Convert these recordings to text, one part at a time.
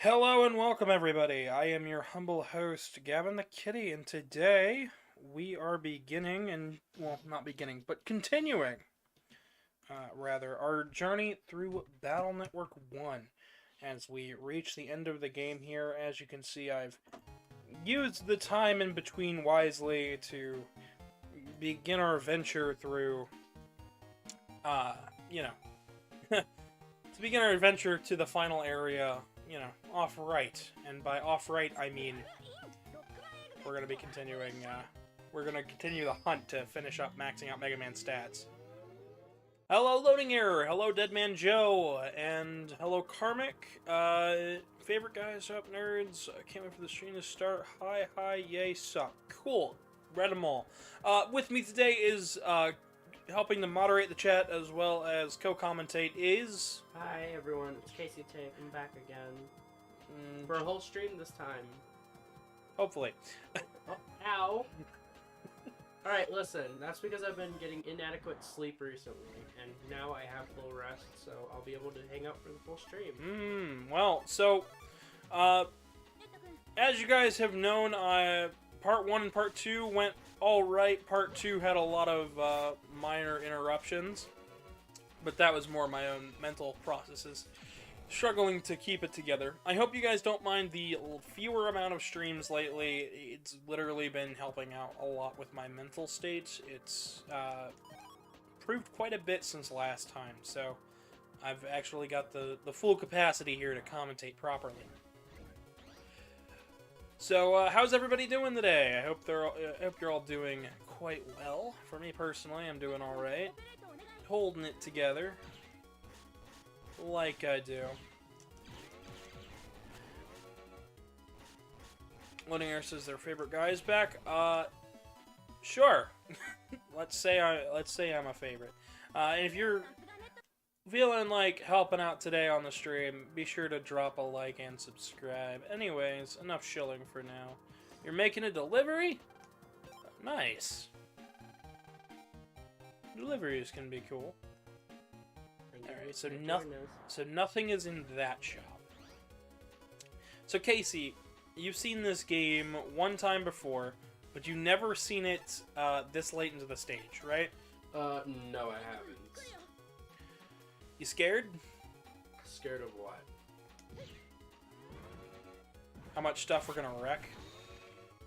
Hello and welcome, everybody. I am your humble host, Gavin the Kitty, and today we are continuing, our journey through Battle Network 1. As we reach the end of the game here, as you can see, I've used the time in between wisely to begin our adventure through, to begin our adventure to the final area, off-right. And by off-right, I mean we're going to be continuing, we're going to continue the hunt to finish up maxing out MegaMan stats. Hello, Loading Error! Hello, Deadman Joe! And hello, Karmic! Favorite guys, up nerds? I can't wait for the stream to start. Hi, yay, suck. Cool. Read them all. With me today is, helping to moderate the chat as well as co-commentate is... Hi everyone, it's Casey Tank. I'm back again. For a whole stream this time. Hopefully. Oh, ow! Alright, listen, that's because I've been getting inadequate sleep recently, and now I have full rest, so I'll be able to hang out for the full stream. Well, so, as you guys have known, Part 1 and Part 2 went alright. Part 2 had a lot of minor interruptions, but that was more my own mental processes, struggling to keep it together. I hope you guys don't mind the fewer amount of streams lately. It's literally been helping out a lot with my mental state. It's improved quite a bit since last time, so I've actually got the full capacity here to commentate properly. So, how's everybody doing today? I hope you're all doing quite well. For me personally, I'm doing all right, holding it together, like I do. Loading Air says their favorite guy is back. Sure. let's say I'm a favorite. And if you're feeling like helping out today on the stream, be sure to drop a like and subscribe. Anyways, enough shilling for now. You're making a delivery? Nice. Deliveries can be cool. Alright, so nothing is in that shop. So Casey, you've seen this game one time before, but you've never seen it this late into the stage, right? No, I haven't. You scared? Scared of what? How much stuff we're gonna wreck?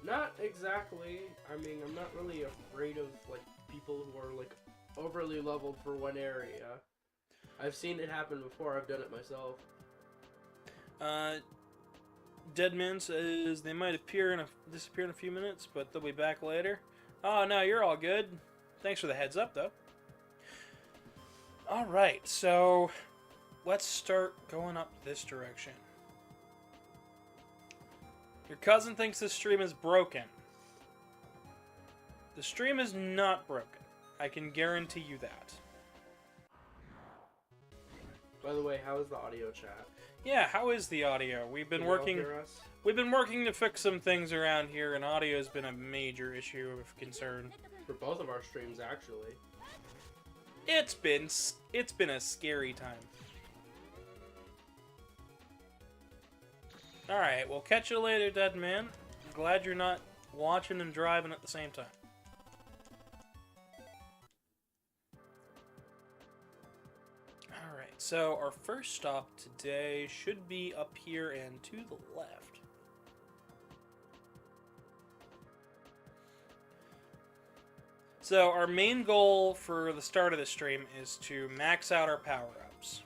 Not exactly. I mean, I'm not really afraid of, like, people who are, like, overly leveled for one area. I've seen it happen before. I've done it myself. Deadman says they might disappear in a few minutes, but they'll be back later. Oh, no, you're all good. Thanks for the heads up, though. Alright, so let's start going up this direction. Your cousin thinks the stream is broken. The stream is not broken. I can guarantee you that. By the way, how is the audio chat? Yeah, how is the audio? We've been working to fix some things around here, and audio has been a major issue of concern. For both of our streams, actually. It's been a scary time. Alright, we'll catch you later, dead man. Glad you're not watching and driving at the same time. Alright, so our first stop today should be up here and to the left. So our main goal for the start of the stream is to max out our power-ups.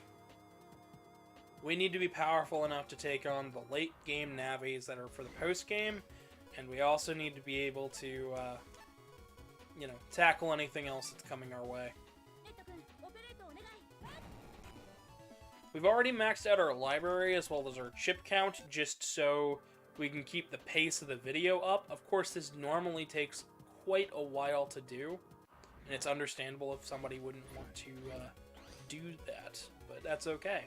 We need to be powerful enough to take on the late game navies that are for the post game, and we also need to be able to, tackle anything else that's coming our way. We've already maxed out our library as well as our chip count, just so we can keep the pace of the video up. Of course, this normally takes quite a while to do, and it's understandable if somebody wouldn't want to do that, but that's okay.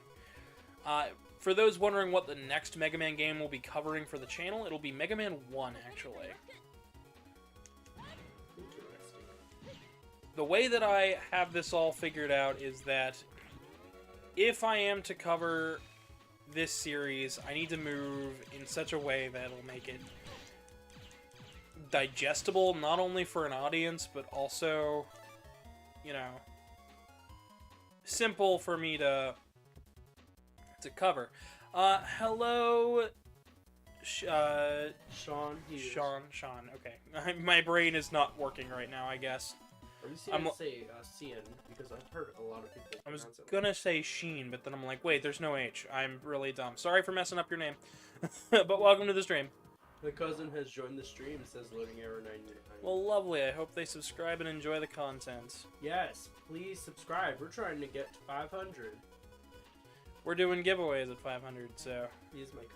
For those wondering what the next Mega Man game will be covering for the channel, it'll be Mega Man 1, actually. The way that I have this all figured out is that if I am to cover this series, I need to move in such a way that it'll make it digestible, not only for an audience, but also, you know, simple for me to cover. Hello, Sean Hughes. Sean, okay. My brain is not working right now, I guess. I'm gonna say Cian, because I've heard a lot of people I was pronounce it. gonna say Sheen, but then I'm like, wait, there's no H. I'm really dumb. Sorry for messing up your name. But welcome to the stream. The cousin has joined the stream, says loading error 99. Well, lovely. I hope they subscribe and enjoy the content. Yes, please subscribe. We're trying to get to 500. We're doing giveaways at 500, so He is my cousin.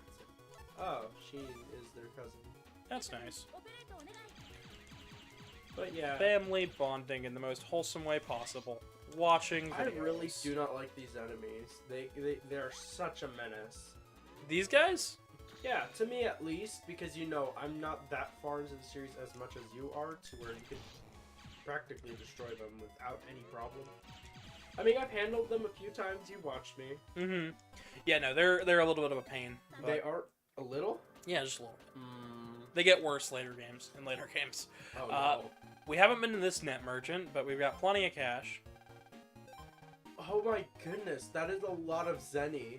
Oh, Sheen is their cousin. that's nice. But yeah, Family bonding in the most wholesome way possible. Watching I videos. really do not like these enemies. They are such a menace. These guys? Yeah, to me at least, because you know I'm not that far into the series as much as you are, to where you can practically destroy them without any problem. I mean, I've handled them a few times. You watched me. Mm-hmm. Yeah, no, they're a little bit of a pain. But They are a little. yeah, just a little bit. They get worse later games. Oh no. We haven't been to this net merchant, but we've got plenty of cash. Oh my goodness, that is a lot of zenny.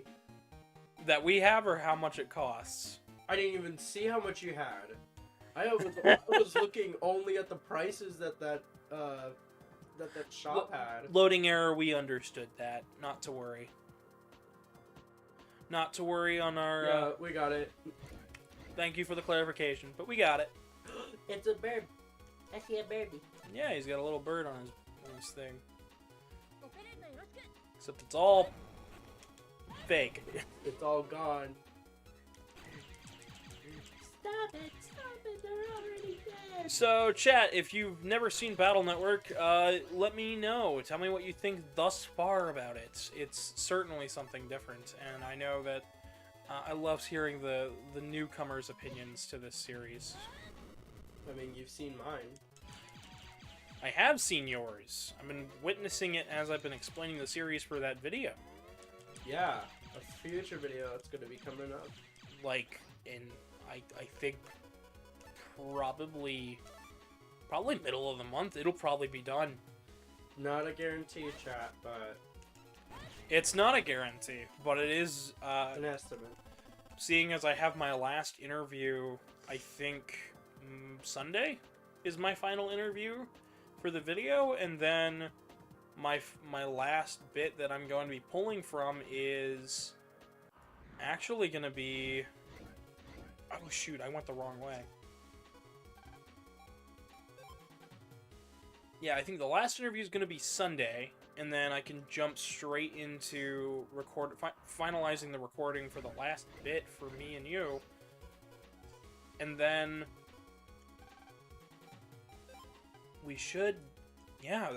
That we have, or how much it costs? I didn't even see how much you had. I was looking only at the prices that shop had. Loading error, we understood that. Not to worry. Not to worry on our... Yeah, we got it. Thank you for the clarification, but we got it. It's a bird. I see a birdie. Yeah, he's got a little bird on his thing. Except it's all fake. It's all gone. They're already dead. So, chat, if you've never seen Battle Network, let me know. Tell me what you think thus far about it. It's certainly something different, and I know that I love hearing the newcomers' opinions to this series. I mean, you've seen mine. I have seen yours. I've been witnessing it as I've been explaining the series for that video. Yeah, a future video that's going to be coming up. Like, I think probably middle of the month, it'll probably be done. Not a guarantee, chat, but It's not a guarantee, but it is, an estimate. seeing as I have my last interview, I think Sunday is my final interview for the video, and then my last bit that I'm going to be pulling from is actually going to be... Oh shoot, I went the wrong way. Yeah, I think the last interview is going to be Sunday, and then I can jump straight into finalizing the recording for the last bit for me and you. And then we should, yeah,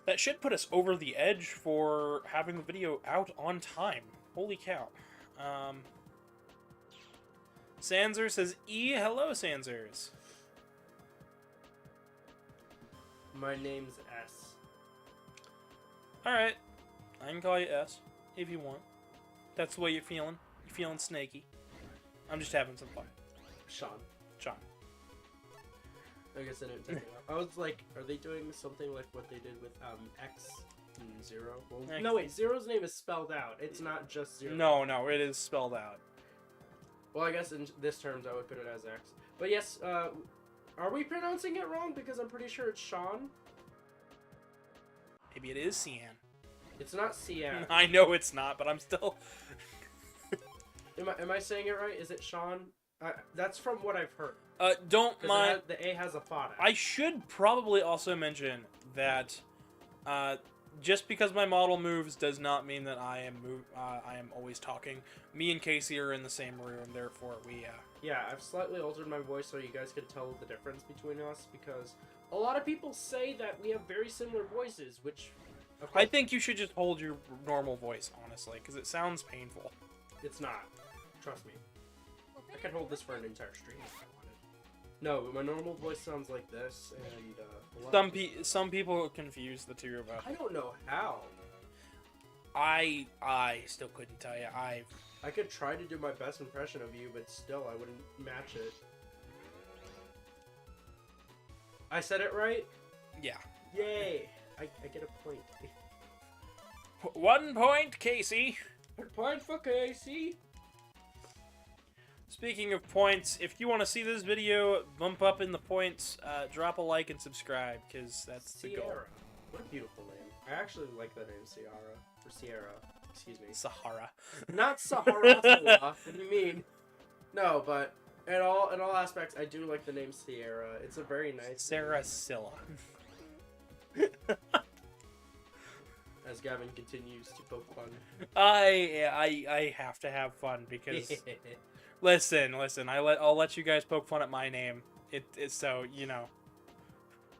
that should put us over the edge for having the video out on time. Holy cow. Sanser says, hello, Sansers. My name's S. Alright, I can call you S, if you want. That's the way you're feeling. You're feeling snaky. I'm just having some fun. Sean. Sean. I guess I didn't take it out. I was like, are they doing something like what they did with X and Zero? Well, X. no, wait, Zero's name is spelled out. It's not just Zero. No, it is spelled out. Well, I guess in this terms I would put it as X. But yes, are we pronouncing it wrong? Because I'm pretty sure it's Sean. Maybe it is Cian. It's not Cian. I know it's not, but I'm still... Am I saying it right? Is it Sean? That's from what I've heard. Don't 'Cause mind... the A has a fada. I should probably also mention that just because my model moves does not mean that I am always talking. Me and Casey are in the same room, therefore we... Yeah, I've slightly altered my voice so you guys can tell the difference between us, because a lot of people say that we have very similar voices, which... I think you should just hold your normal voice, honestly, because it sounds painful. It's not. Trust me. I could hold this for an entire stream if I wanted. No, my normal voice sounds like this, and... Some people confuse the two of us. I don't know how. I still couldn't tell you. I could try to do my best impression of you, but still, I wouldn't match it. I said it right? Yeah. Yay! I get a point. 1 point, Casey. 1 point for Casey. Speaking of points, if you want to see this video bump up in the points, drop a like and subscribe, because that's the goal. Sierra. What a beautiful name. I actually like that name, Sierra. Or Sierra. Excuse me. Sahara. Not Sahara. What do you mean? No, but in all aspects, I do like the name Sierra. It's a very nice Sarah Scylla. As Gavin continues to poke fun. I have to have fun because listen. I'll let you guys poke fun at my name. It's so you know.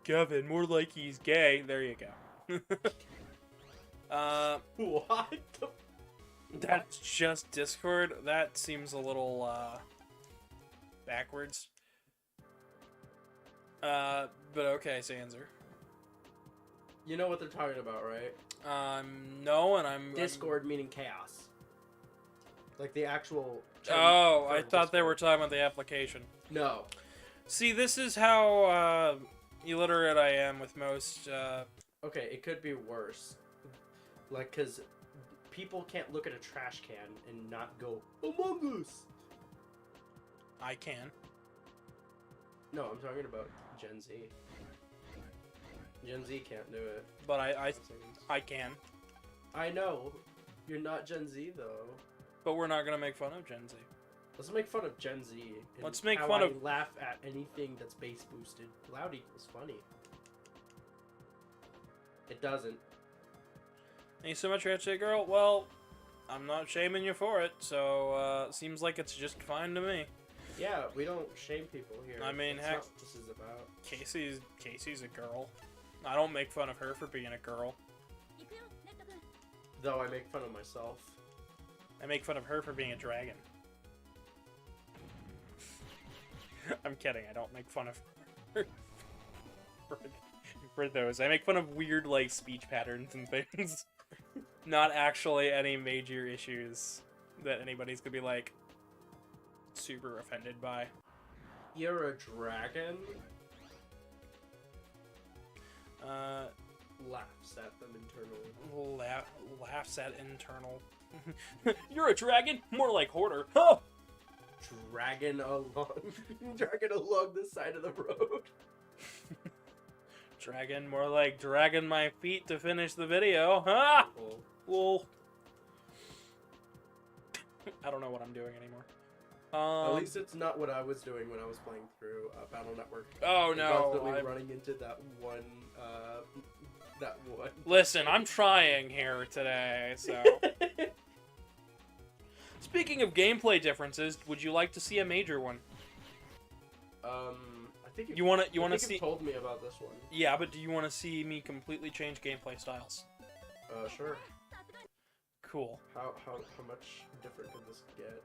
Gavin, more like he's gay. There you go. What? That's just Discord. That seems a little backwards. But okay, Sanser. You know what they're talking about, right? No, and I'm Discord meaning chaos. Like the actual. Oh, I thought Discord. they were talking about the application. No. See, this is how illiterate I am with most. Okay, it could be worse. Like, cause people can't look at a trash can and not go Among Us. I can. No, I'm talking about Gen Z. Gen Z can't do it. But I can. I know. You're not Gen Z though. But we're not gonna make fun of Gen Z. Let's make fun of Gen Z. And Let's make how fun I of. laugh at anything that's bass boosted. Loud equals funny. It doesn't. Thank you so much, Ratchet Girl. Well, I'm not shaming you for it, so seems like it's just fine to me. Yeah, we don't shame people here. I mean, that's heck, not what this is about. Casey's a girl. I don't make fun of her for being a girl. Though I make fun of myself. I make fun of her for being a dragon. I'm kidding. I don't make fun of her for those. I make fun of weird, like, speech patterns and things. Not actually any major issues that anybody's gonna be, like, super offended by. You're a dragon? Laughs at them internally. Laughs at internal. You're a dragon? More like hoarder. Huh! Dragging along the side of the road. Dragon, more like dragging my feet to finish the video. Ha! Well, I don't know what I'm doing anymore. At least it's not what I was doing when I was playing through Battle Network. Oh no! Constantly running into that one. Listen, I'm trying here today, so. Speaking of gameplay differences, would you like to see a major one? I think you want to see. You told me about this one. Yeah, but do you want to see me completely change gameplay styles? Sure. Cool. How much different could this get?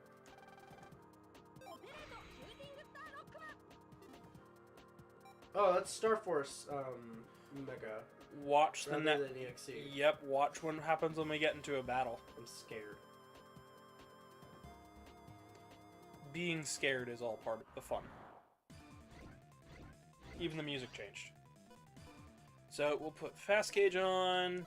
Oh, that's Star Force, Mega. Watch the Rather than EXE. Yep, watch what happens when we get into a battle. I'm scared. Being scared is all part of the fun. Even the music changed. So we'll put fast gauge on.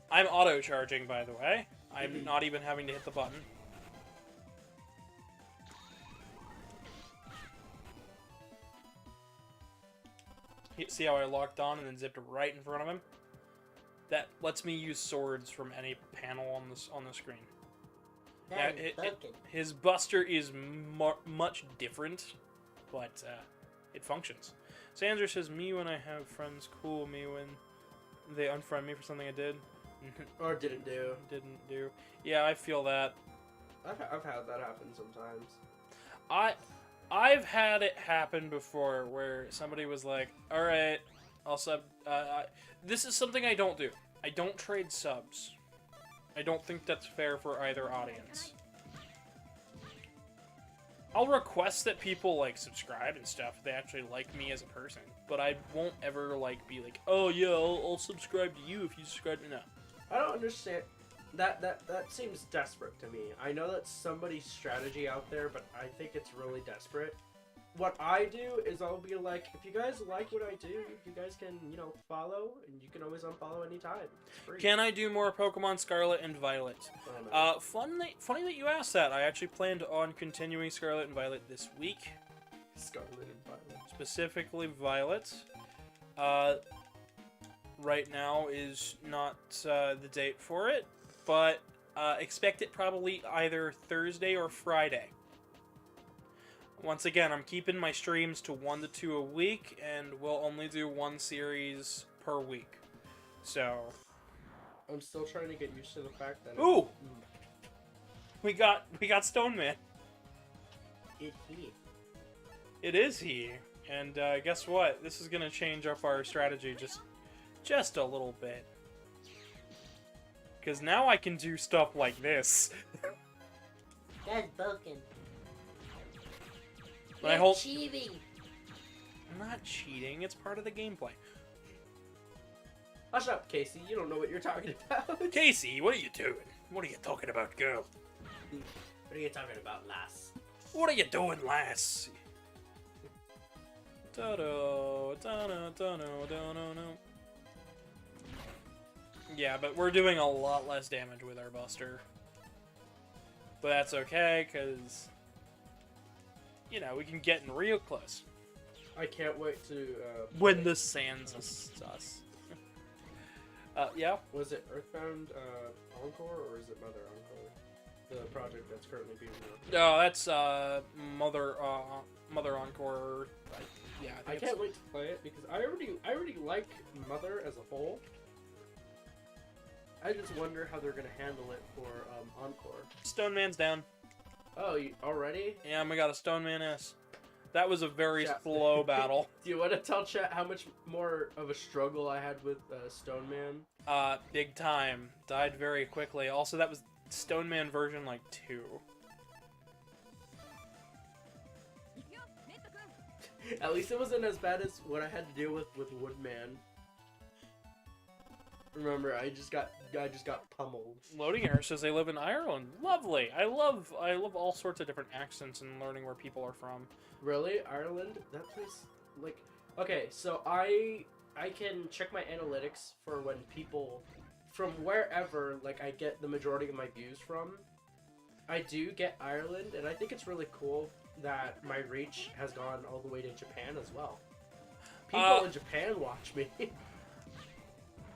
I'm auto charging, by the way. I'm not even having to hit the button. See how I locked on and then zipped right in front of him? That lets me use swords from any panel on the screen. Yeah, his Buster is much different, but it functions. Sandra says, me when I have friends, cool. Me when they unfriend me for something I did. Or didn't do. Didn't do. Yeah, I feel that. I've had that happen sometimes. I've had it happen before where somebody was like, alright, I'll sub... this is something I don't do. I don't trade subs. I don't think that's fair for either audience. I'll request that people, like, subscribe and stuff if they actually like me as a person. But I won't ever, like, be like, oh, yeah, I'll subscribe to you if you subscribe to... No. I don't understand. That seems desperate to me. I know that's somebody's strategy out there, but I think it's really desperate. What I do is I'll be like, if you guys like what I do, you guys can, you know, follow, and you can always unfollow anytime. It's free. Can I do more Pokemon Scarlet and Violet? Oh, no. Funny that you asked that. I actually planned on continuing Scarlet and Violet this week. Scarlet and Violet. Specifically Violet. Right now is not the date for it, but expect it probably either Thursday or Friday. Once again, I'm keeping my streams to 1 to 2 a week, and we'll only do 1 series per week. So... I'm still trying to get used to the fact that... Ooh! We got Stone Man. It's he. It is he. And guess what? This is gonna change up our strategy just a little bit. Because now I can do stuff like this. That's broken. But You're cheating. I'm not cheating. It's part of the gameplay. Hush up, Casey. You don't know what you're talking about. Casey, what are you doing? What are you talking about, girl? What are you talking about, lass? What are you doing, lass? Da-do, da-do, da-do, da-do, no. Yeah, but we're doing a lot less damage with our Buster. But that's okay, because... You know, we can get in real close. I can't wait to... When the sands us. Yeah? Was it Earthbound Encore, or is it Mother Encore? The project that's currently being worked. No, that's Mother Encore. Yeah, I can't wait to play it because I already like Mother as a whole. I just wonder how they're gonna handle it for Encore. Stone Man's down. Oh, already? Yeah, we got a Stone Man S. That was a very slow battle. Do you want to tell chat how much more of a struggle I had with Stone Man? Big time. Died very quickly. Also, that was Stone Man version, like, 2. At least it wasn't as bad as what I had to deal with Woodman. Remember, I just got pummeled. Loading Air says they live in Ireland. Lovely. I love all sorts of different accents and learning where people are from. Really? Ireland? That place, like... Okay, so I can check my analytics for when people from wherever, like, I get the majority of my views from. I do get Ireland, and I think it's really cool that my reach has gone all the way to Japan as well. People in Japan watch me.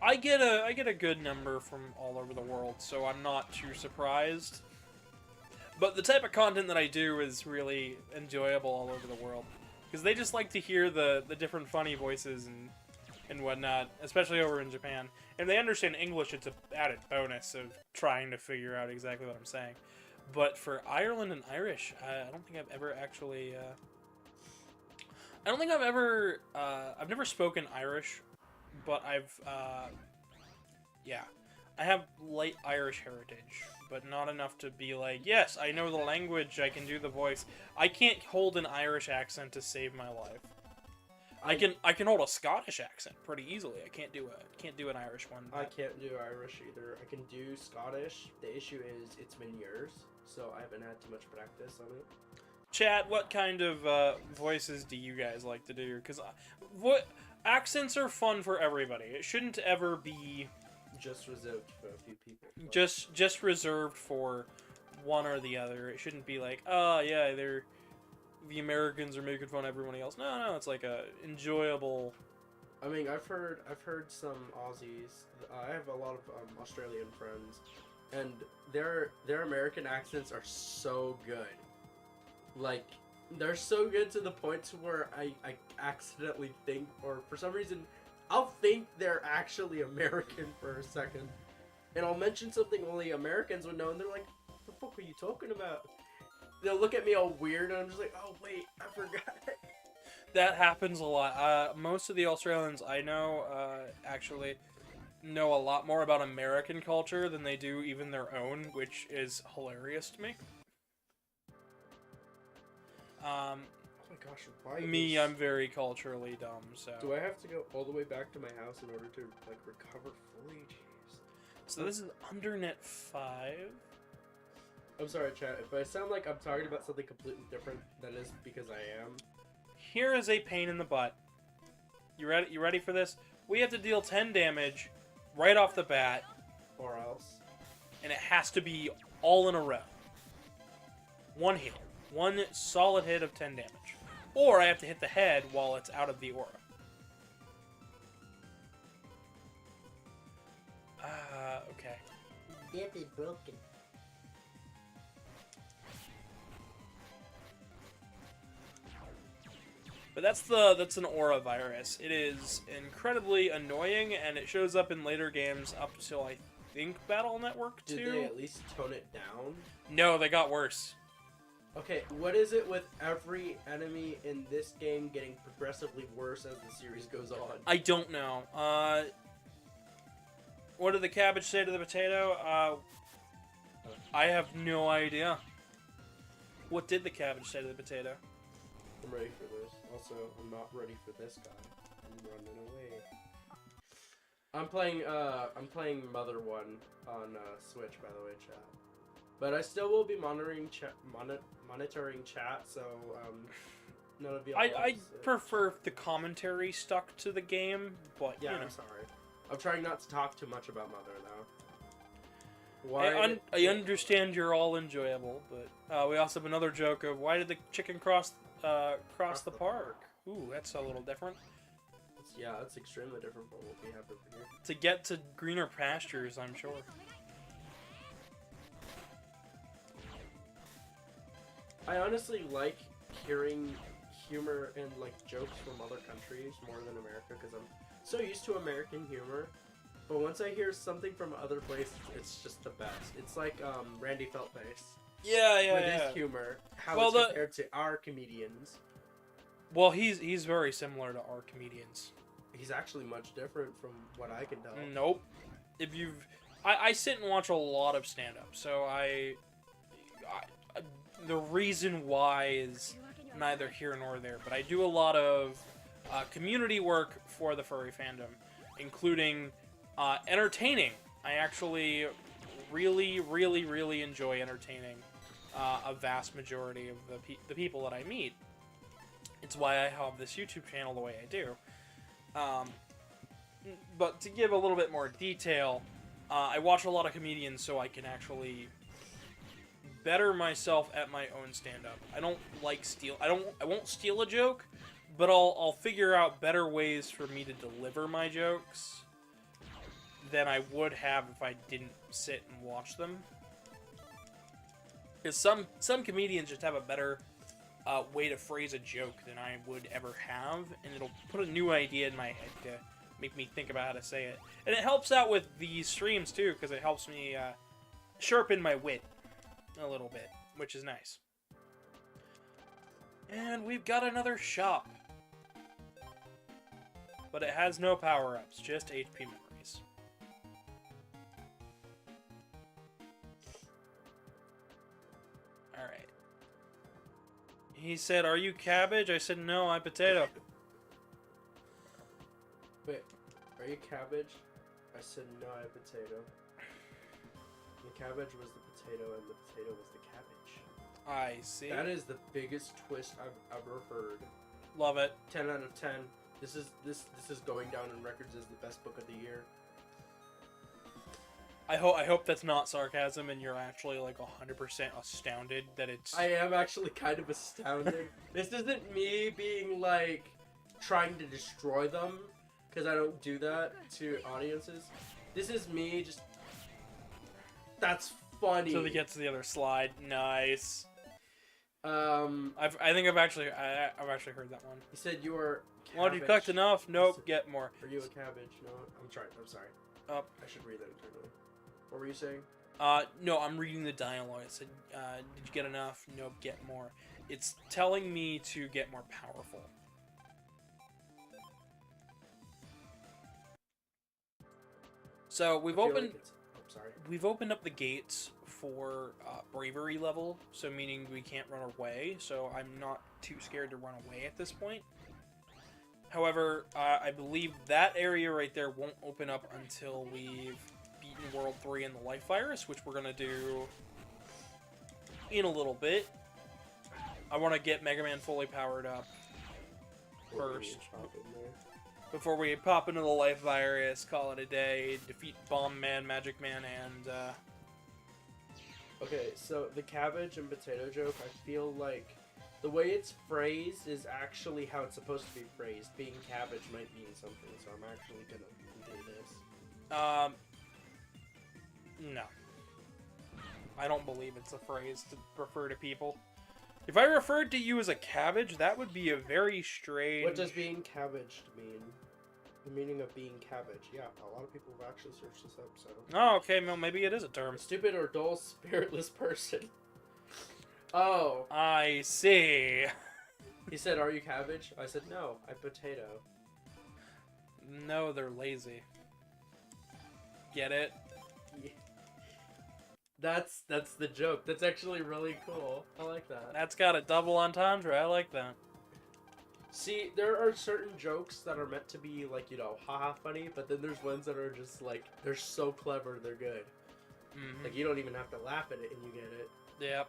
I get a good number from all over the world, so I'm not too surprised. But the type of content that I do is really enjoyable all over the world. Because they just like to hear the different funny voices and whatnot, especially over in Japan. And they understand English, it's an added bonus of trying to figure out exactly what I'm saying. But for Ireland and Irish, I don't think I've ever actually... I don't think I've ever... I've never spoken Irish, but I've... yeah. I have light Irish heritage, but not enough to be like, yes, I know the language, I can do the voice. I can't hold an Irish accent to save my life. I can hold a Scottish accent pretty easily. I can't do an Irish one. I can't do Irish either. I can do Scottish. The issue is it's been years, so I haven't had too much practice on it. Chat, what kind of voices do you guys like to do? Because accents are fun for everybody. It shouldn't ever be just reserved for a few people. Just reserved for one or the other. It shouldn't be like, oh yeah, the Americans are making fun of everyone else. No, it's like a enjoyable. I mean, I've heard some Aussies. I have a lot of Australian friends, and their American accents are so good. Like, they're so good to the point to where I accidentally think, or for some reason, I'll think they're actually American for a second. And I'll mention something only Americans would know, and they're like, what the fuck are you talking about? They'll look at me all weird, and I'm just like, oh wait, I forgot. That happens a lot. Most of the Australians I know actually know a lot more about American culture than they do even their own, which is hilarious to me. Oh my gosh, why? I'm very culturally dumb, so. Do I have to go all the way back to my house in order to like recover fully? Jeez. So this is Undernet 5. I'm sorry, chat. If I sound like I'm talking about something completely different, that is because I am. Here is a pain in the butt. You ready? You ready for this? We have to deal 10 damage right off the bat, Or else. and it has to be all in a row. One hit. One solid hit of 10 damage. Or I have to hit the head while it's out of the aura. Okay. Death is broken. But that's an aura virus. It is incredibly annoying, and it shows up in later games up till I think Battle Network 2. Did they at least tone it down? No, they got worse. Okay, what is it with every enemy in this game getting progressively worse as the series goes on? I don't know. What did the cabbage say to the potato? I have no idea. What did the cabbage say to the potato? I'm ready for this. Also, I'm not ready for this guy. I'm running away. I'm playing Mother 1 on Switch, by the way, chat. But I still will be monitoring chat, so none of you. I prefer if the commentary stuck to the game, but yeah, you know. I'm sorry. I'm trying not to talk too much about Mother though. I understand you're all enjoyable, but we also have another joke of why did the chicken cross the park? Ooh, that's a little different. Yeah, that's extremely different from what we have over here. To get to greener pastures, I'm sure. I honestly like hearing humor and like jokes from other countries more than America because I'm so used to American humor. But once I hear something from other places, it's just the best. It's like Randy Feltface. Yeah, with his humor, how well, it's compared to our comedians. Well, he's very similar to our comedians. He's actually much different from what I can tell. Nope. If I sit and watch a lot of stand-up, so the reason why is neither here nor there, but I do a lot of community work for the furry fandom, including entertaining. I actually really enjoy entertaining a vast majority of the people that I meet. It's why I have this YouTube channel the way I do. But to give a little bit more detail, I watch a lot of comedians so I can actually better myself at my own stand-up. I don't like I won't steal a joke, but I'll figure out better ways for me to deliver my jokes than I would have if I didn't sit and watch them. Because some comedians just have a better way to phrase a joke than I would ever have, and it'll put a new idea in my head to make me think about how to say it. And it helps out with these streams too, because it helps me sharpen my wit a little bit, which is nice. And we've got another shop. But it has no power-ups, just HP memories. Alright. He said, "Are you cabbage?" I said, "No, I'm potato." Wait, are you cabbage? I said, no, I'm potato. The cabbage was the potato, and the potato was the cabbage. I see. That is the biggest twist I've ever heard. Love it. 10 out of 10. This is going down in records as the best book of the year. I hope that's not sarcasm and you're actually like 100% astounded that it's... I am actually kind of astounded. This isn't me being like trying to destroy them, because I don't do that to audiences. This is me just... That's funny. So they get to the other slide. Nice. I think I've actually heard that one. He said you are cabbage. Well, you cooked enough. Nope, get more. Are you a cabbage? No, I'm sorry. Oh. I should read that internally. What were you saying? No, I'm reading the dialogue. It said, did you get enough? Nope, get more. It's telling me to get more powerful. So we've opened... Like sorry. We've opened up the gates for bravery level, so meaning we can't run away, so I'm not too scared to run away at this point. However, I believe that area right there won't open up until we've beaten World 3 in the Life Virus, which we're going to do in a little bit. I want to get MegaMan fully powered up first. Before we pop into the Life Virus, call it a day, defeat Bomb Man, Magic Man, and, Okay, so the cabbage and potato joke, I feel like the way it's phrased is actually how it's supposed to be phrased. Being cabbage might mean something, so I'm actually gonna do this. No. I don't believe it's a phrase to refer to people. If I referred to you as a cabbage, that would be a very strange... What does being cabbaged mean? The meaning of being cabbage. Yeah, a lot of people have actually searched this up, so... Oh, okay, well, maybe it is a term. A stupid or dull, spiritless person. Oh. I see. He said, are you cabbage? I said, no, I'm potato. No, they're lazy. Get it? Yeah. That's the joke. That's actually really cool. I like that. That's got a double entendre. I like that. See, there are certain jokes that are meant to be, like, you know, haha funny, but then there's ones that are just, like, they're so clever, they're good. Mm-hmm. Like, you don't even have to laugh at it and you get it. Yep.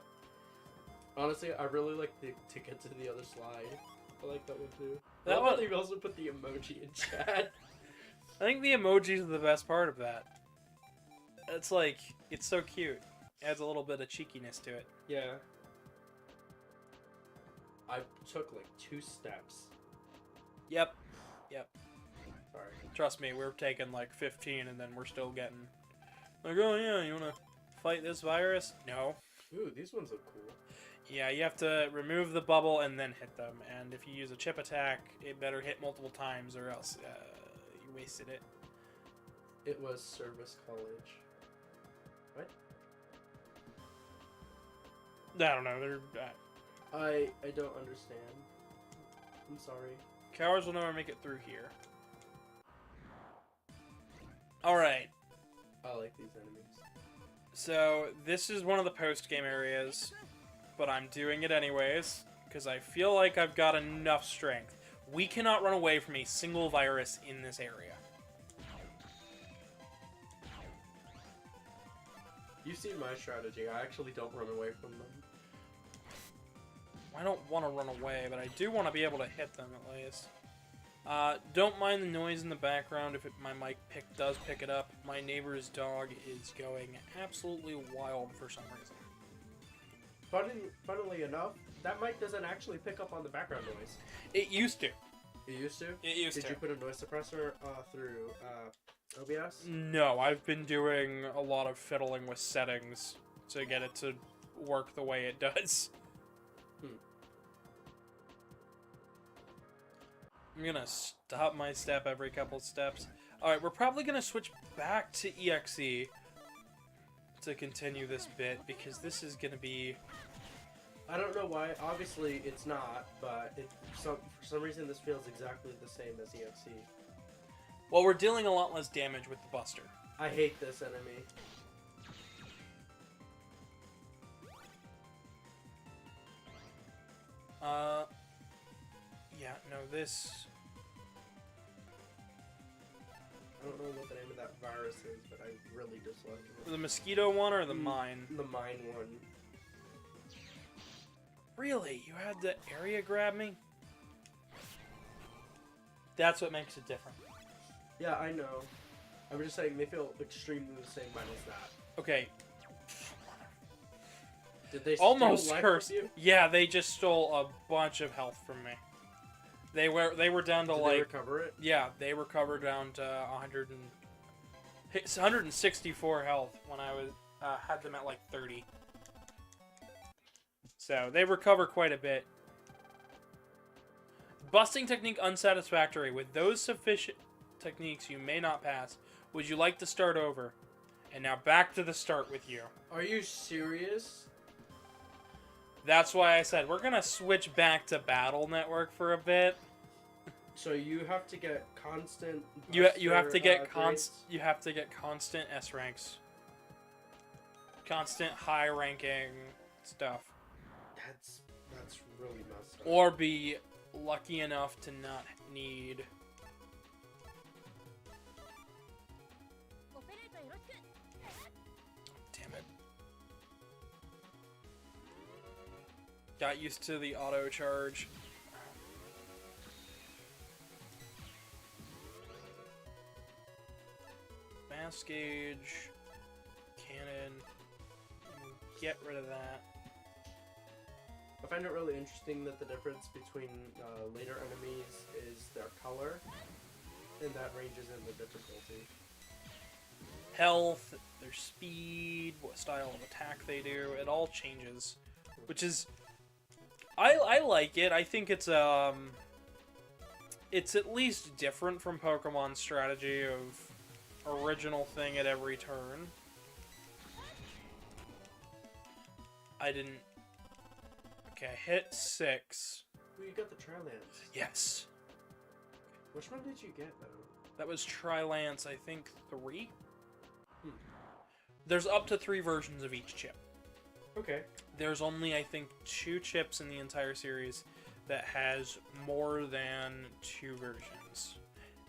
Honestly, I really like to get to the other slide. I like that one, too. That one... one- You also put the emoji in chat. I think the emojis are the best part of that. It's like, it's so cute. Adds a little bit of cheekiness to it. Yeah. I took, like, 2 steps. Yep. Yep. Sorry. Trust me, we're taking like 15 and then we're still getting... Like, oh yeah, you wanna fight this virus? No. Ooh, these ones look cool. Yeah, you have to remove the bubble and then hit them. And if you use a chip attack, it better hit multiple times or else you wasted it. It was service college. What? I don't know, they're... I don't understand. I'm sorry. cowards will never make it through here. Alright. I like these enemies. So, this is one of the post-game areas, but I'm doing it anyways, because I feel like I've got enough strength. We cannot run away from a single virus in this area. You've seen my strategy. I actually don't run away from them. I don't want to run away, but I do want to be able to hit them at least. Don't mind the noise in the background if my mic does pick it up. My neighbor's dog is going absolutely wild for some reason. Funnily enough, that mic doesn't actually pick up on the background noise. It used to. It used to? It used to. Did you put a noise suppressor through OBS? No, I've been doing a lot of fiddling with settings to get it to work the way it does. I'm gonna stop my step every couple steps. Alright, we're probably gonna switch back to EXE to continue this bit, because this is gonna be... I don't know why. Obviously, it's not, but for some reason this feels exactly the same as EXE. Well, we're dealing a lot less damage with the Buster. I hate this enemy. Yeah, no, this... I don't know what the name of that virus is, but I really dislike it. The mosquito one or the mine? The mine one. Really? You had the area grab me? That's what makes it different. Yeah, I know. I'm just saying they feel extremely the same minus that. Okay. Did they Almost steal life cursed. from you? Yeah, they just stole a bunch of health from me. They were down to Did like... they recover it? Yeah, they recovered down to 164 health when I was had them at like 30. So they recover quite a bit. Busting technique unsatisfactory. With those sufficient techniques you may not pass. Would you like to start over? And now back to the start with you. Are you serious? That's why I said we're gonna switch back to Battle Network for a bit. So you have to get constant. You have to get grades? you have to get constant S ranks. constant high-ranking stuff. That's really messed up. Or be lucky enough to not need... Damn it. Got used to the auto charge. Mass gauge, cannon, get rid of that. I find it really interesting that the difference between later enemies is their color, and that ranges in the difficulty. Health, their speed, what style of attack they do, it all changes. Which is... I like it. I think it's at least different from Pokemon's strategy of original thing at every turn. I didn't... Okay, hit 6. Well, you got the Tri-Lance. Yes. Which one did you get, though? That was Tri-Lance, I think, 3? Hmm. There's up to 3 versions of each chip. Okay. There's only, I think, 2 chips in the entire series that has more than 2 versions.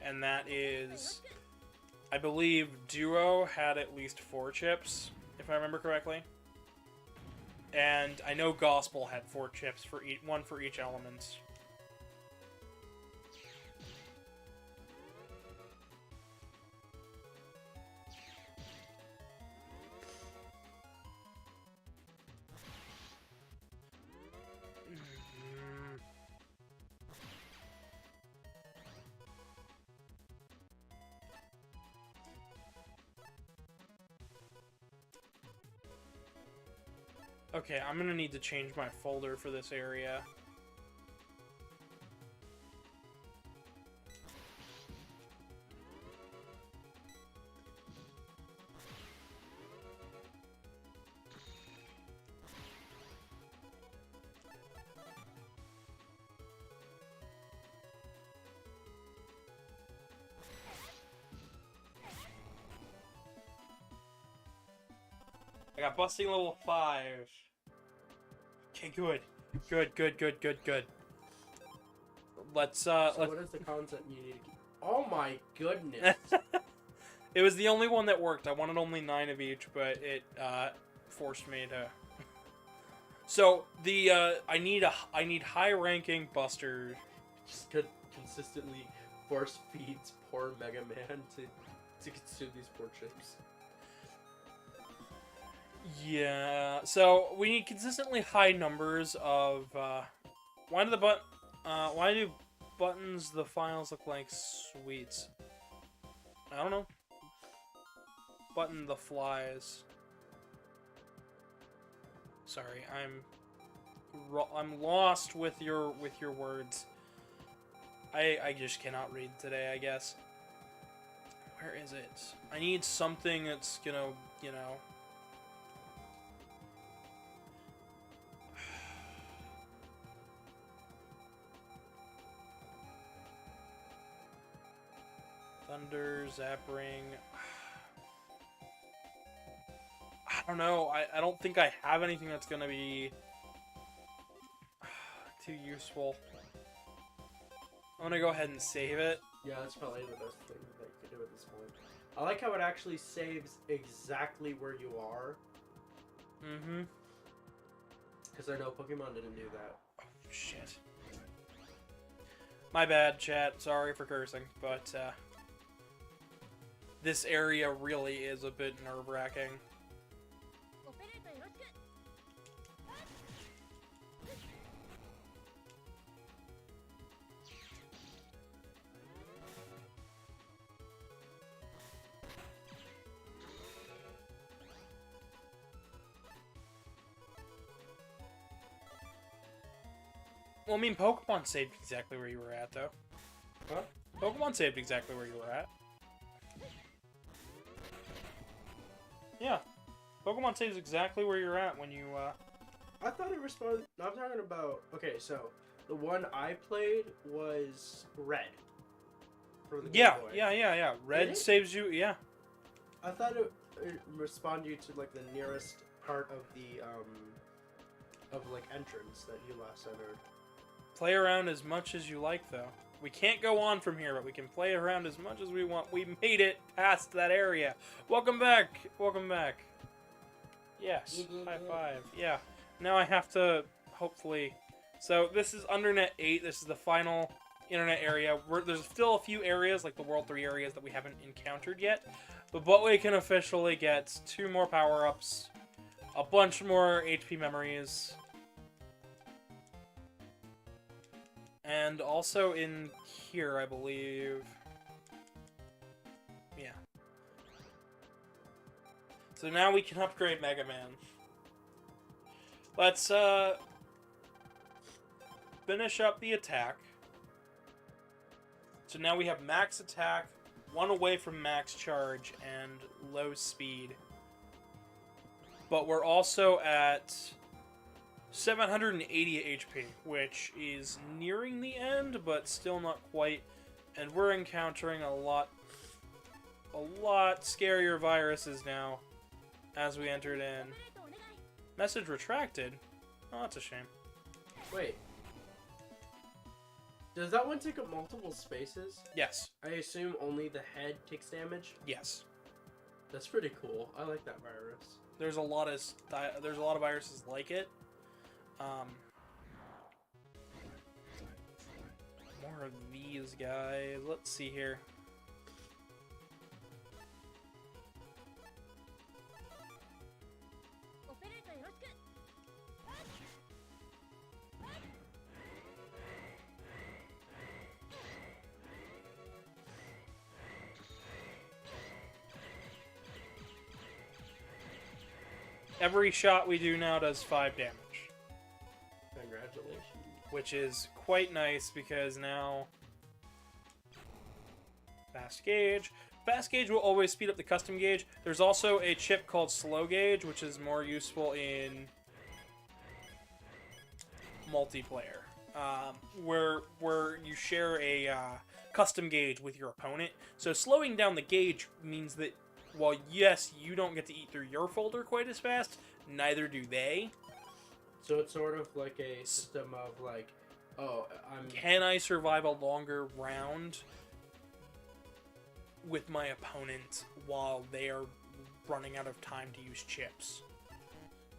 And that is... I believe Duo had at least 4 chips, if I remember correctly. And I know Gospel had 4 chips, for one for each element. Okay, I'm gonna need to change my folder for this area. I got busting level 5. Okay, good. Good. Let's, So what is the concept you need to keep? Oh my goodness! It was the only one that worked. I wanted only 9 of each, but it, forced me to... So, the, I need high-ranking Buster. Just could consistently force feeds poor MegaMan to consume these poor chips. Yeah, so we need consistently high numbers of, why do buttons the files look like sweets? I don't know. Button the flies. Sorry, I'm lost with your words. I just cannot read today, I guess. Where is it? I need something that's gonna, you know... Thunder, Zap Ring. I don't know. I don't think I have anything that's gonna be too useful. I'm gonna go ahead and save it. Yeah, that's probably the best thing that you can do at this point. I like how it actually saves exactly where you are. Mm-hmm. Because I know Pokemon didn't do that. Oh, shit. My bad, chat. Sorry for cursing, but, this area really is a bit nerve-wracking. Well, I mean, Pokemon saved exactly where you were at, though. Huh? Pokemon saved exactly where you were at. Yeah. Pokemon saves exactly where you're at when you, I thought it responded... I'm talking about... Okay, so, the one I played was Red. For the Game Boy. Yeah. Red Did it? saves you, yeah. I thought it responded you to, like, the nearest part of the like entrance that you last entered. Play around as much as you like, though. We can't go on from here, but we can play around as much as we want. We made it past that area. Welcome back. Welcome back. Yes. High five. Yeah. Now I have to, hopefully... So, this is Undernet 8. This is the final internet area. There's still a few areas, like the World 3 areas, that we haven't encountered yet. But we can officially get 2 more power-ups, a bunch more HP memories, and also in here, I believe. Yeah. So now we can upgrade MegaMan. Let's, finish up the attack. So now we have max attack, 1 away from max charge, and low speed. But we're also at 780 HP, which is nearing the end, but still not quite. And we're encountering a lot scarier viruses now as we entered in. Message retracted? Oh, that's a shame. Wait. Does that one take up multiple spaces? Yes. I assume only the head takes damage? Yes. That's pretty cool. I like that virus. There's a lot of viruses like it. More of these guys. Let's see here. Every shot we do now does 5 damage. Congratulations. Which is quite nice because now... Fast gauge. Fast gauge will always speed up the custom gauge. There's also a chip called slow gauge, which is more useful in multiplayer. Where you share a custom gauge with your opponent. So slowing down the gauge means that while, yes, you don't get to eat through your folder quite as fast, neither do they. So it's sort of like a system of, like, oh, can I survive a longer round with my opponent while they are running out of time to use chips?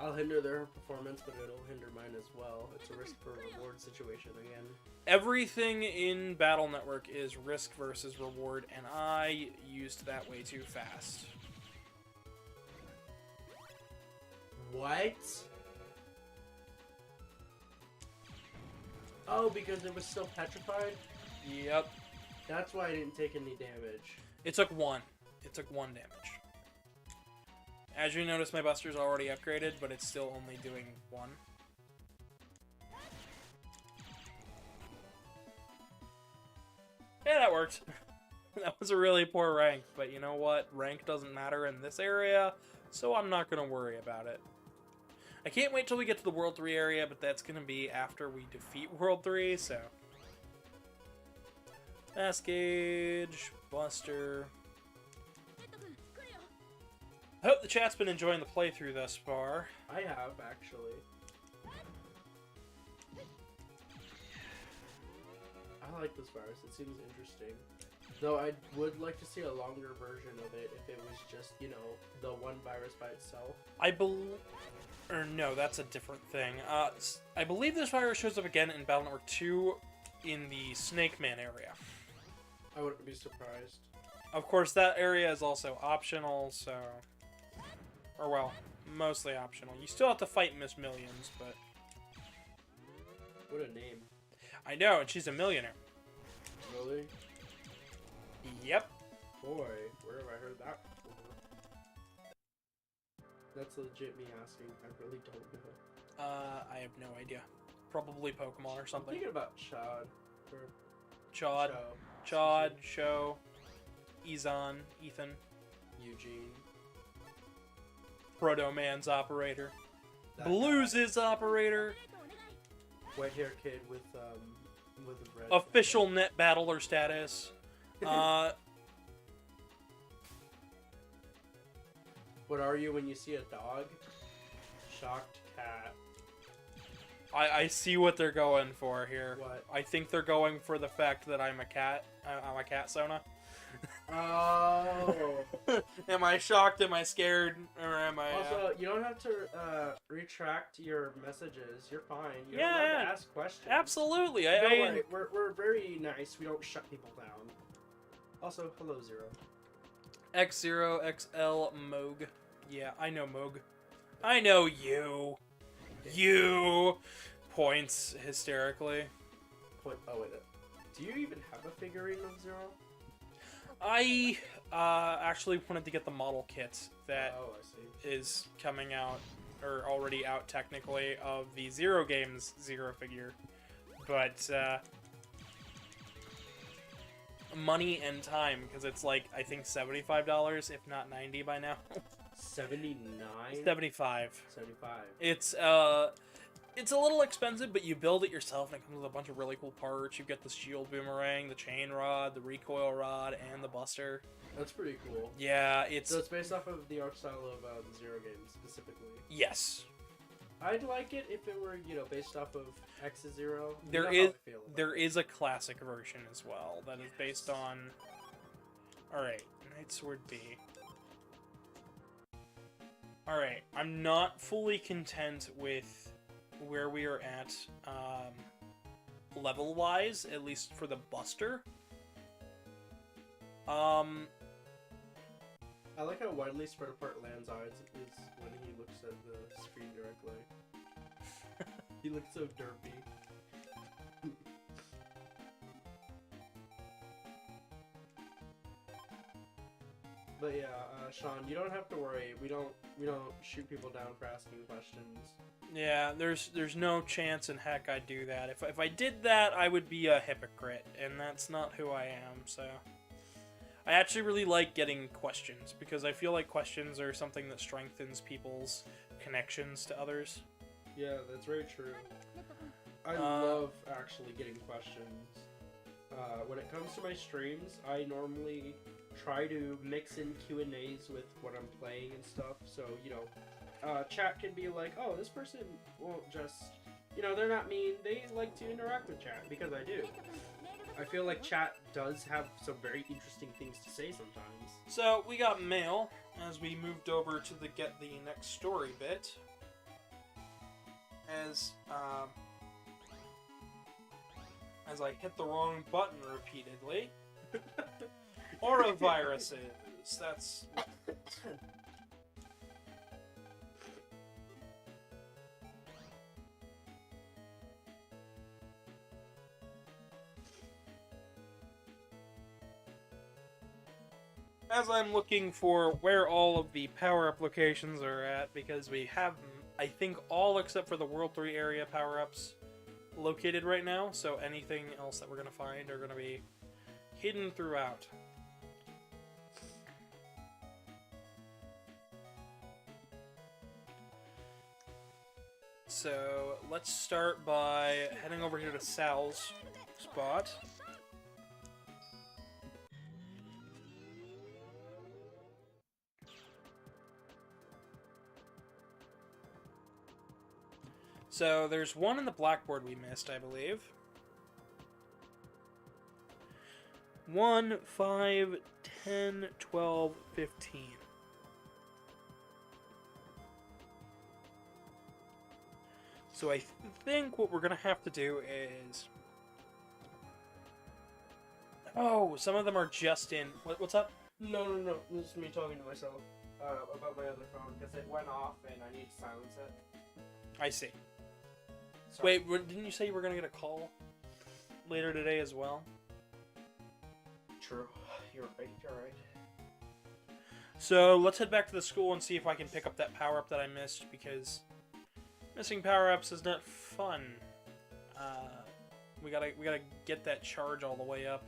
I'll hinder their performance, but it'll hinder mine as well. It's a risk for reward situation again. Everything in Battle Network is risk versus reward, and I used that way too fast. What? Oh, because it was still petrified? Yep. That's why I didn't take any damage. It took 1. It took 1 damage. As you notice, my Buster's already upgraded, but it's still only doing 1. Yeah, that worked. That was a really poor rank, but you know what? Rank doesn't matter in this area, so I'm not going to worry about it. I can't wait till we get to the World 3 area, but that's going to be after we defeat World 3, so... Fast gauge, Buster... I hope the chat's been enjoying the playthrough thus far. I have, actually. I like this virus. It seems interesting. Though I would like to see a longer version of it if it was just, you know, the one virus by itself. Or no, that's a different thing. I believe this virus shows up again in Battle Network 2 in the Snake Man area. I wouldn't be surprised. Of course, that area is also optional, so... Or, well, mostly optional. You still have to fight Miss Millions, but... What a name. I know, and she's a millionaire. Really? Yep. Boy, where have I heard that before? That's legit me asking. I really don't know. I have no idea. Probably Pokemon or I'm something. thinking about Chad. Or Chad. Chad, Sho, Izan, Ethan. Eugene. Proto Man's operator. That Blues' operator. white hair kid with red. Official net battler status. What are you when you see a dog? shocked cat. I see what they're going for here. What? I think they're going for the fact that I'm a cat. I'm a cat, Sona. Oh. Am I shocked? Am I scared? Or am I... Also, you don't have to retract your messages. You're fine. You're Yeah, allowed yeah. to ask questions. Absolutely. Don't worry. We're very nice. We don't shut people down. Also, hello, Zero. X0XL Moog. Yeah, I know Moog. I know you. You. Points hysterically. Oh, wait. Do you even have a figurine of Zero? I actually wanted to get the model kit that Oh, I see. is coming out, or already out technically, of the Zero Games Zero figure. But, money and time, because it's like, I think $75, if not $90 by now. 79? 75. 75. It's a little expensive, but you build it yourself, and it comes with a bunch of really cool parts. You get the shield boomerang, the chain rod, the recoil rod, and the buster. That's pretty cool. Yeah, it's... So it's based off of the art style of the Zero games, specifically. Yes. I'd like it if it were, based off of X-Zero. There is a classic version as well that is based on... Alright, Knight Sword B. Alright, I'm not fully content with where we are at level-wise, at least for the Buster. I like how widely spread apart Land's eyes is when he looks at the screen directly. He looks so derpy. But yeah, Sean, you don't have to worry. We don't shoot people down for asking questions. Yeah, there's no chance in heck I'd do that. If I did that, I would be a hypocrite, and that's not who I am, so... I actually really like getting questions, because I feel like questions are something that strengthens people's connections to others. Yeah, that's very true. I love actually getting questions. When it comes to my streams, I normally try to mix in Q&As with what I'm playing and stuff, so, chat can be like, oh, this person won't just, they're not mean, they like to interact with chat, because I do. I feel like chat does have some very interesting things to say sometimes. So, we got mail, as we moved over to get the next story bit. As I hit the wrong button repeatedly. Aura viruses, that's... As I'm looking for where all of the power-up locations are at, because we have, I think, all except for the World 3 area power-ups located right now, so anything else that we're going to find are going to be hidden throughout. So, let's start by heading over here to Sal's spot. So, there's one in the blackboard we missed, I believe. 1, 5, 10, 12, 15. So I think what we're going to have to do is... Oh, some of them are just in... What's up? No. This is me talking to myself about my other phone, because it went off and I need to silence it. I see. Sorry. Wait, didn't you say you were going to get a call later today as well? True. You're right. So let's head back to the school and see if I can pick up that power-up that I missed, because missing power-ups is not fun. We gotta get that charge all the way up.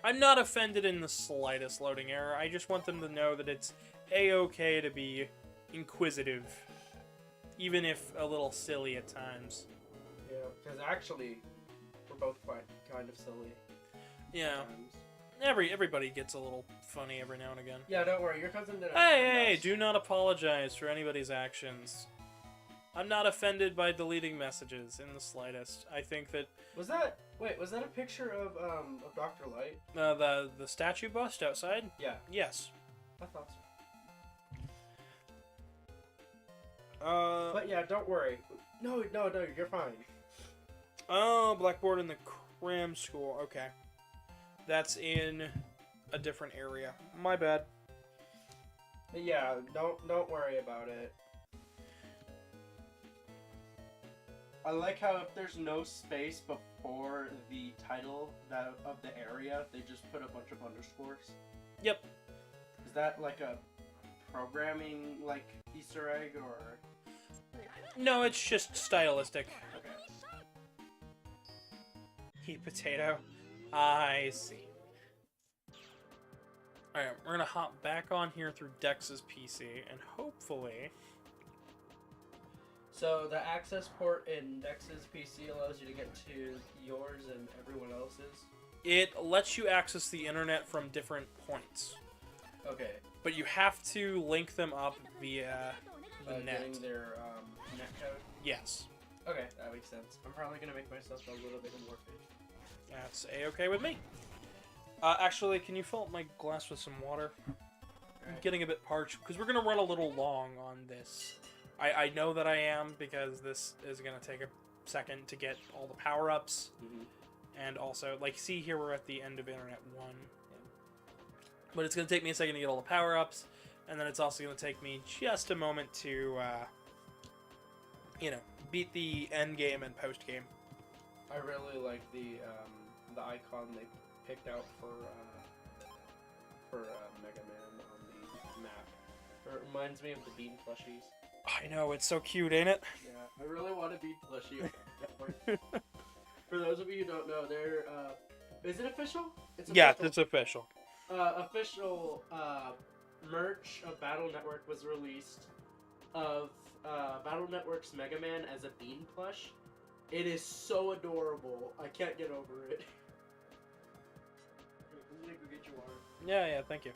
I'm not offended in the slightest loading error. I just want them to know that it's A-okay to be inquisitive, even if a little silly at times. Yeah, because actually, we're both quite kind of silly. Yeah. Sometimes. Everybody gets a little funny every now and again. Yeah, don't worry. Your cousin did it. Hey, do not apologize for anybody's actions. I'm not offended by deleting messages in the slightest. I think that Was that a picture of Dr. Light? the statue bust outside. Yeah, Yes. I thought so. But But yeah, don't worry. No, you're fine. oh, Blackboard in the cram school. Okay, that's in a different area. My bad. But yeah, don't worry about it. I like how if there's no space before the title of the area, they just put a bunch of underscores. Yep. Is that like a programming Easter egg or? No, it's just stylistic. Okay. Heat potato. I see. Alright, we're gonna hop back on here through Dex's PC, and hopefully... So the access port in Dex's PC allows you to get to yours and everyone else's? It lets you access the internet from different points. Okay. But you have to link them up via the net. Getting their net code? Yes. Okay, that makes sense. I'm probably going to make myself a little bit more fish. That's a-okay with me. Actually, can you fill up my glass with some water? I'm getting a bit parched, because we're going to run a little long on this. I know that I am, because this is going to take a second to get all the power-ups. Mm-hmm. And also, see here we're at the end of Internet 1. But it's going to take me a second to get all the power-ups, and then it's also going to take me just a moment to, beat the end game and post-game. I really like the icon they picked out for MegaMan on the map. It reminds me of the Bean plushies. I know, it's so cute, ain't it? Yeah, I really want a Bean plushie. For those of you who don't know, they're is it official? It's official. Yeah, it's official. Official merch of Battle Network was released of Battle Network's MegaMan as a Bean plush. It is so adorable. I can't get over it. I'm gonna go get you water. Yeah, thank you.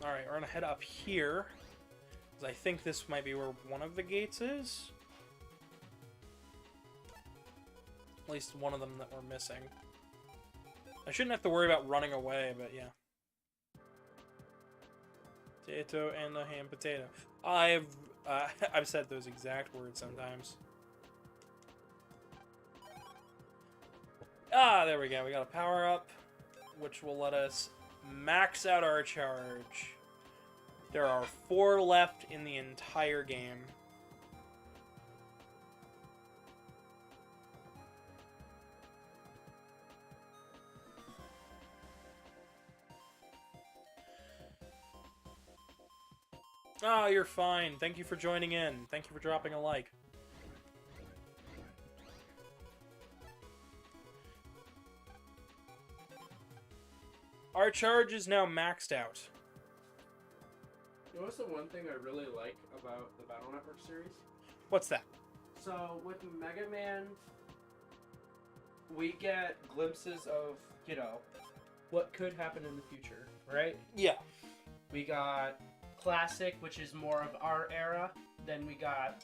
Alright, we're gonna head up here. Because I think this might be where one of the gates is. At least one of them that we're missing. I shouldn't have to worry about running away, but yeah. Potato and a ham potato. I've said those exact words sometimes. Ah, there we go. We got a power up, which will let us max out our charge. There are 4 left in the entire game. Oh, you're fine. Thank you for joining in. Thank you for dropping a like. Our charge is now maxed out. You know what's the one thing I really like about the Battle Network series? What's that? So, with MegaMan, we get glimpses of, what could happen in the future, right? Yeah. We got Classic, which is more of our era. Then we got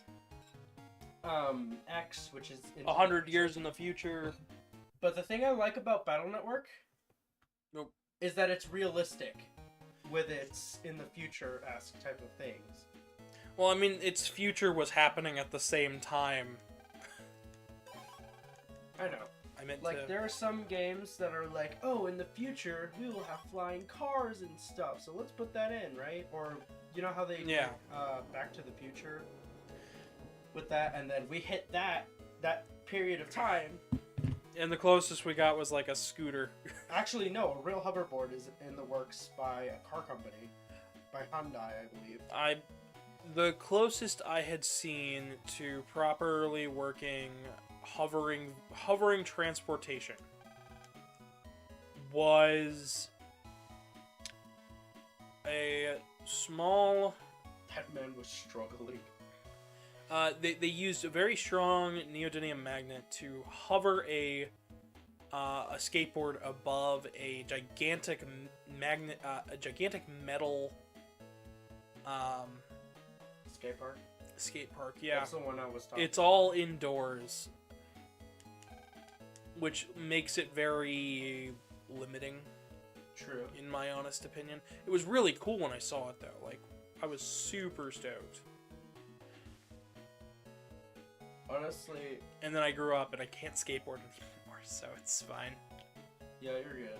X, which is 100 years in the future. But the thing I like about Battle Network is that it's realistic with its in the future-esque type of things. Well, I mean, its future was happening at the same time. I know. I meant there are some games that are like, oh, in the future, we will have flying cars and stuff, so let's put that in, right? Or, you know how they Yeah. Back to the Future with that, and then we hit that period of time. And the closest we got was like a scooter. Actually, no, a real hoverboard is in the works by a car company, by Hyundai, I believe. The closest I had seen to properly working hovering transportation was a small... That man was struggling. They used a very strong neodymium magnet to hover a a skateboard above a gigantic metal Skate park? skate park. Yeah, That's the one I was talking it's all indoors, which makes it very limiting, True. in my honest opinion. It was really cool when I saw it, though. Like, I was super stoked. Honestly, And then I grew up and I can't skateboard anymore, so it's fine. yeah, you're good.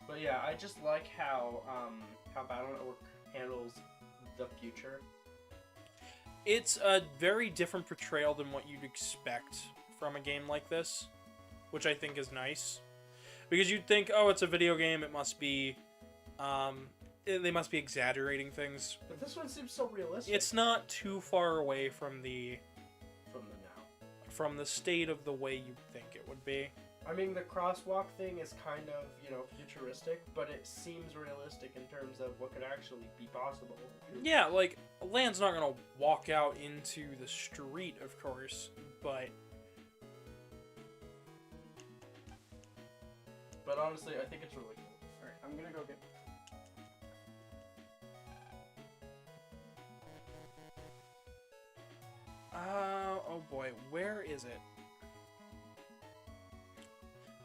But yeah, I just like how Battle Network handles the future. It's a very different portrayal than what you'd expect from a game like this, which I think is nice. Because you'd think, oh, it's a video game, it must be, they must be exaggerating things. But this one seems so realistic. It's not too far away from the now. state of the way you'd think it would be. I mean, the crosswalk thing is kind of, futuristic, but it seems realistic in terms of what could actually be possible. Yeah, like, Land's not gonna walk out into the street, of course, but... But honestly, I think it's really cool. Alright, I'm gonna go get... oh boy, where is it?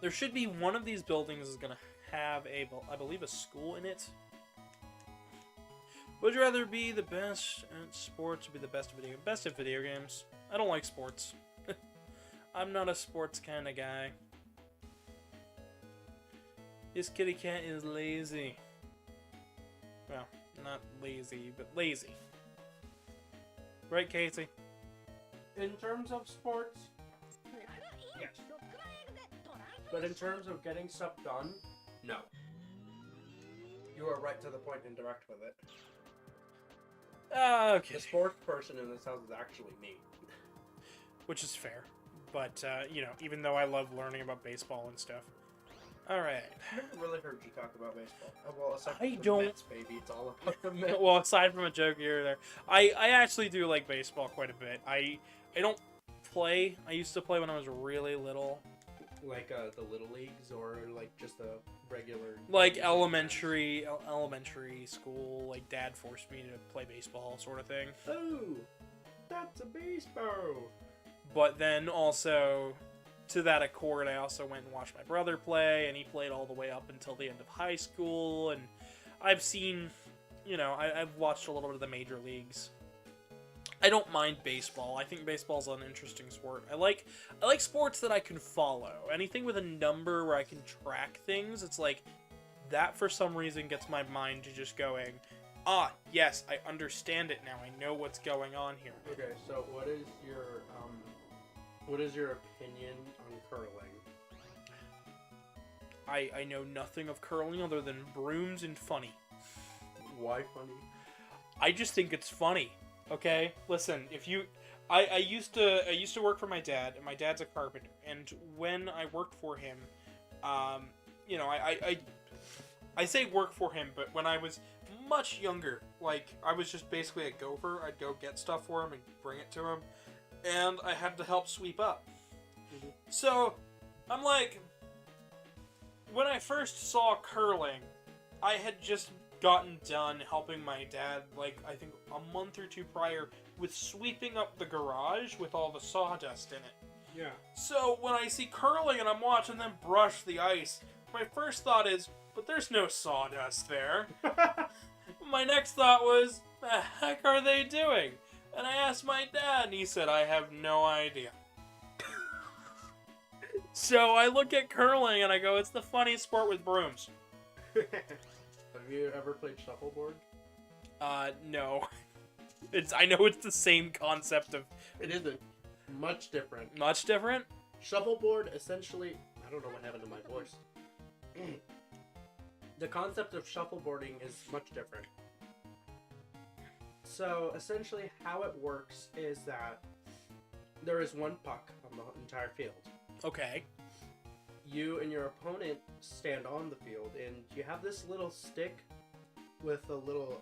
There should be one of these buildings is gonna have I believe, a school in it. Would you rather be the best at sports or be the best at video games? Best at video games. I don't like sports. I'm not a sports kind of guy. This kitty cat is lazy. Well, not lazy, but lazy. Right, Casey? In terms of sports, yes. But in terms of getting stuff done, no. You are right to the point and direct with it. Okay. The sports person in this house is actually me. Which is fair. But, even though I love learning about baseball and stuff. Alright. I've never really heard you talk about baseball. Well, aside I from the don't- Mets, baby, it's all about the Mets. Well, aside from a joke here or there, I actually do like baseball quite a bit. I don't play. I used to play when I was really little. Like the little leagues, or like just a regular. Like elementary school, like Dad forced me to play baseball, sort of thing. Oh, that's a baseball. But then also, to that accord, I also went and watched my brother play, and he played all the way up until the end of high school, and I've seen, I've watched a little bit of the major leagues. I don't mind baseball. I think baseball's an interesting sport. I like sports that I can follow. Anything with a number where I can track things, it's like, that for some reason gets my mind to just going, yes, I understand it now. I know what's going on here. Okay, so what is your opinion on curling? I know nothing of curling other than brooms and funny. Why funny? I just think it's funny. Okay, listen. I used to work for my dad, and my dad's a carpenter. And when I worked for him, I say work for him, but when I was much younger, like I was just basically a gopher. I'd go get stuff for him and bring it to him, and I had to help sweep up. Mm-hmm. So I'm like, when I first saw curling, I had just gotten done helping my dad, like, I think a month or two prior, with sweeping up the garage with all the sawdust in it. Yeah. So, when I see curling and I'm watching them brush the ice, my first thought is, but there's no sawdust there. My next thought was, the heck are they doing? And I asked my dad, and he said, I have no idea. So, I look at curling and I go, it's the funniest sport with brooms. Have you ever played shuffleboard? No. I know it's the same concept of... It isn't. Much different. Much different? Shuffleboard, essentially... I don't know what happened to my voice. The concept of shuffleboarding is much different. So, essentially, how it works is that there is one puck on the entire field. Okay. You and your opponent stand on the field, and you have this little stick with a little...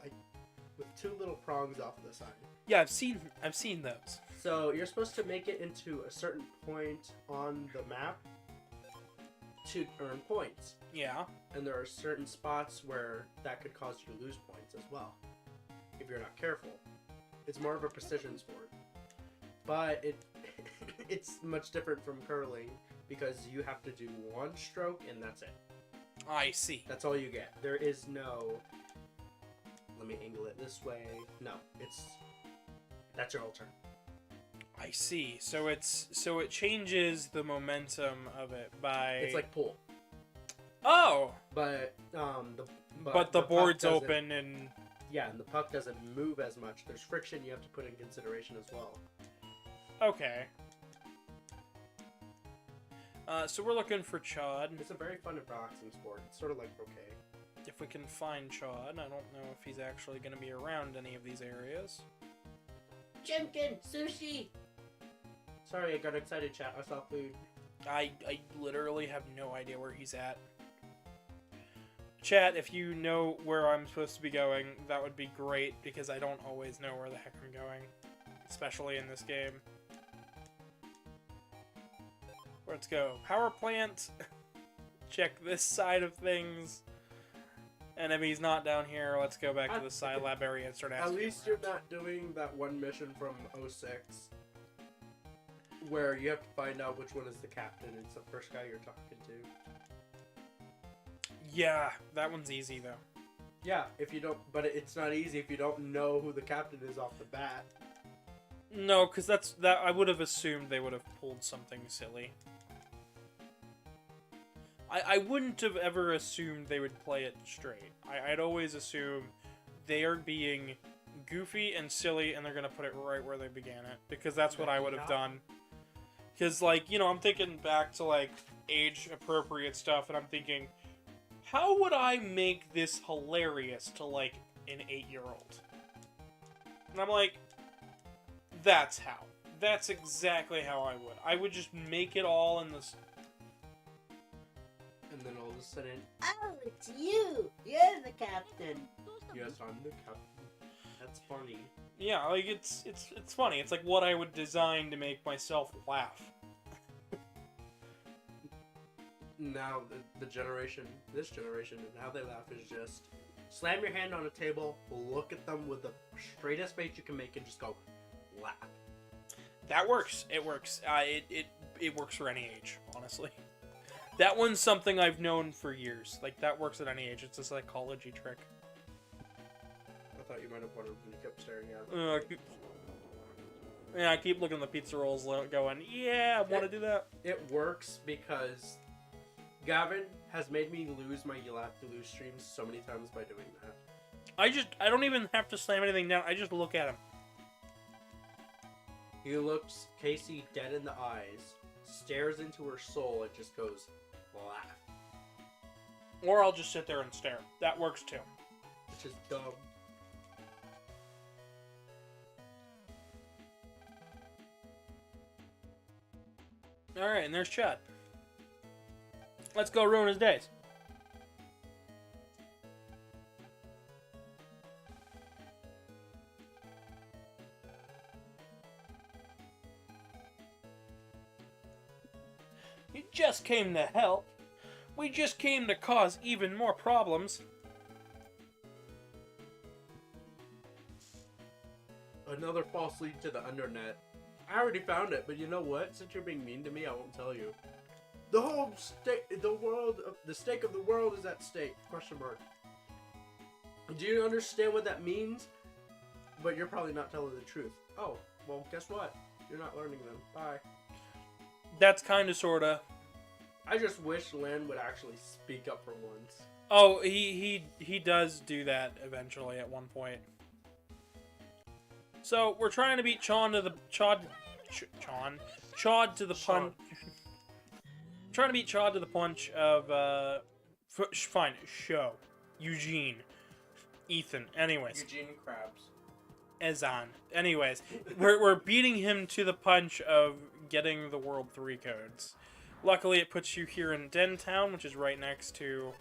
with two little prongs off the side. Yeah, I've seen those. So you're supposed to make it into a certain point on the map to earn points. Yeah. And there are certain spots where that could cause you to lose points as well, if you're not careful. It's more of a precision sport. But it's much different from curling because you have to do one stroke and that's it. I see. That's all you get. There is no, let me angle it this way. No, that's your whole turn. I see. So it changes the momentum of it by. It's like pool. Oh. But the board's open and. Yeah, and the puck doesn't move as much. There's friction you have to put in consideration as well. Okay. So we're looking for Chad. It's a very fun and relaxing sport. It's sort of like croquet. If we can find Chad, I don't know if he's actually going to be around any of these areas. Chimkin, sushi. Sorry, I got excited, chat. I saw food. I literally have no idea where he's at. Chat, if you know where I'm supposed to be going, that would be great, because I don't always know where the heck I'm going. Especially in this game. Let's go. Power plant. Check this side of things. And if he's not down here, let's go back to the side lab area and start asking. At least you're not doing that one mission from 06 where you have to find out which one is the captain. It's the first guy you're talking to. Yeah, that one's easy though. Yeah, if you don't, but it's not easy if you don't know who the captain is off the bat. No, because I would have assumed they would have pulled something silly. I wouldn't have ever assumed they would play it straight. I'd always assume they are being goofy and silly, and they're going to put it right where they began it. Because that's what I would have done. Because, like, you know, I'm thinking back to, like, age-appropriate stuff, and I'm thinking, how would I make this hilarious to, like, an 8-year-old? And I'm like, that's how. That's exactly how I would. I would just make it all in this... And then all of a sudden... Oh, it's you! You're the captain! Yes, I'm the captain. That's funny. Yeah, like, it's funny. It's like what I would design to make myself laugh. Now, this generation, and how they laugh is just... Slam your hand on a table, look at them with the straightest face you can make, and just go, laugh. That works. It works. It works for any age, honestly. That one's something I've known for years. Like, that works at any age. It's a psychology trick. I thought you might have wanted when you kept staring at it. Yeah, I keep looking at the pizza rolls going, yeah, I want to do that. It works because Gavin has made me lose my You'll Have to Lose streams so many times by doing that. I don't even have to slam anything down. I just look at him. He looks Casey dead in the eyes, stares into her soul, and just goes, laugh. Or I'll just sit there and stare. That works too. Which is dumb. Alright, and there's Chad. Let's go ruin his days. You just came to help. We just came to cause even more problems. Another false lead to the undernet. I already found it, but you know what? Since you're being mean to me, I won't tell you. The whole the stake of the world is at stake, question mark. Do you understand what that means? But you're probably not telling the truth. Oh, well, guess what? You're not learning them. Bye. That's kind of, sort of. I just wish Len would actually speak up for once. Oh, he does do that eventually at one point. So, we're trying to beat Chad to the punch. Trying to beat Chad to the punch of, fine, Show, Eugene, Ethan, anyways. Eugene Krabs. Ezan. Anyways, we're beating him to the punch of getting the World 3 codes. Luckily, it puts you here in Dentown, which is right next to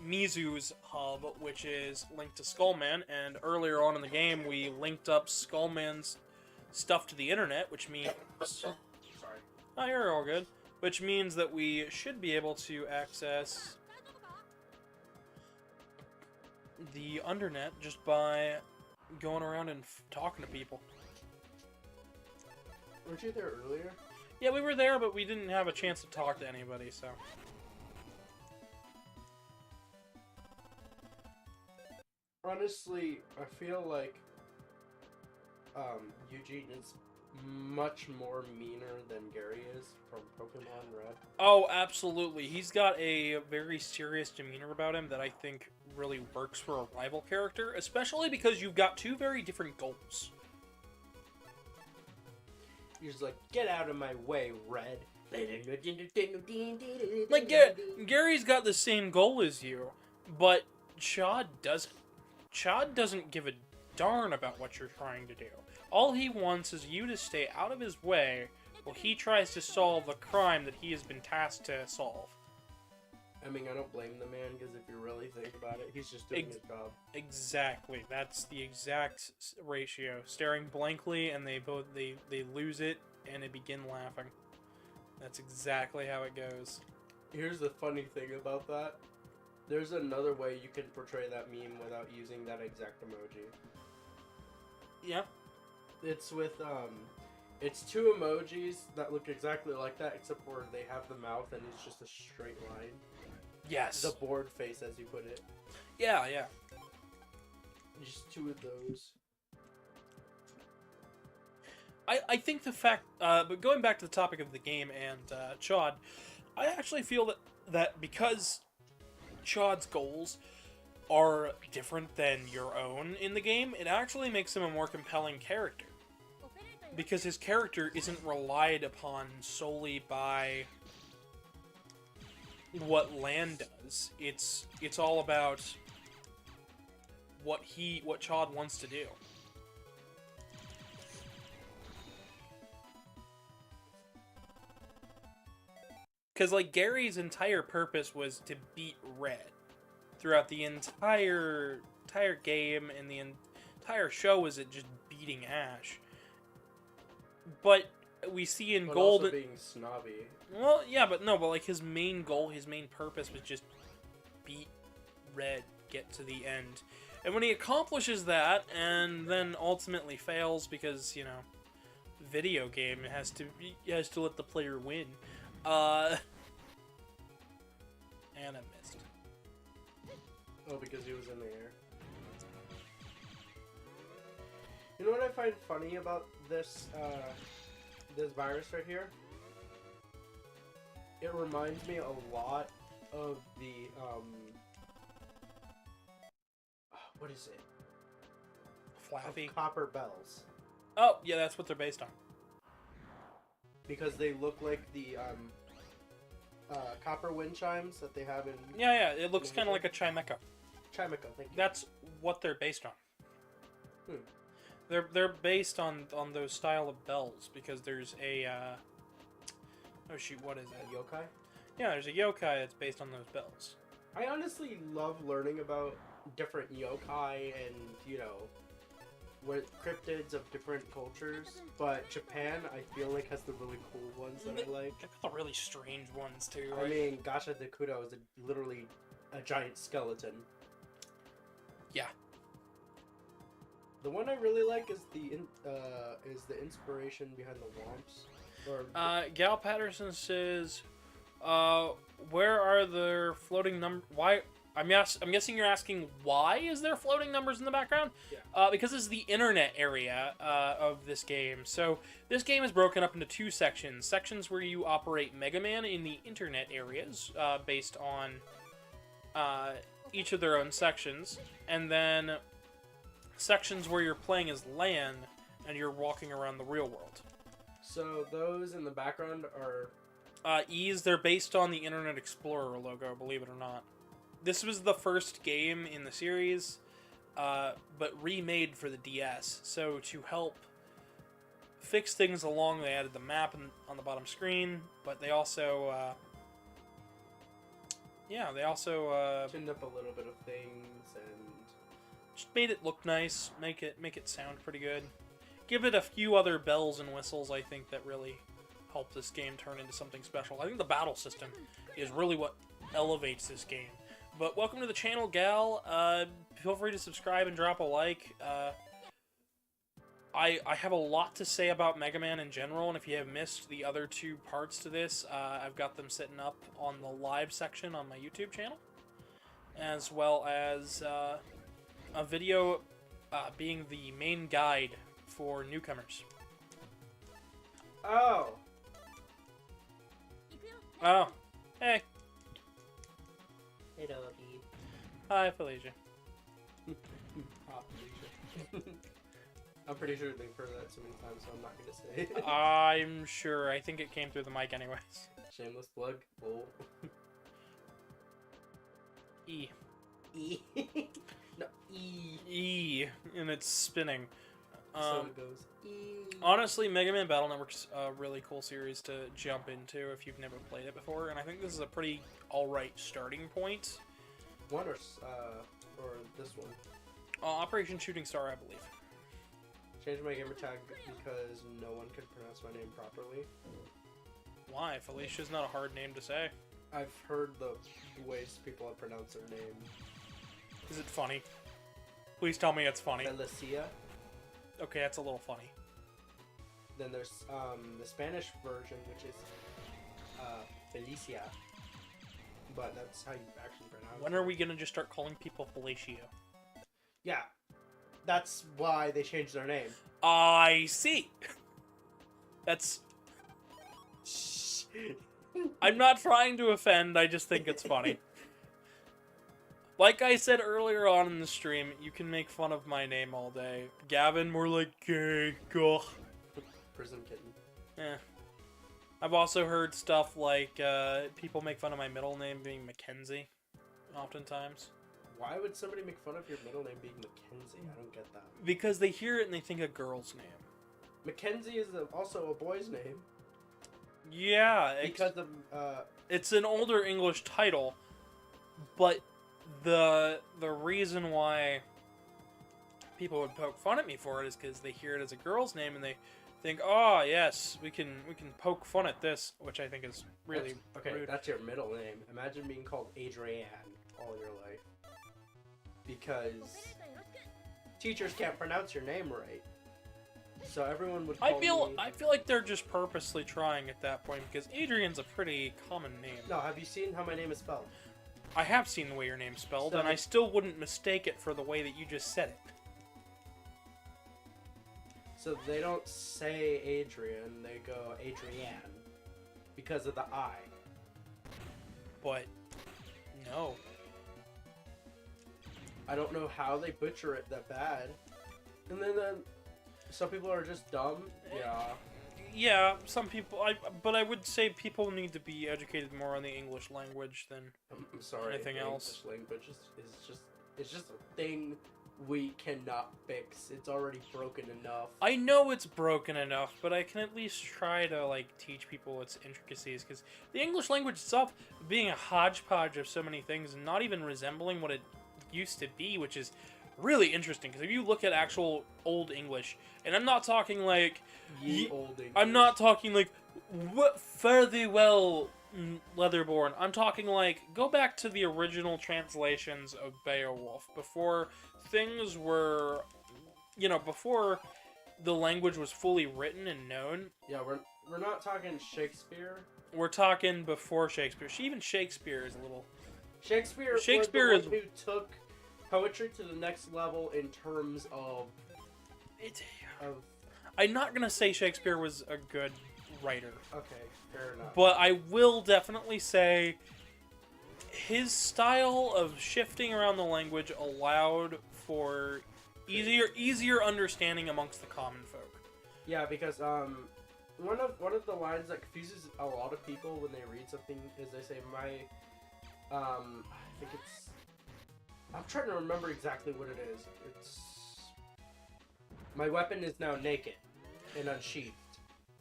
Mizu's hub, which is linked to Skullman, and earlier on in the game, we linked up Skullman's stuff to the internet, which means... Sorry. Oh, you're all good. Which means that we should be able to access the undernet just by going around and talking to people. Weren't you there earlier? Yeah, we were there, but we didn't have a chance to talk to anybody, so... Honestly, I feel like Eugene is much more meaner than Gary is from Pokemon Red. Oh, absolutely. He's got a very serious demeanor about him that I think really works for a rival character, especially because you've got two very different goals. He's like, get out of my way, Red. Like, Gary's got the same goal as you, but Chad doesn't. Chad doesn't give a darn about what you're trying to do. All he wants is you to stay out of his way while he tries to solve a crime that he has been tasked to solve. I mean, I don't blame the man, because if you really think about it, he's just doing his job. Exactly. That's the exact ratio. Staring blankly, and they lose it, and they begin laughing. That's exactly how it goes. Here's the funny thing about that. There's another way you can portray that meme without using that exact emoji. Yep. It's with, it's two emojis that look exactly like that, except for they have the mouth and it's just a straight line. Yes. The bored face, as you put it. Yeah, yeah. Just two of those. I think the fact, but going back to the topic of the game and Chad, I actually feel that because Chad's goals are different than your own in the game, it actually makes him a more compelling character. Because his character isn't relied upon solely by what Lan does. It's all about what Chad wants to do. Because, like, Gary's entire purpose was to beat Red throughout the entire game, and the entire show was it just beating Ash. But we see in Gold... also being snobby. Well, yeah, but like, his main goal, his main purpose was just beat Red, get to the end. And when he accomplishes that, and then ultimately fails because, you know, video game has to let the player win. And I missed. Oh, because he was in the air. You know what I find funny about this, this virus right here? It reminds me a lot of the, what is it? Flappy. Of Copper Bells. Oh, yeah, that's what they're based on. Because they look like the, copper wind chimes that they have in... Yeah, it looks kind of like a Chimeco. Chimeco, thank you. That's what they're based on. They're based on those style of bells, because there's a, oh shoot, what is it? A yokai? Yeah, there's a yokai that's based on those bells. I honestly love learning about different yokai and, you know, what cryptids of different cultures, but Japan, I feel like, has the really cool ones that I like. They've got the really strange ones, too, I right? mean, Gasha Dekudo is literally a giant skeleton. Yeah. The one I really like is the inspiration behind the Womps. Or Gal Patterson says, where are there floating numbers? Why? I'm guessing you're asking why is there floating numbers in the background? Yeah. Because this is the internet area of this game. So this game is broken up into two sections. Sections where you operate MegaMan in the internet areas, based on each of their own sections, and then sections where you're playing as Lan and you're walking around the real world. So those in the background are... E's, they're based on the Internet Explorer logo, believe it or not. This was the first game in the series, but remade for the DS. So to help fix things along, they added the map on the bottom screen, but they also, Yeah, they also Tuned up a little bit of things and just made it look nice, make it sound pretty good. Give it a few other bells and whistles, I think, that really help this game turn into something special. I think the battle system is really what elevates this game. But welcome to the channel, Gal. Feel free to subscribe and drop a like. I have a lot to say about Mega Man in general, and if you have missed the other two parts to this, I've got them sitting up on the live section on my YouTube channel, as well as a video being the main guide for newcomers. oh, Oh, hey. Hey, doggy. Hi, Felicia. I'm pretty sure they've heard that so many times, so I'm not gonna say it. I'm sure. I think it came through the mic anyways. Shameless plug. Oh. E. E. No, E. E. And it's spinning. So it goes. Honestly, Mega Man Battle Network's a really cool series to jump into if you've never played it before, and I think this is a pretty alright starting point. One or this one. Operation Shooting Star, I believe. Changed my gamer tag because no one could pronounce my name properly. Why? Felicia's not a hard name to say. I've heard the ways people have pronounced their name. Is it funny? Please tell me it's funny. Felicia. Okay, that's a little funny. Then there's the Spanish version, which is Felicia. But that's how you actually pronounce it. When are we gonna just start calling people Felicio? Yeah. That's why they changed their name. I see. That's... I'm not trying to offend, I just think it's funny. Like I said earlier on in the stream, you can make fun of my name all day. Gavin, more like gay, gugh. Prison kitten. Eh. I've also heard stuff like, people make fun of my middle name being Mackenzie, oftentimes. Why would somebody make fun of your middle name being Mackenzie? I don't get that. Because they hear it and they think a girl's name. Mackenzie is also a boy's name. Yeah, Because of, it's an older English title, but the reason why people would poke fun at me for it is because they hear it as a girl's name and they think, oh yes, we can poke fun at this, which I think is really rude. That's your middle name. Imagine being called Adrienne all your life. Because teachers can't pronounce your name right. So everyone would call me... I feel like they're just purposely trying at that point, because Adrian's a pretty common name. No, have you seen how my name is spelled? I have seen the way your name's spelled, So and I still wouldn't mistake it for the way that you just said it. So they don't say Adrian, they go Adrienne. Because of the I. But, no. I don't know how they butcher it that bad. And then some people are just dumb. Yeah. Yeah, some people. But I would say people need to be educated more on the English language than I'm sorry. anything else. English language it's just a thing we cannot fix. It's already broken enough. I know it's broken enough, but I can at least try to like teach people its intricacies, because the English language itself being a hodgepodge of so many things and not even resembling what it used to be, which is really interesting, because if you look at actual Old English, and I'm not talking like Old English. I'm not talking like fare thee well, Leatherborn. I'm talking like, go back to the original translations of Beowulf before things were, before the language was fully written and known. Yeah, we're not talking Shakespeare. We're talking before Shakespeare. Even Shakespeare is a little... Shakespeare was the one who took poetry to the next level in terms of... I'm not going to say Shakespeare was a good writer. Okay, fair enough. But I will definitely say his style of shifting around the language allowed for easier understanding amongst the common folk. Yeah, because one of the lines that confuses a lot of people when they read something is they say I think it's... I'm trying to remember exactly what it is. It's... My weapon is now naked and unsheathed.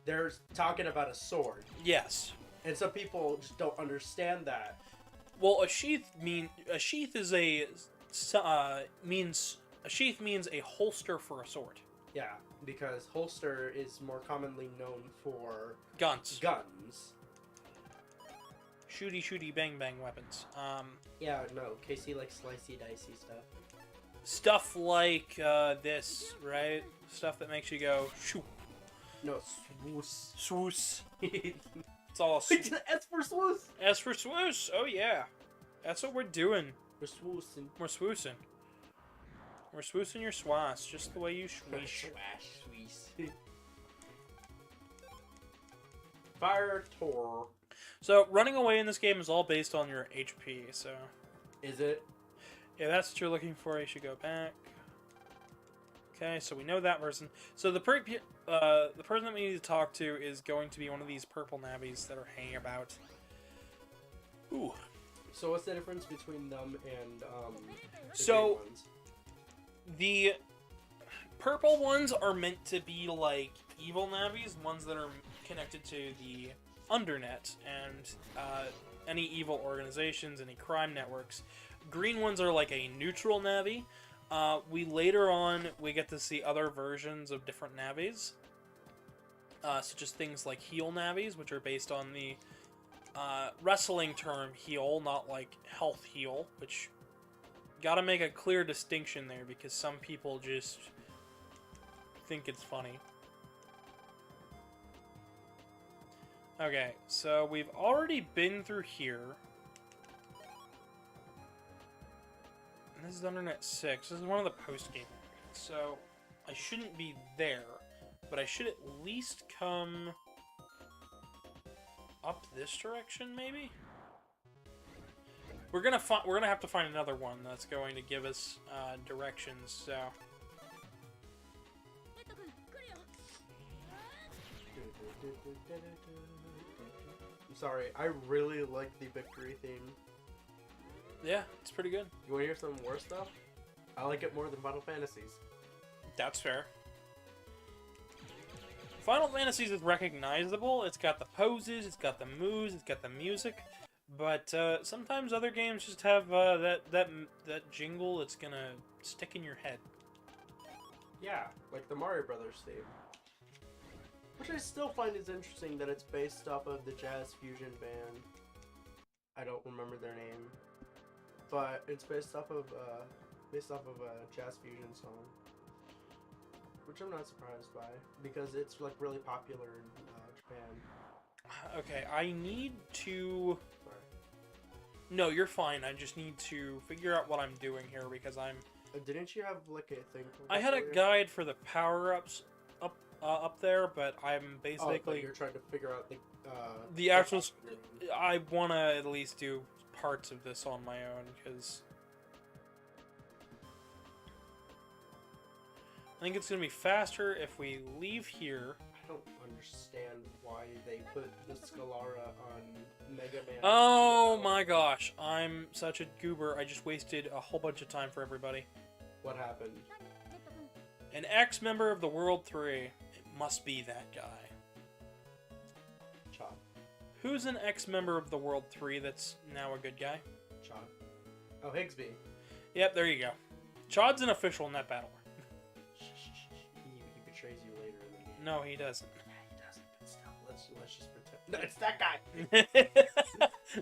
They're talking about a sword. Yes. And some people just don't understand that. Well, a sheath means a holster for a sword. Yeah, because holster is more commonly known for Guns. guns. Shooty bang bang weapons. Yeah, no, Casey likes slicey dicey stuff. Stuff like this, right? Stuff that makes you go shoo. No, swoos. Swoos. It's all S for swoos. S for swoosh. Oh yeah, that's what we're doing. We're swoosing. We're swoosing. We're swoosing your swass, just the way you swoosh. Fire Tor. So running away in this game is all based on your HP. So Is it? yeah, that's what you're looking for. You should go back. Okay, so we know that person. So the person that we need to talk to is going to be one of these purple nabbies that are hanging about. Ooh. So what's the difference between them and the So green ones? the purple ones are meant to be like evil nabbies, ones that are connected to the undernet and any evil organizations, any crime networks. Green ones are like a neutral nabby. We later on we get to see other versions of different nabbies, such as things like heel nabbies, which are based on the wrestling term heel, not like health heal. Which gotta make a clear distinction there because some people just think it's funny. Okay, so we've already been through here. And this is Undernet 6. This is one of the post-game areas. So, I shouldn't be there. But I should at least come up this direction, maybe? We're gonna have to find another one that's going to give us directions, so... I'm sorry, I really like the victory theme. Yeah, it's pretty good. You want to hear some more stuff? I like it more than Final Fantasies. That's fair. Final Fantasies is recognizable. It's got the poses, it's got the moves, it's got the music. But sometimes other games just have that jingle that's gonna stick in your head. Yeah, like the Mario Brothers theme. Which I still find is interesting that it's based off of the jazz fusion band. I don't remember their name. But it's based off of a jazz fusion song. Which I'm not surprised by, because it's like really popular in Japan. Okay, I need to... Sorry. No, you're fine. I just need to figure out what I'm doing here because I'm... Didn't you have like a thing? I had a guide for the power-ups up there, but I'm basically... Oh, but you're trying to figure out the actual... I want to at least do parts of this on my own, because... I think it's going to be faster if we leave here. I don't understand why they put the Scalara on MegaMan. Oh my gosh, I'm such a goober. I just wasted a whole bunch of time for everybody. What happened? An ex-member of the World 3. It must be that guy. Chop. Who's an ex-member of the World 3 that's now a good guy? Chop. Oh, Higsby. Yep, there you go. Chod's an official net battler. He betrays you later in the game. No, he doesn't. Yeah, he doesn't, but still, let's just pretend. No, it's that guy!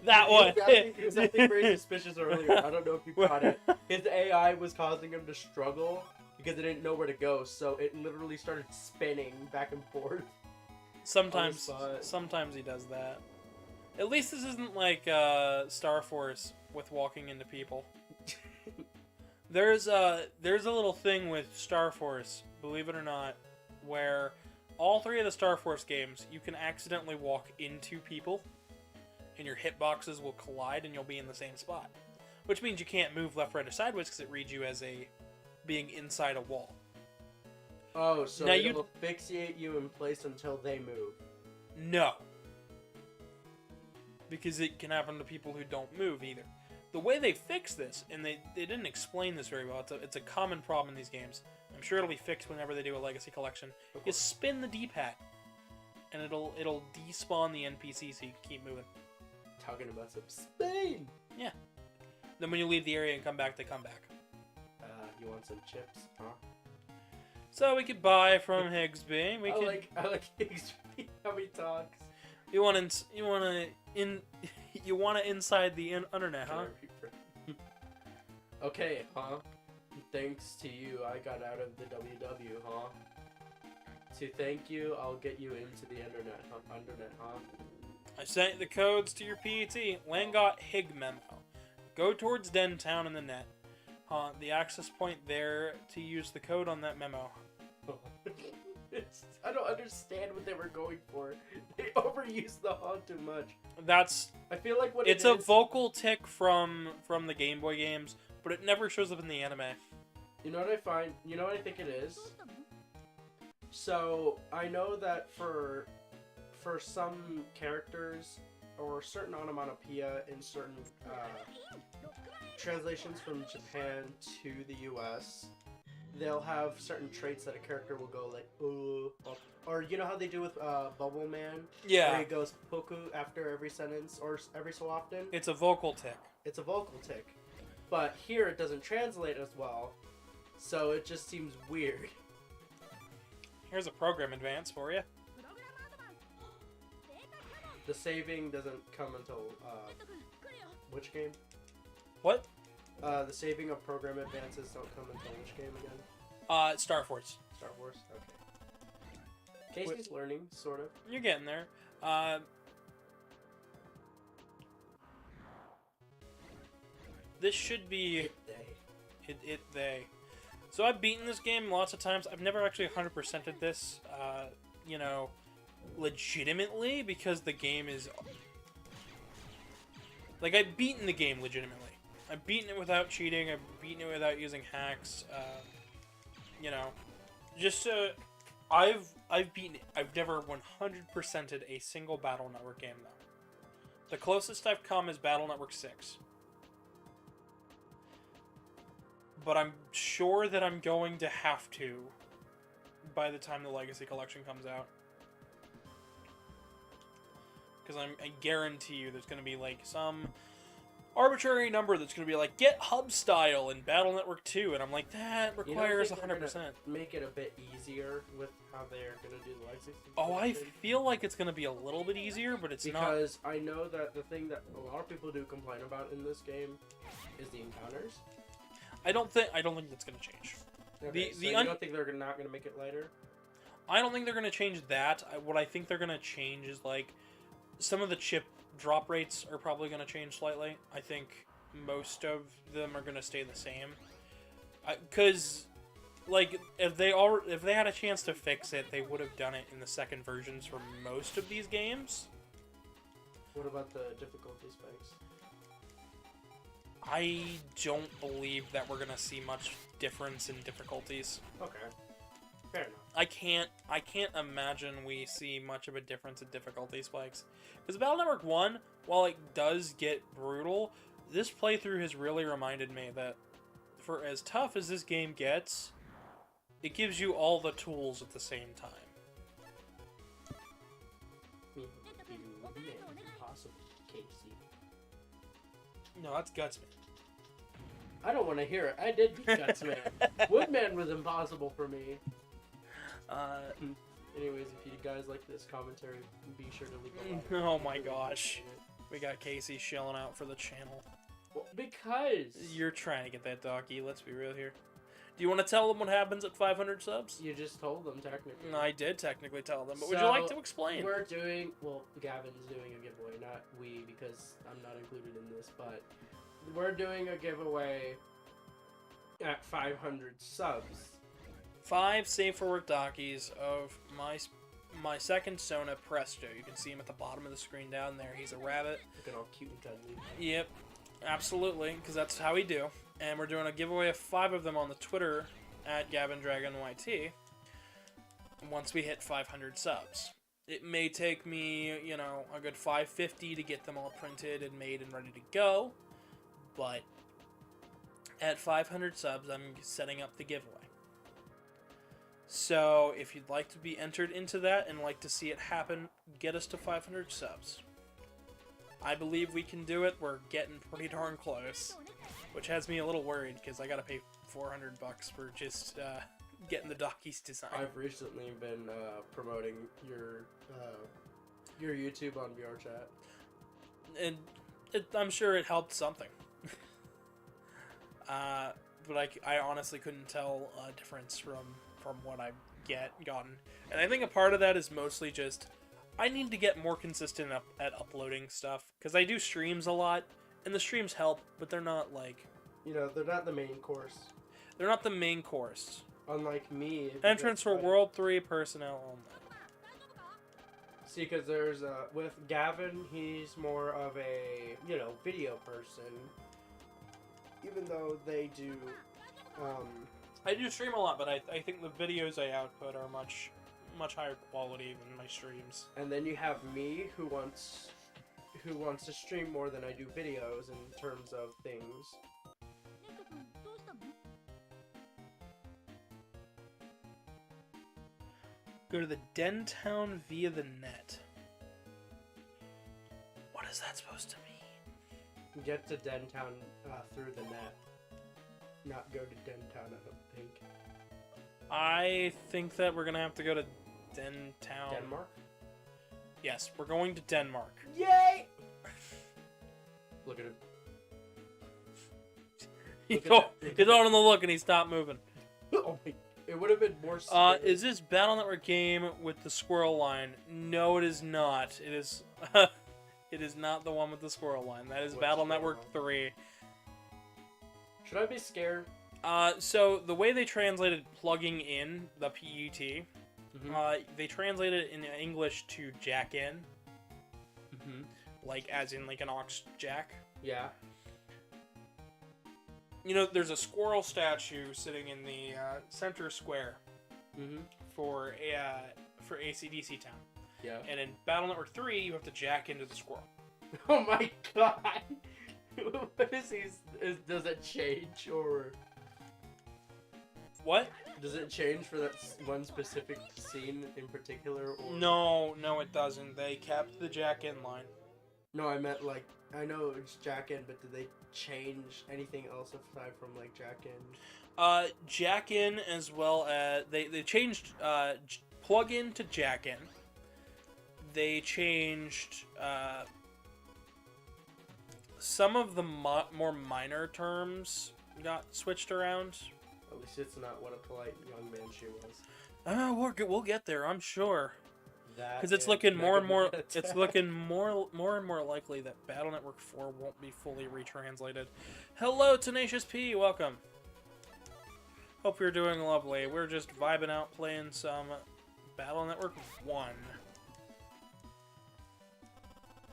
That one! He was acting very suspicious earlier. I don't know if you caught it. His AI was causing him to struggle because it didn't know where to go, so it literally started spinning back and forth. Sometimes he does that. At least this isn't like Star Force with walking into people. There's a little thing with Star Force, believe it or not, where all three of the Star Force games, you can accidentally walk into people, and your hitboxes will collide, and you'll be in the same spot. Which means you can't move left, right, or sideways, because it reads you as being inside a wall. Oh, so now it'll fixate you in place until they move. No. Because it can happen to people who don't move, either. The way they fix this, and they didn't explain this very well, it's a common problem in these games. I'm sure it'll be fixed whenever they do a Legacy Collection. You spin the D-pad, and it'll despawn the NPC so you can keep moving. talking about some Spain. Then when you leave the area and come back, they come back. You want some chips, huh? So we could buy from Higsby. We I could. like Higsby, how he talks. You want to inside the internet, huh? Okay, huh? Thanks to you, I got out of the WW, huh? To thank you, I'll get you into the internet, huh? I sent the codes to your PET. Langot Hig memo. Go towards Dentown in the net. The access point there to use the code on that memo. I don't understand what they were going for. They overused the huh too much. I feel like it's a vocal tick from the Game Boy games, but it never shows up in the anime. You know what I find? You know what I think it is? So, I know that for some characters, or certain onomatopoeia in certain translations from Japan to the US, they'll have certain traits that a character will go like, ooh, or you know how they do with Bubble Man? Yeah. Where he goes poku after every sentence, or every so often? It's a vocal tick. It's a vocal tick. But here it doesn't translate as well, so it just seems weird. Here's a program advance for you. The saving doesn't come until, which game? What? The saving of program advances don't come until which game again? Star Force. Star Wars? Okay. Casey's learning, sort of. You're getting there. This should be... They. So I've beaten this game lots of times. I've never actually 100%ed this, you know, legitimately, because the game is... Like, I've beaten the game legitimately. I've beaten it without cheating, I've beaten it without using hacks, you know, just, I've beaten it. I've never 100%ed a single Battle Network game, though. The closest I've come is Battle Network 6. But I'm sure that I'm going to have to by the time the Legacy Collection comes out. Because I guarantee you there's going to be, like, some arbitrary number that's going to be like, get hub style in Battle Network 2, and I'm like, that requires 100%. Make it a bit easier with how they're going to do the Legacy. Oh, I feel like it's going to be a little bit easier, but it's not. Because I know that the thing that a lot of people do complain about in this game is the encounters. I don't think that's going to change. Okay, so you don't think they're not going to make it lighter? I don't think they're going to change that. What I think they're going to change is, like, some of the chip drop rates are probably going to change slightly. I think most of them are going to stay the same. Because, like, if they had a chance to fix it, they would have done it in the second versions for most of these games. What about the difficulty spikes? I don't believe that we're going to see much difference in difficulties. Okay. Fair enough. I can't imagine we see much of a difference in difficulty spikes. Because Battle Network 1, while it does get brutal, this playthrough has really reminded me that for as tough as this game gets, it gives you all the tools at the same time. Impossible, Casey. No, that's Gutsman. I don't want to hear it. I did beat Gutsman. Woodman was impossible for me. Anyways, if you guys like this commentary, be sure to leave a like. Oh my gosh. We got Casey shelling out for the channel. Well, because... You're trying to get that doggy, let's be real here. Do you want to tell them what happens at 500 subs? You just told them, technically. I did technically tell them, but would you like to explain? We're doing... Well, Gavin's doing a giveaway, not we, because I'm not included in this, but... We're doing a giveaway at 500 subs. 5 Save for Work Dockies of my second Sona, Presto. You can see him at the bottom of the screen down there. He's a rabbit. Looking all cute and cuddly. Yep, absolutely, because that's how we do. And we're doing a giveaway of 5 of them on the Twitter at GavinDragonYT once we hit 500 subs. It may take me, you know, a good 550 to get them all printed and made and ready to go, but at 500 subs, I'm setting up the giveaway. So, if you'd like to be entered into that and like to see it happen, get us to 500 subs. I believe we can do it. We're getting pretty darn close, which has me a little worried because I gotta pay $400 for just getting the Dockies design. I've recently been promoting your YouTube on VR Chat, and I'm sure it helped something. But I honestly couldn't tell a difference from what I've gotten. And I think a part of that is mostly just I need to get more consistent at uploading stuff, because I do streams a lot, and the streams help, but they're not like... You know, they're not the main course. They're not the main course. Unlike me... Entrance for World 3 personnel only. See, because there's, with Gavin, he's more of a, video person. Even though they do, I do stream a lot, but I think the videos I output are much higher quality than my streams. And then you have me, who wants to stream more than I do videos in terms of things. Go to the Dentown via the net. What is that supposed to mean? Get to Dentown through the net. Not go to Dentown, I don't think. I think that we're gonna have to go to Dentown. Denmark? Yes, we're going to Denmark. Yay! Look at him. He's on the look and he stopped moving. Oh my... It would have been more scary. Is this Battle Network game with the squirrel line? No, it is not. It is... it is not the one with the squirrel line. That is Battle Network 3. Should I be scared? So, the way they translated plugging in, the PUT, they translated it in English to jack in. Like, as in, like, an aux jack. Yeah. You know, there's a squirrel statue sitting in the center square for AC/DC Town. Yeah. And in Battle Network 3, you have to jack into the squirrel. Oh my god! What is he? Does it change, or... What? Does it change for that one specific scene in particular, or... No, it doesn't. They kept the jack-in line. No, I meant, like, I know it's jack-in, but did they change anything else aside from, like, jack-in? Jack-in as well as... They changed plug-in to jack-in. They changed some of the more minor terms got switched around. At least it's not what a polite young man she was. We'll get there, I'm sure. Because it's looking more and more. It's looking more and more likely that Battle Network 4 won't be fully retranslated. Hello, Tenacious P. Welcome. Hope you're doing lovely. We're just vibing out, playing some Battle Network 1.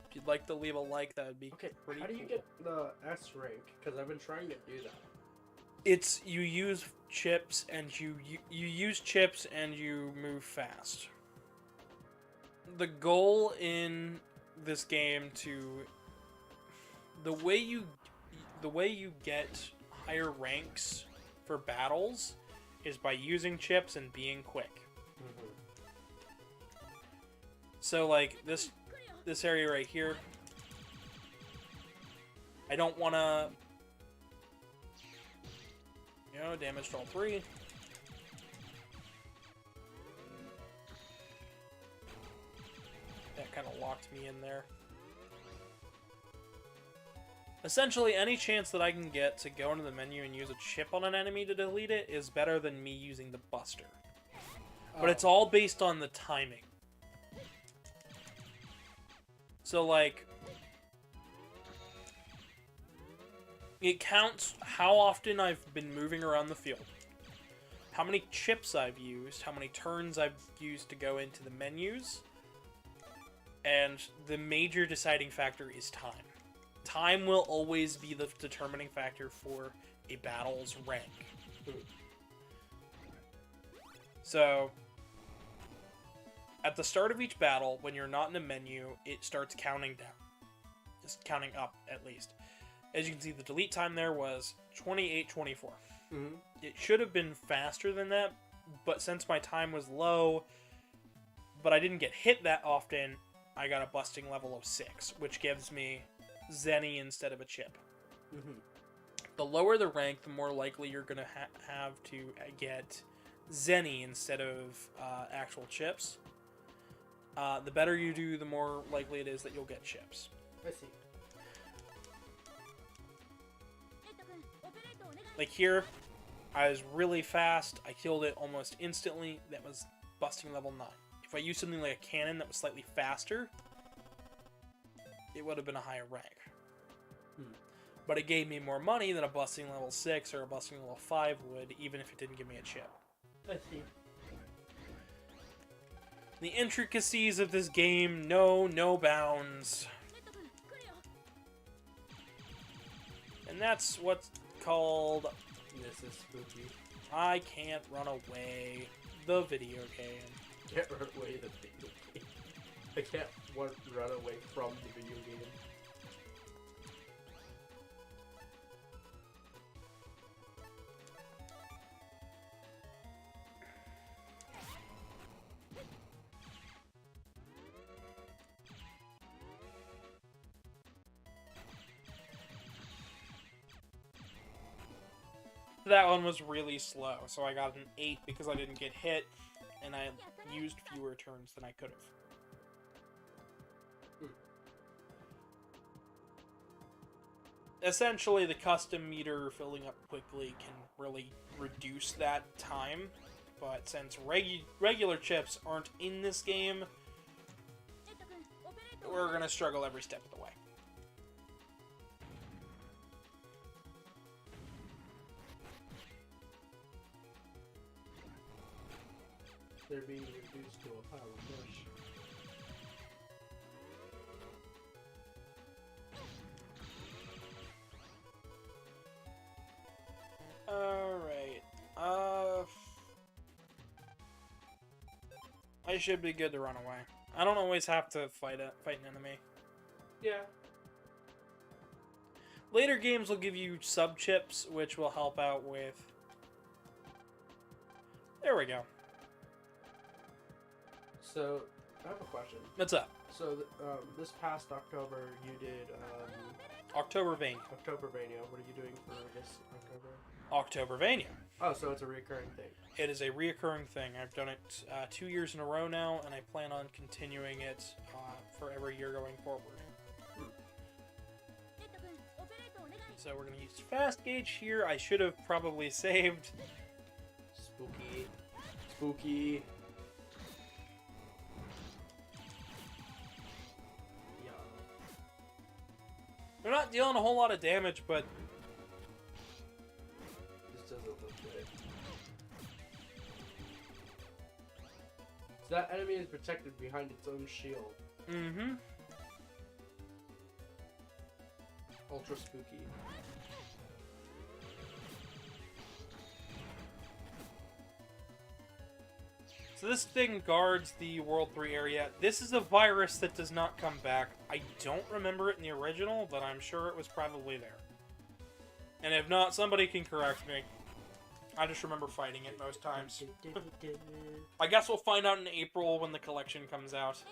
If you'd like to leave a like, that would be pretty how do you cool. get the S rank? Because I've been trying to do that. It's you use chips and you use chips and you move fast. The goal in this game the way you get higher ranks for battles is by using chips and being quick. So like this area right here, I don't want to, damage to all 3. That kind of locked me in there. Essentially, any chance that I can get to go into the menu and use a chip on an enemy to delete it is better than me using the Buster. But it's all based on the timing. So, like, it counts how often I've been moving around the field, how many chips I've used, how many turns I've used to go into the menus, and the major deciding factor is time. Time will always be the determining factor for a battle's rank. So, at the start of each battle, when you're not in a menu, it starts counting down. Just counting up, at least. As you can see, the delete time there was 28:24. It should have been faster than that, but since my time was low, but I didn't get hit that often, I got a busting level of 6, which gives me Zenny instead of a chip. Mm-hmm. The lower the rank, the more likely you're going to have to get Zenny instead of actual chips. The better you do, the more likely it is that you'll get chips. I see. Like here, I was really fast. I killed it almost instantly. That was busting level 9. If I used something like a cannon that was slightly faster, it would have been a higher rank. But it gave me more money than a busting level 6 or a busting level 5 would, even if it didn't give me a chip. I see. The intricacies of this game know no bounds. And that's what's called... This is spooky. I Can't Run Away, the video game. Can't run away the video game. I can't run away from the video game. That one was really slow, so I got an 8 because I didn't get hit, and I used fewer turns than I could have. Essentially, the custom meter filling up quickly can really reduce that time, but since regular chips aren't in this game, we're going to struggle every step of the way. They're being reduced to a pile of mush. Alright, I should be good to run away. I don't always have to fight an enemy. Yeah. Later games will give you sub-chips, which will help out with... There we go. So, I have a question. What's up? So, this past October, you did, Octobervania. Octobervania. What are you doing for this October? Octobervania. Oh, so it's a recurring thing. It is a reoccurring thing. I've done it 2 years in a row now, and I plan on continuing it for every year going forward. So we're going to use fast gauge here. I should have probably saved. Spooky. Spooky. Yeah. They're not dealing a whole lot of damage, but This doesn't look good. So that enemy is protected behind its own shield. mm-hmm. Ultra spooky. So this thing guards the World 3 area. This is a virus that does not come back. I don't remember it in the original, but I'm sure it was probably there. And if not, somebody can correct me. I just remember fighting it most times. I guess we'll find out in April when the collection comes out.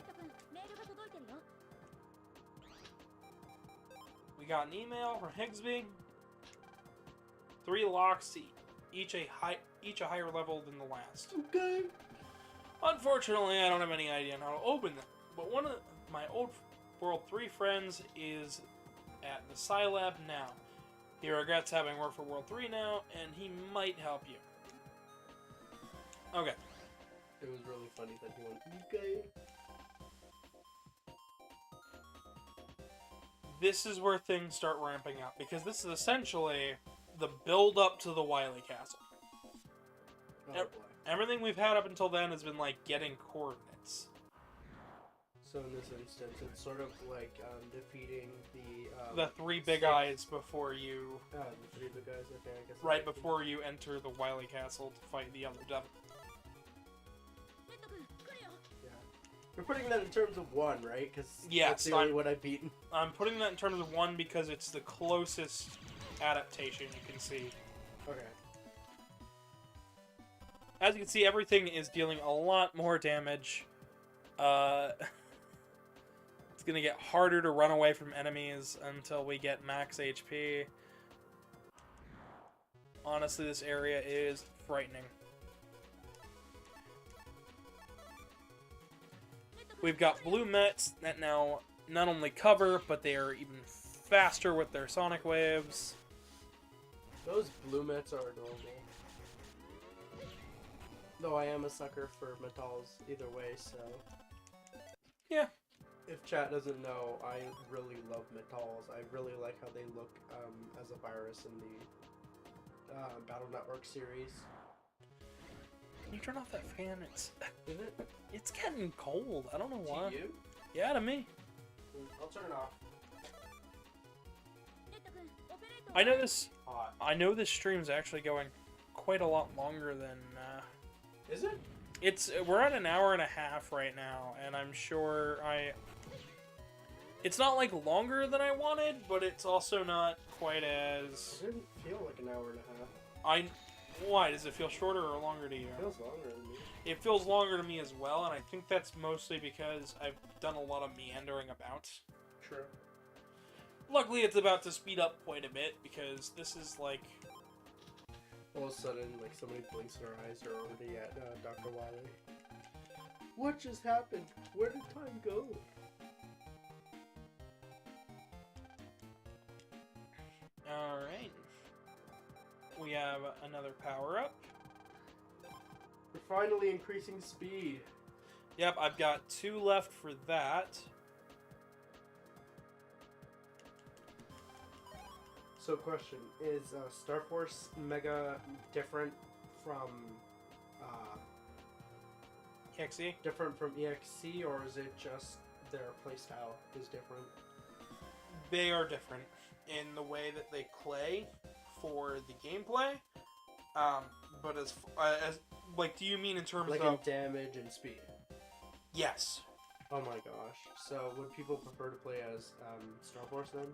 We got an email from Higsby. 3 locks, each a higher level than the last. Okay. Unfortunately, I don't have any idea on how to open them. But one of my old World 3 friends is at the Scilab now. He regrets having worked for World 3 now, and he might help you. Okay. It was really funny that he went, okay. This is where things start ramping up, because this is essentially the build-up to the Wily Castle. Oh boy. Everything we've had up until then has been, like, getting coordinates. So in this instance, it's sort of like defeating The 3 big eyes before you... the 3 big guys, okay, I guess. Right before you enter the Wily Castle to fight the other devil. Yeah. We're putting that in terms of 1, right? Because Yes, that's the only one I've beaten. I'm putting that in terms of 1 because it's the closest adaptation you can see. Okay. As you can see, everything is dealing a lot more damage. gonna get harder to run away from enemies until we get max HP. Honestly, this area is frightening. We've got blue Mets that now not only cover, but they are even faster with their Sonic waves. Those blue Mets are adorable. Though I am a sucker for Metals either way, so... Yeah. If chat doesn't know, I really love Metals. I really like how they look as a virus in the Battle Network series. Can you turn off that fan? Is it? It's getting cold. I don't know why. To you? Yeah, to me. I'll turn it off. Hot. I know this stream's actually going quite a lot longer than. Is it? We're at an hour and a half right now, and I'm sure it's not like longer than I wanted, but it's also not quite as. It didn't feel like an hour and a half. Why does it feel shorter or longer to you? It feels longer than me. It feels longer to me as well, and I think that's mostly because I've done a lot of meandering about. True. Luckily, it's about to speed up quite a bit because this is like. All of a sudden, like somebody blinks their eyes, they're already at Dr. Wily. What just happened? Where did time go? Alright. We have another power-up. We're finally increasing speed. Yep, I've got 2 left for that. So question, is Star Force Mega different from EXE? different from EXE, or is it just their playstyle is different? They are different in the way that they play for the gameplay. But as like, do you mean in terms like of in damage and speed? Yes. Oh my gosh. So would people prefer to play as Star Force then?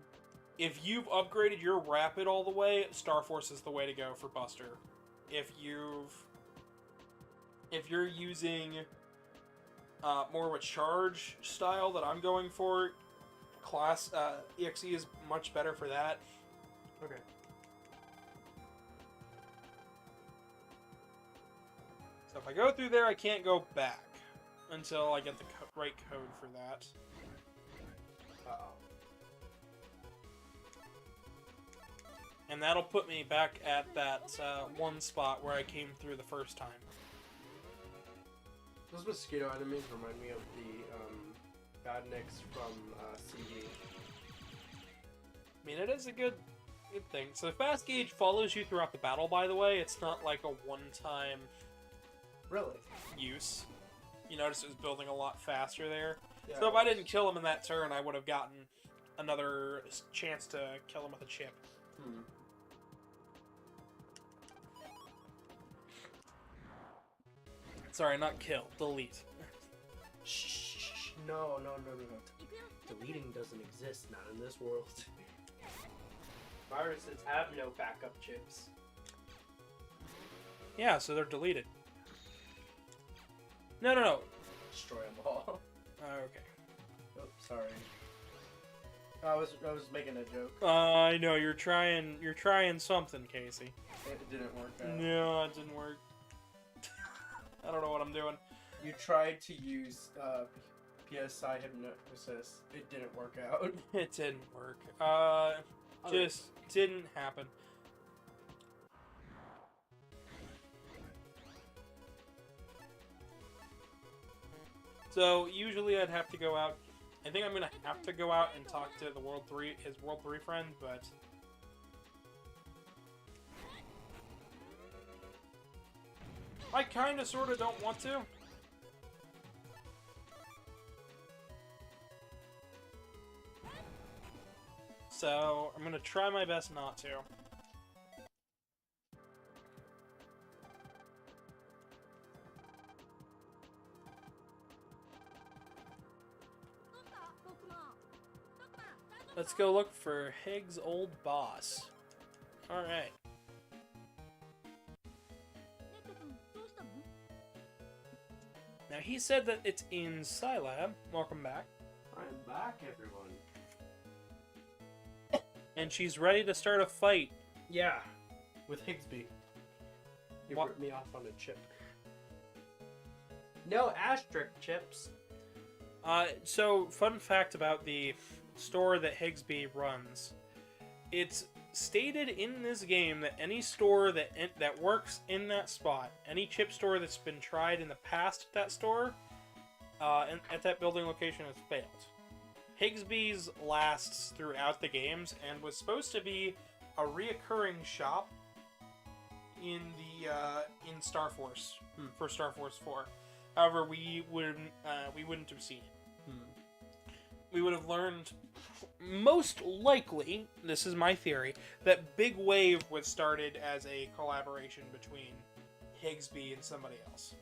If you've upgraded your Rapid all the way, Star Force is the way to go for Buster. If you're using more of a charge style that I'm going for, EXE is much better for that. Okay. So if I go through there, I can't go back until I get the right code for that. Uh-oh. And that'll put me back at that one spot where I came through the first time. Those mosquito enemies remind me of the badniks from CD. I mean, it is a good thing. So the fast gauge follows you throughout the battle, by the way. It's not like a one-time Really? use. You notice it was building a lot faster there. Yeah, So if I didn't kill him in that turn, I would have gotten another chance to kill him with a chip. Hmm. Sorry, not kill. Delete. Shh. No. Deleting doesn't exist, not in this world. Viruses have no backup chips. Yeah, so they're deleted. No. Destroy them all. Okay. Oh, sorry. I was making a joke. I know, you're trying something, Casey. It didn't work out. No, it didn't work. I don't know what I'm doing. You tried to use PSI hypnosis. It didn't work out. It didn't work. Just didn't happen. So usually I'd have to go out. I think I'm gonna have to go out and talk to the his World 3 friend, but I kinda sorta don't want to. So I'm gonna try my best not to. Let's go look for Hig's old boss. Alright. Now he said that it's in Scilab. Welcome back. I'm back, everyone. And she's ready to start a fight. Yeah, with Higsby. He What? ripped me off on a chip. No asterisk chips. So, fun fact about the store that Higsby runs. It's stated in this game that any store that works in that spot, any chip store that's been tried in the past at that store, at that building location has failed. Higsby's lasts throughout the games and was supposed to be a reoccurring shop in the in Star Force for Star Force 4. However, we wouldn't have seen it. We would have learned, most likely, this is my theory, that Big Wave was started as a collaboration between Higsby and somebody else.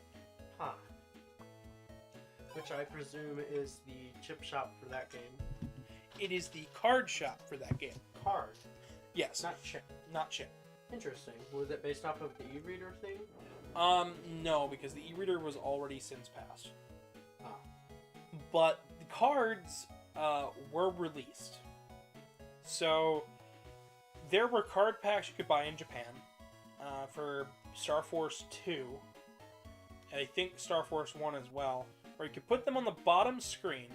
Huh. Which I presume is the chip shop for that game. It is the card shop for that game. Card. Yes. Not chip. Not chip. Interesting. Was it based off of the e-reader thing? No, because the e-reader was already since passed. But the cards were released. So there were card packs you could buy in Japan for Star Force 2, and I think Star Force 1 as well, where you could put them on the bottom screen,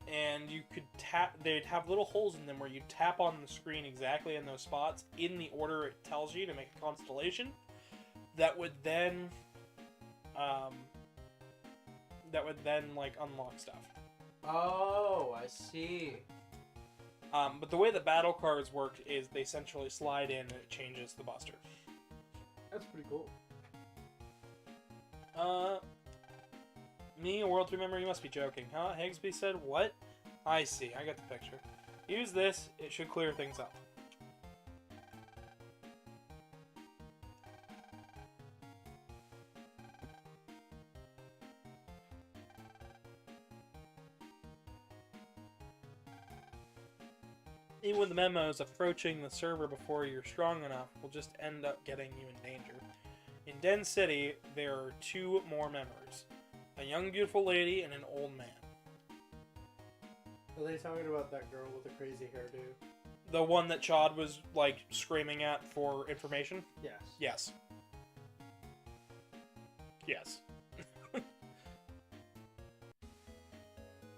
and you could tap. They'd have little holes in them where you tap on the screen exactly in those spots in the order it tells you to make a constellation. That would then, like unlock stuff. Oh, I see. But the way the battle cards work is they essentially slide in and it changes the buster. That's pretty cool. Me, a world to remember? You must be joking, huh? Higsby said, what? I see, I got the picture. Use this, it should clear things up. Even with the memos, approaching the server before you're strong enough will just end up getting you in danger. In Den City, there are two more members. A young, beautiful lady and an old man. Are they talking about that girl with the crazy hairdo? The one that Chad was, like, screaming at for information? Yes. Yes. Yes.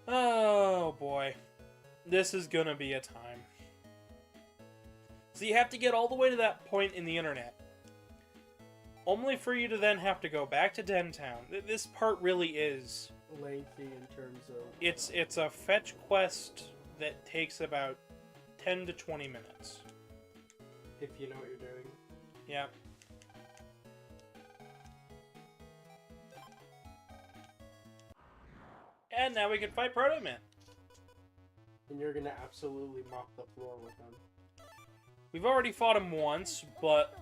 Oh, boy. This is gonna be a time. So you have to get all the way to that point in the internet. Only for you to then have to go back to Dentown. This part really is Lengthy in terms of... It's a fetch quest that takes about 10 to 20 minutes. If you know what you're doing. Yeah. And now we can fight Proto Man. And you're gonna absolutely mop the floor with them. We've already fought him once, but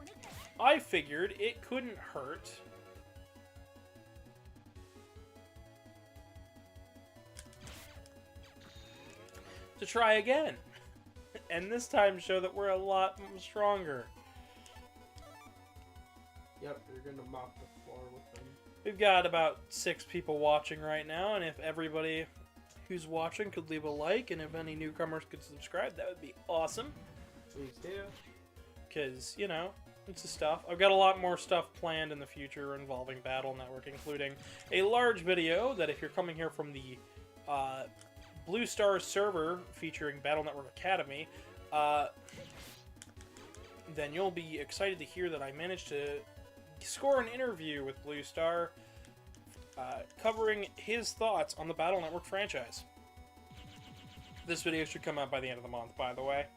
I figured it couldn't hurt. To try again. And this time show that we're a lot stronger. Yep, you're gonna mop the floor with them. We've got about 6 people watching right now, and if everybody who's watching could leave a like, and if any newcomers could subscribe, that would be awesome. Please do. Because, you know, it's the stuff. I've got a lot more stuff planned in the future involving Battle Network, including a large video that if you're coming here from the Blue Star server featuring Battle Network Academy, then you'll be excited to hear that I managed to score an interview with Blue Star covering his thoughts on the Battle Network franchise. This video should come out by the end of the month, by the way.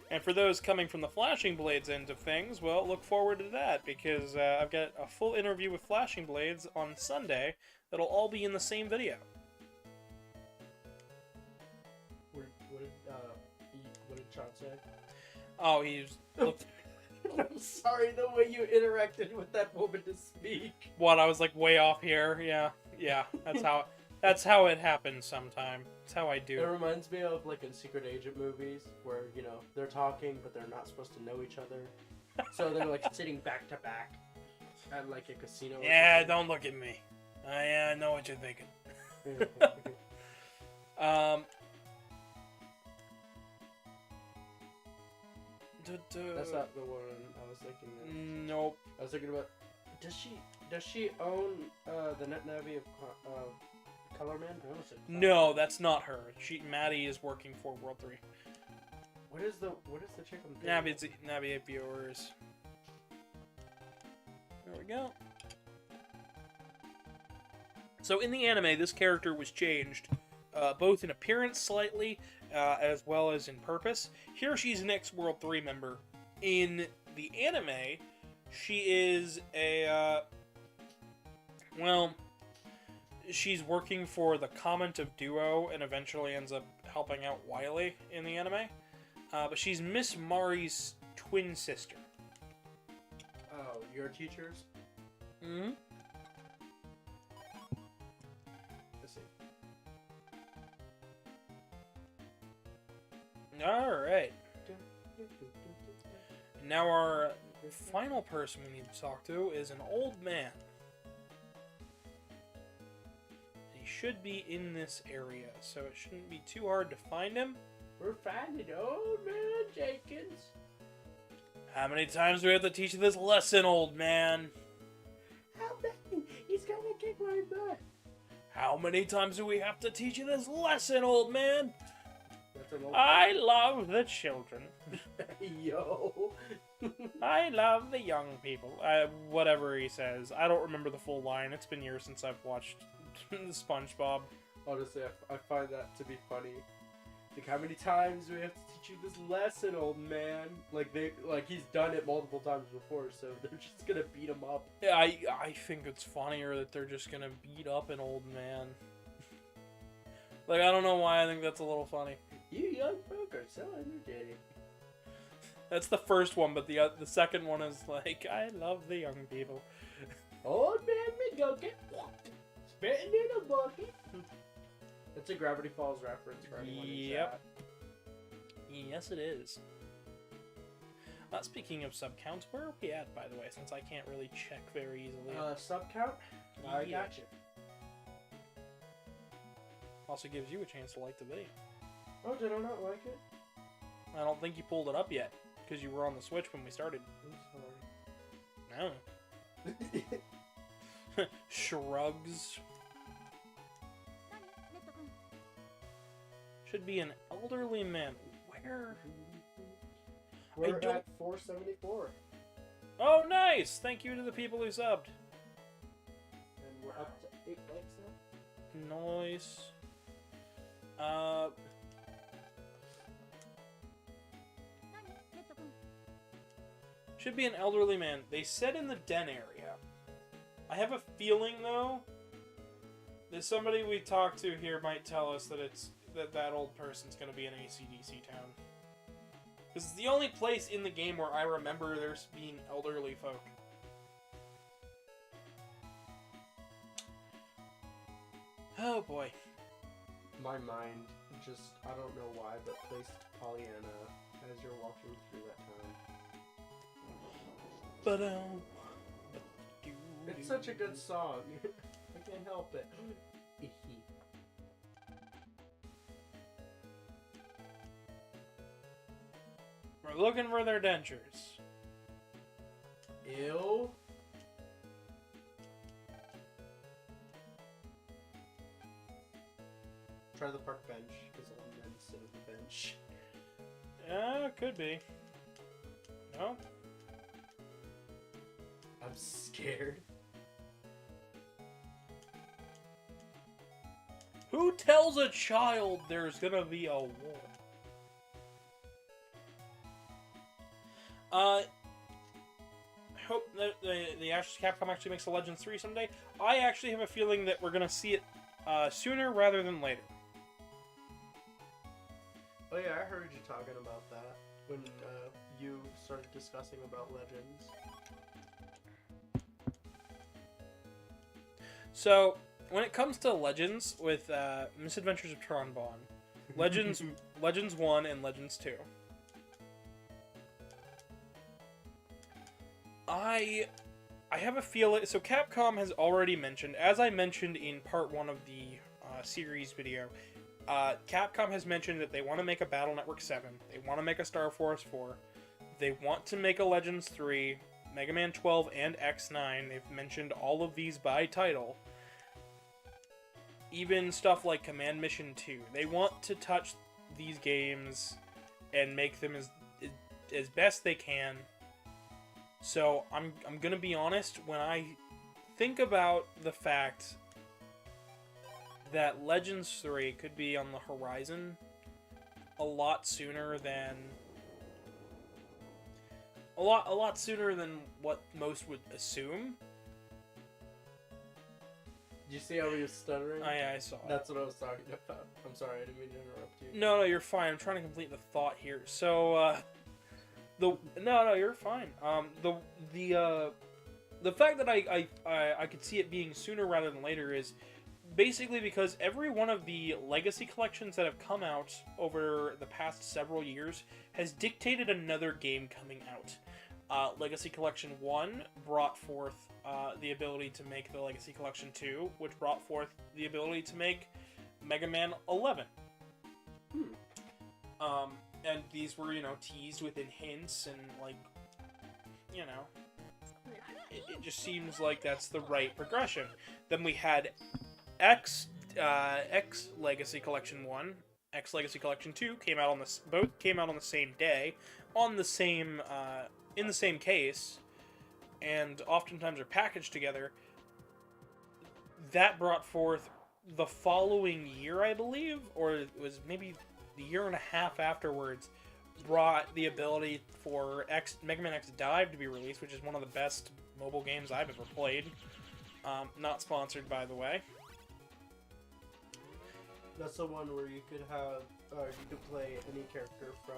And for those coming from the Flashing Blades end of things, well, look forward to that, because I've got a full interview with Flashing Blades on Sunday that'll all be in the same video. What did Chad say? Oh, he's... Look, I'm sorry, the way you interacted with that woman to speak. what, I was like way off here? Yeah, that's how it happens sometime. That's how I do. It reminds me of like in secret agent movies where, you know, they're talking but they're not supposed to know each other. So they're like sitting back to back at like a casino. Yeah, don't look at me. I know what you're thinking. That's not the one I was thinking of. Nope. I was thinking about. Does she own the net navi of Color Man? I almost said Color No, Man. that's not her. Maddie is working for World 3. What is the chick I'm thinking of? Navi viewers. There we go. So in the anime, this character was changed, both in appearance slightly, as well as in purpose. Here she's an ex-World 3 member. In the anime, she is a, well, she's working for the Comment of Duo, and eventually ends up helping out Wily in the anime. But she's Miss Mari's twin sister. Oh, your teachers? Mm-hmm. Let's see. Alright. Now our final person we need to talk to is an old man. He should be in this area, so it shouldn't be too hard to find him. We're finding old man Jenkins. How many times do we have to teach you this lesson, old man? How many? He's gonna kick my butt. How many times do we have to teach you this lesson, old man? That's an old I love the children. Yo. I love the young people. Whatever he says. I don't remember the full line. It's been years since I've watched SpongeBob. Honestly, I find that to be funny. Like, how many times do we have to teach you this lesson, old man? Like he's done it multiple times before, so they're just gonna beat him up. Yeah, I think it's funnier that they're just gonna beat up an old man. Like, I don't know why I think that's a little funny. You young folk are so energetic. That's the first one, but the second one is like, I love the young people. Old man McGucket, spitting in a bucket. It's a Gravity Falls reference for anyone in chat. Yes, it is. Speaking of sub counts, where are we at, by the way, since I can't really check very easily? Sub count? I Yeah. got you. Also gives you a chance to like the video. Oh, did I not like it? I don't think you pulled it up yet, because you were on the Switch when we started. I'm No. Shrugs. Should be an elderly man. Where? We're don't- at 474. Oh, nice! Thank you to the people who subbed. And we're up to 8 likes now. Nice. Should be an elderly man. They said in the den area. I have a feeling, though, that somebody we talked to here might tell us that that old person's going to be an AC/DC town. Because it's the only place in the game where I remember there's being elderly folk. Oh boy. My mind just, I don't know why, but placed Pollyanna as you're walking through that town. It's such a good song. I can't help it. We're looking for their dentures. Ew. Try the park bench, because I'm meant to sit at the bench. Could be. No? I'm scared. Who tells a child there's gonna be a war? Hope that the Capcom actually makes a Legends 3 someday. I actually have a feeling that we're gonna see it sooner rather than later. Oh yeah, I heard you talking about that when you started discussing about Legends. So, when it comes to Legends with Misadventures of Tronbon, Legends 1 and Legends 2, I have a feeling. So Capcom has already mentioned, as I mentioned in part 1 of the series video, Capcom has mentioned that they want to make a Battle Network 7, they want to make a Star Force 4, they want to make a Legends 3, Mega Man 12, and X9. They've mentioned all of these by title. Even stuff like Command Mission 2. They want to touch these games and make them as best they can. So I'm gonna be honest, when I think about the fact that Legends 3 could be on the horizon a lot sooner than what most would assume. Did you see how he was stuttering? I saw it. That's what I was talking about. I'm sorry, I didn't mean to interrupt you. No, you're fine. I'm trying to complete the thought here. So, no, you're fine. The fact that I could see it being sooner rather than later is basically because every one of the Legacy collections that have come out over the past several years has dictated another game coming out. Legacy Collection 1 brought forth the ability to make the Legacy Collection 2, which brought forth the ability to make Mega Man 11. And these were, teased within hints and, it just seems like that's the right progression. Then we had X Legacy Collection 1, X Legacy Collection 2 both came out on the same day, on the same, in the same case, and oftentimes are packaged together. That brought forth the following year, I believe, or it was maybe the year and a half afterwards, brought the ability for Mega Man X Dive to be released, which is one of the best mobile games I've ever played. Not sponsored, by the way. That's the one where you could have, you could play any character from...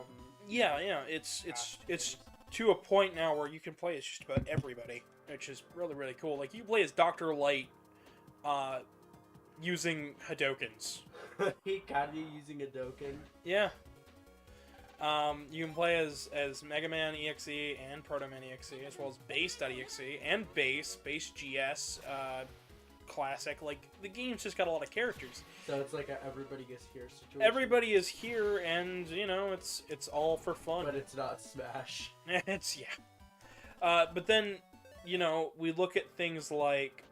Yeah, it's to a point now where you can play as just about everybody, which is really, really cool. Like, you play as Dr. Light, using Hadokens. He got you using Hadoken? Yeah. You can play as Mega Man EXE and Proto Man EXE, as well as Base.exe and Base GS, Classic. Like, the game's just got a lot of characters. So it's like a everybody gets here situation. Everybody is here, and, it's all for fun. But it's not Smash. But then, we look at things like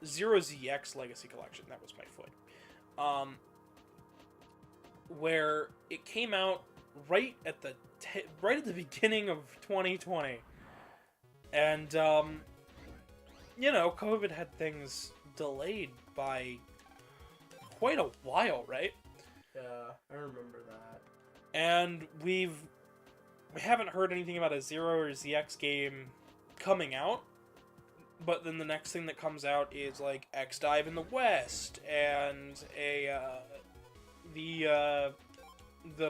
Zero ZX Legacy Collection. That was my foot. Where it came out right at the beginning of 2020, and COVID had things delayed by quite a while, right? Yeah, I remember that. And we haven't heard anything about a Zero or ZX game coming out, but then the next thing that comes out is like X Dive in the West and the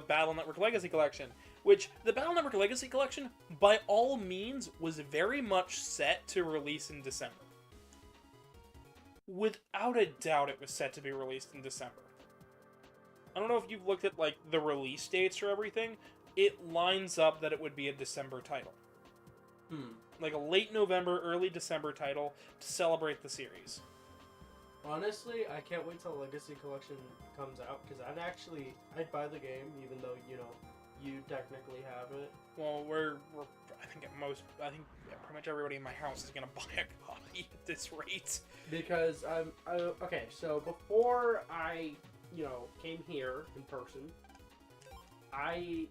Battle Network Legacy Collection, which the Battle Network Legacy Collection, by all means, was very much set to release in December. Without a doubt, it was set to be released in December. I don't know if you've looked at, like, the release dates or everything. It lines up that it would be a December title. Like a late November, early December title to celebrate the series. Honestly, I can't wait till Legacy Collection comes out, because I'd buy the game, even though, you technically have it. Well, I think pretty much everybody in my house is gonna buy a copy at this rate. Because okay, so before I, came here in person, I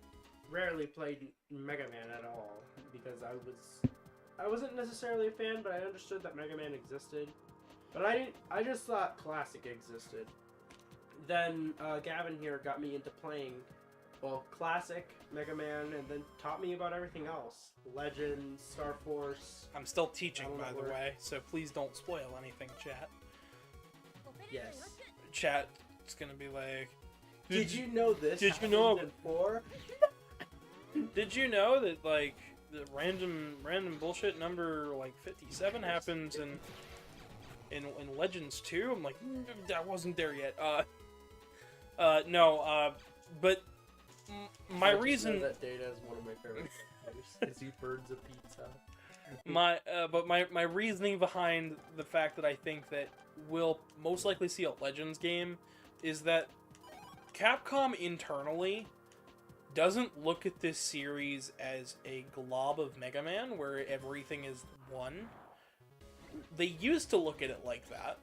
rarely played Mega Man at all, because I wasn't necessarily a fan, but I understood that Mega Man existed. But I just thought Classic existed. Then Gavin here got me into playing, Classic, Mega Man, and then taught me about everything else. Legends, Star Force. I'm still teaching, by the way, so please don't spoil anything, chat. Yes. Chat, it's gonna be like... Did you know this? Did you know... in 4? Did you know that, like, the random bullshit number, like, 57 happens in Legends 2? I'm like, that wasn't there yet. No, but my reason... That data is one of my favorite is he burns a pizza. my reasoning behind the fact that I think that we'll most likely see a Legends game is that Capcom internally doesn't look at this series as a glob of Mega Man where everything is one. They used to look at it like that,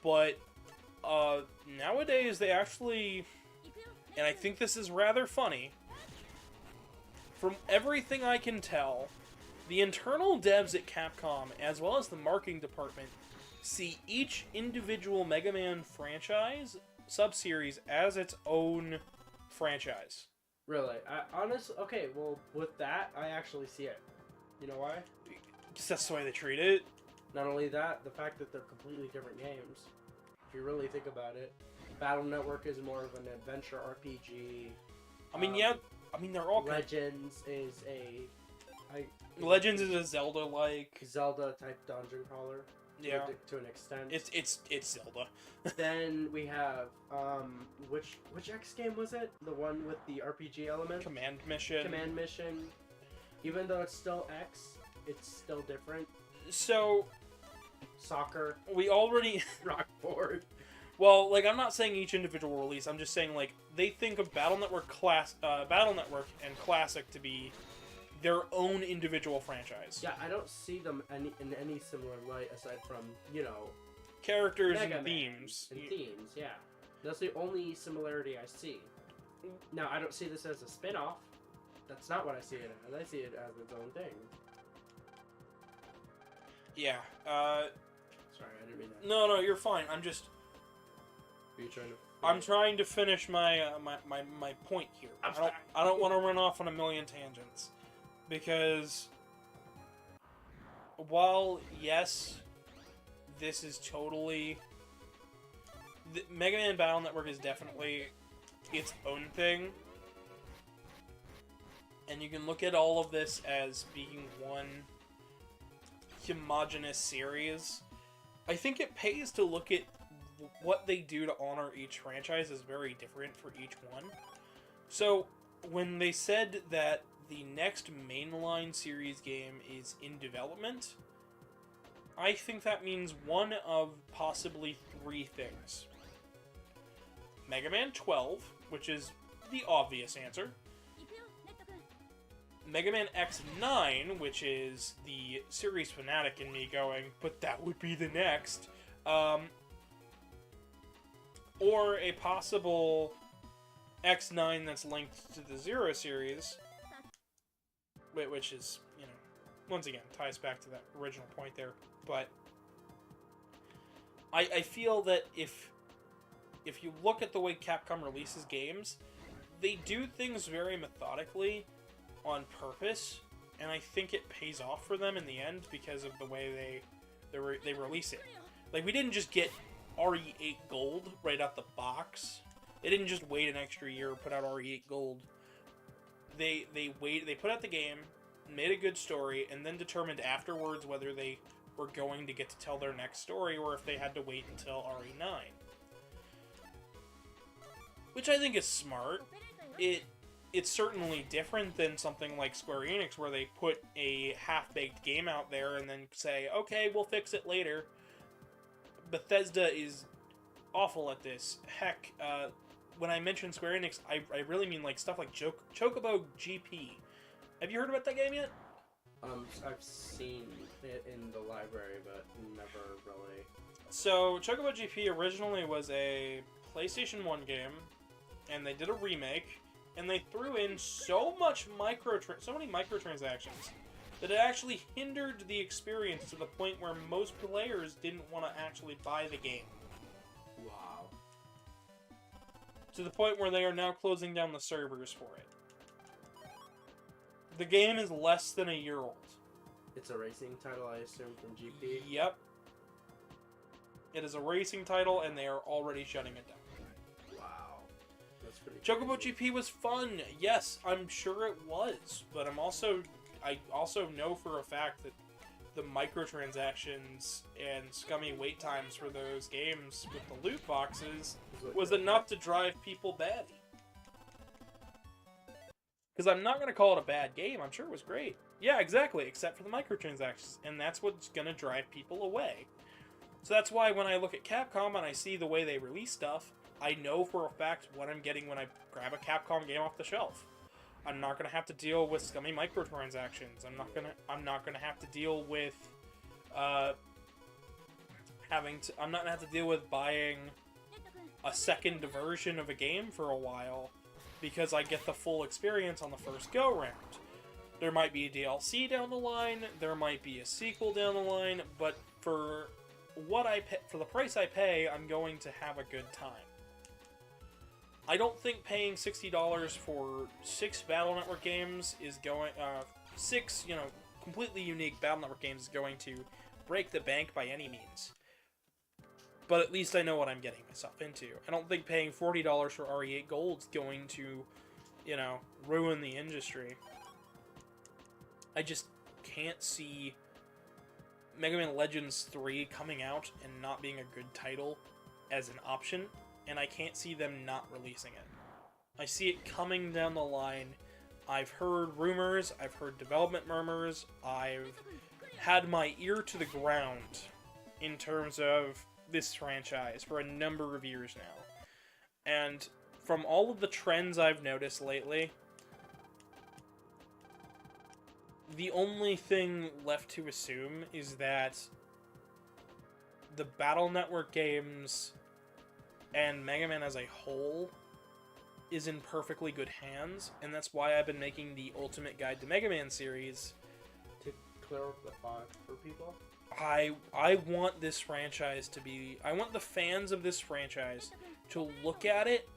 but nowadays they actually, and I think this is rather funny, from everything I can tell, the internal devs at Capcom, as well as the marketing department, see each individual Mega Man franchise sub-series as its own franchise. Really? Okay, well, with that, I actually see it. You know why? Because that's the way they treat it. Not only that, the fact that they're completely different games. If you really think about it, Battle Network is more of an adventure RPG. I mean, yeah. I mean, they're all Legends is Legends is a Zelda-like Zelda-type dungeon crawler. Yeah. To an extent. It's Zelda. Then we have which X game was it? The one with the RPG element? Command Mission. Command Mission. Even though it's still X, it's still different. So Soccer. we already Rockboard. Well, like, I'm not saying each individual release. I'm just saying, like, they think of Battle Network and Classic to be their own individual franchise. Yeah, I don't see them in any similar light aside from, Characters MegaMan and themes. And themes, yeah. That's the only similarity I see. Now, I don't see this as a spin-off. That's not what I see it as. I see it as its own thing. Yeah. Sorry, I didn't mean that. No, you're fine. I'm trying to finish my my point here. I don't want to run off on a million tangents, because while yes, this is totally Mega Man Battle Network is definitely its own thing, and you can look at all of this as being one homogeneous series. I think it pays to look at what they do to honor each franchise is very different for each one. So, when they said that the next mainline series game is in development, I think that means one of possibly three things. Mega Man 12, which is the obvious answer. Mega Man X9, which is the series fanatic in me going, but that would be the next. Or a possible X9 that's linked to the Zero series, which is, once again, ties back to that original point there. But I feel that if you look at the way Capcom releases games, they do things very methodically on purpose, and I think it pays off for them in the end because of the way they release it. Like, we didn't just get RE8 Gold right out the box. They didn't just wait an extra year and put out RE8 Gold. They put out the game, made a good story, and then determined afterwards whether they were going to get to tell their next story or if they had to wait until RE9. Which I think is smart. It's certainly different than something like Square Enix where they put a half-baked game out there and then say, okay, we'll fix it later. Bethesda is awful at this. Heck, when I mention Square Enix, I really mean like stuff like Chocobo GP. Have you heard about that game yet? I've seen it in the library, but never really. So, Chocobo GP originally was a PlayStation 1 game, and they did a remake, and they threw in so many microtransactions that it actually hindered the experience to the point where most players didn't want to actually buy the game. Wow. To the point where they are now closing down the servers for it. The game is less than a year old. It's a racing title, I assume, from GP? Yep. It is a racing title, and they are already shutting it down. Wow. That's pretty Chocobo crazy. GP was fun. Yes, I'm sure it was. But I also know for a fact that the microtransactions and scummy wait times for those games with the loot boxes was enough to drive people batty. Because I'm not going to call it a bad game. I'm sure it was great. Yeah, exactly, except for the microtransactions. And that's what's going to drive people away. So that's why when I look at Capcom and I see the way they release stuff, I know for a fact what I'm getting when I grab a Capcom game off the shelf. I'm not going to have to deal with scummy microtransactions. I'm not going to have to deal with I'm not going to have to deal with buying a second version of a game for a while because I get the full experience on the first go-round. There might be a DLC down the line, there might be a sequel down the line, but for what I pay, for the price I pay, I'm going to have a good time. I don't think paying $60 for 6 Battle Network games is going, 6, completely unique Battle Network games is going to break the bank by any means. But at least I know what I'm getting myself into. I don't think paying $40 for RE8 Gold is going to, ruin the industry. I just can't see Mega Man Legends 3 coming out and not being a good title as an option, and I can't see them not releasing it. I see it coming down the line. I've heard rumors, I've heard development murmurs, I've had my ear to the ground in terms of this franchise for a number of years now. And from all of the trends I've noticed lately, the only thing left to assume is that the Battle Network games and Mega Man as a whole is in perfectly good hands, and that's why I've been making the Ultimate Guide to Mega Man series. To clear up the fog for people? I want this franchise to be... I want the fans of this franchise to look at it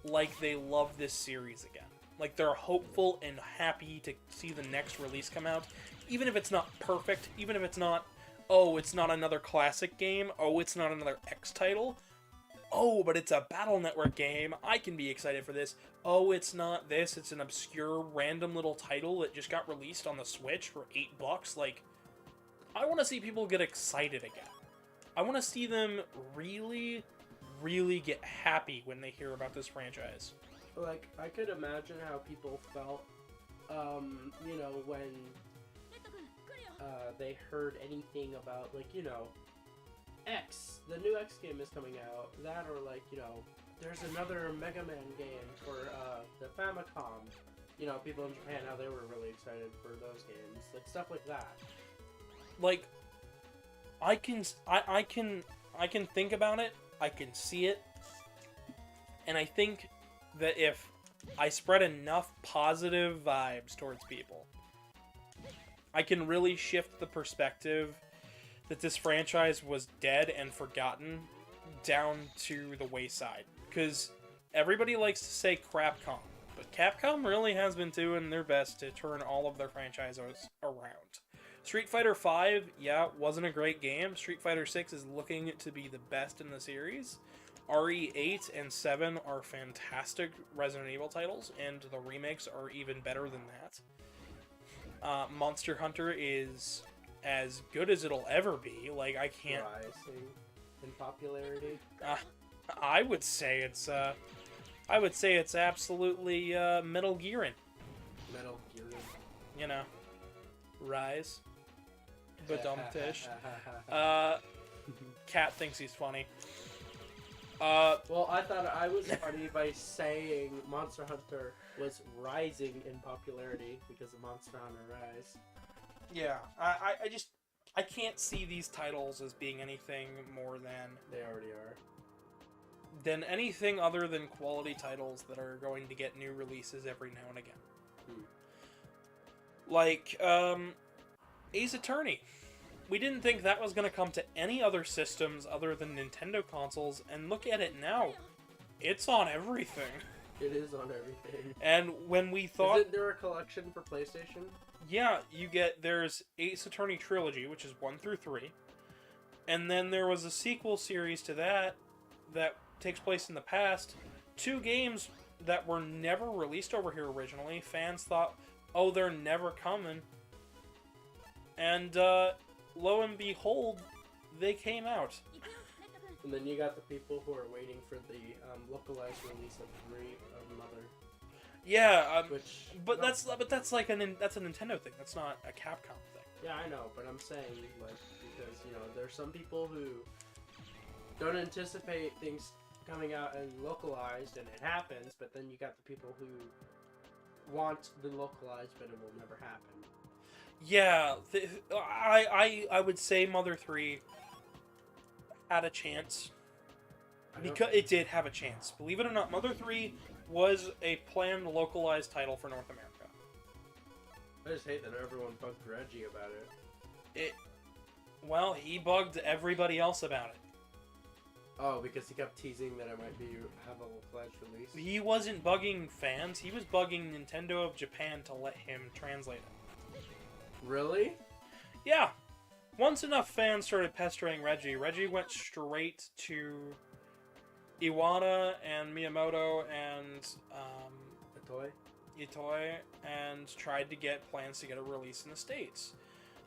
like they love this series again. Like they're hopeful and happy to see the next release come out. Even if it's not perfect, even if it's not, oh, it's not another classic game, oh, it's not another X title, oh, but it's a Battle Network game, I can be excited for this. Oh, it's not this, it's an obscure random little title that just got released on the Switch for $8. Like, I want to see people get excited again. I want to see them really, really get happy when they hear about this franchise. Like, I could imagine how people felt, when they heard anything about, X, the new X game is coming out, that, or there's another Mega Man game for, the Famicom. People in Japan, how they were really excited for those games, stuff like that. Like, I can think about it, I can see it, and I think that if I spread enough positive vibes towards people, I can really shift the perspective that this franchise was dead and forgotten down to the wayside. Because everybody likes to say Crapcom, but Capcom really has been doing their best to turn all of their franchises around. Street Fighter V, yeah, wasn't a great game. Street Fighter 6 is looking to be the best in the series. RE8 and 7 are fantastic Resident Evil titles, and the remakes are even better than that. Monster Hunter is as good as it'll ever be. Like, I can't... Rising in popularity? I would say it's absolutely Metal Gearing. Metal Gearing. Rise. Badumtish. Cat thinks he's funny. Well, I thought I was funny by saying Monster Hunter was rising in popularity because of Monster Hunter Rise. Yeah, I can't see these titles as being anything more than... They already are. Than anything other than quality titles that are going to get new releases every now and again. Like, Ace Attorney. We didn't think that was going to come to any other systems other than Nintendo consoles, and look at it now. It's on everything. It is on everything. And when we thought... Isn't there a collection for PlayStation? Yeah, there's Ace Attorney Trilogy, which is 1 through 3. And then there was a sequel series to that takes place in the past. 2 games that were never released over here originally. Fans thought, oh, they're never coming. And, lo and behold, they came out. And then you got the people who are waiting for the localized release of 3 of Mother. Yeah, Which, but no. that's like that's a Nintendo thing. That's not a Capcom thing. Yeah, I know, but I'm saying, like, because, you know, there's some people who don't anticipate things coming out and localized, and it happens, but then you got the people who want the localized, but it will never happen. Yeah, I would say Mother 3 had a chance. Because it did have a chance. Believe it or not, Mother 3 was a planned localized title for North America. I just hate that everyone bugged Reggie about it. Well, he bugged everybody else about it. Oh, because he kept teasing that it might have a localized release? He wasn't bugging fans, he was bugging Nintendo of Japan to let him translate it. Really? Yeah. Once enough fans started pestering Reggie, Reggie went straight to Iwata and Miyamoto and Itoi and tried to get plans to get a release in the States.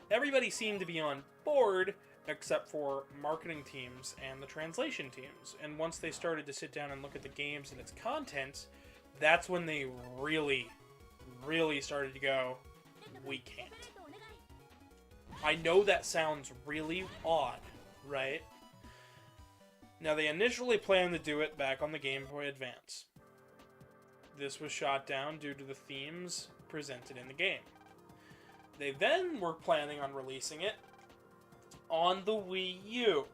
Everybody seemed to be on board except for marketing teams and the translation teams. And once they started to sit down and look at the games and its content, that's when they really, really started to go, we can't. I know that sounds really odd, right? Now, they initially planned to do it back on the Game Boy Advance. This was shot down due to the themes presented in the game. They then were planning on releasing it on the Wii U.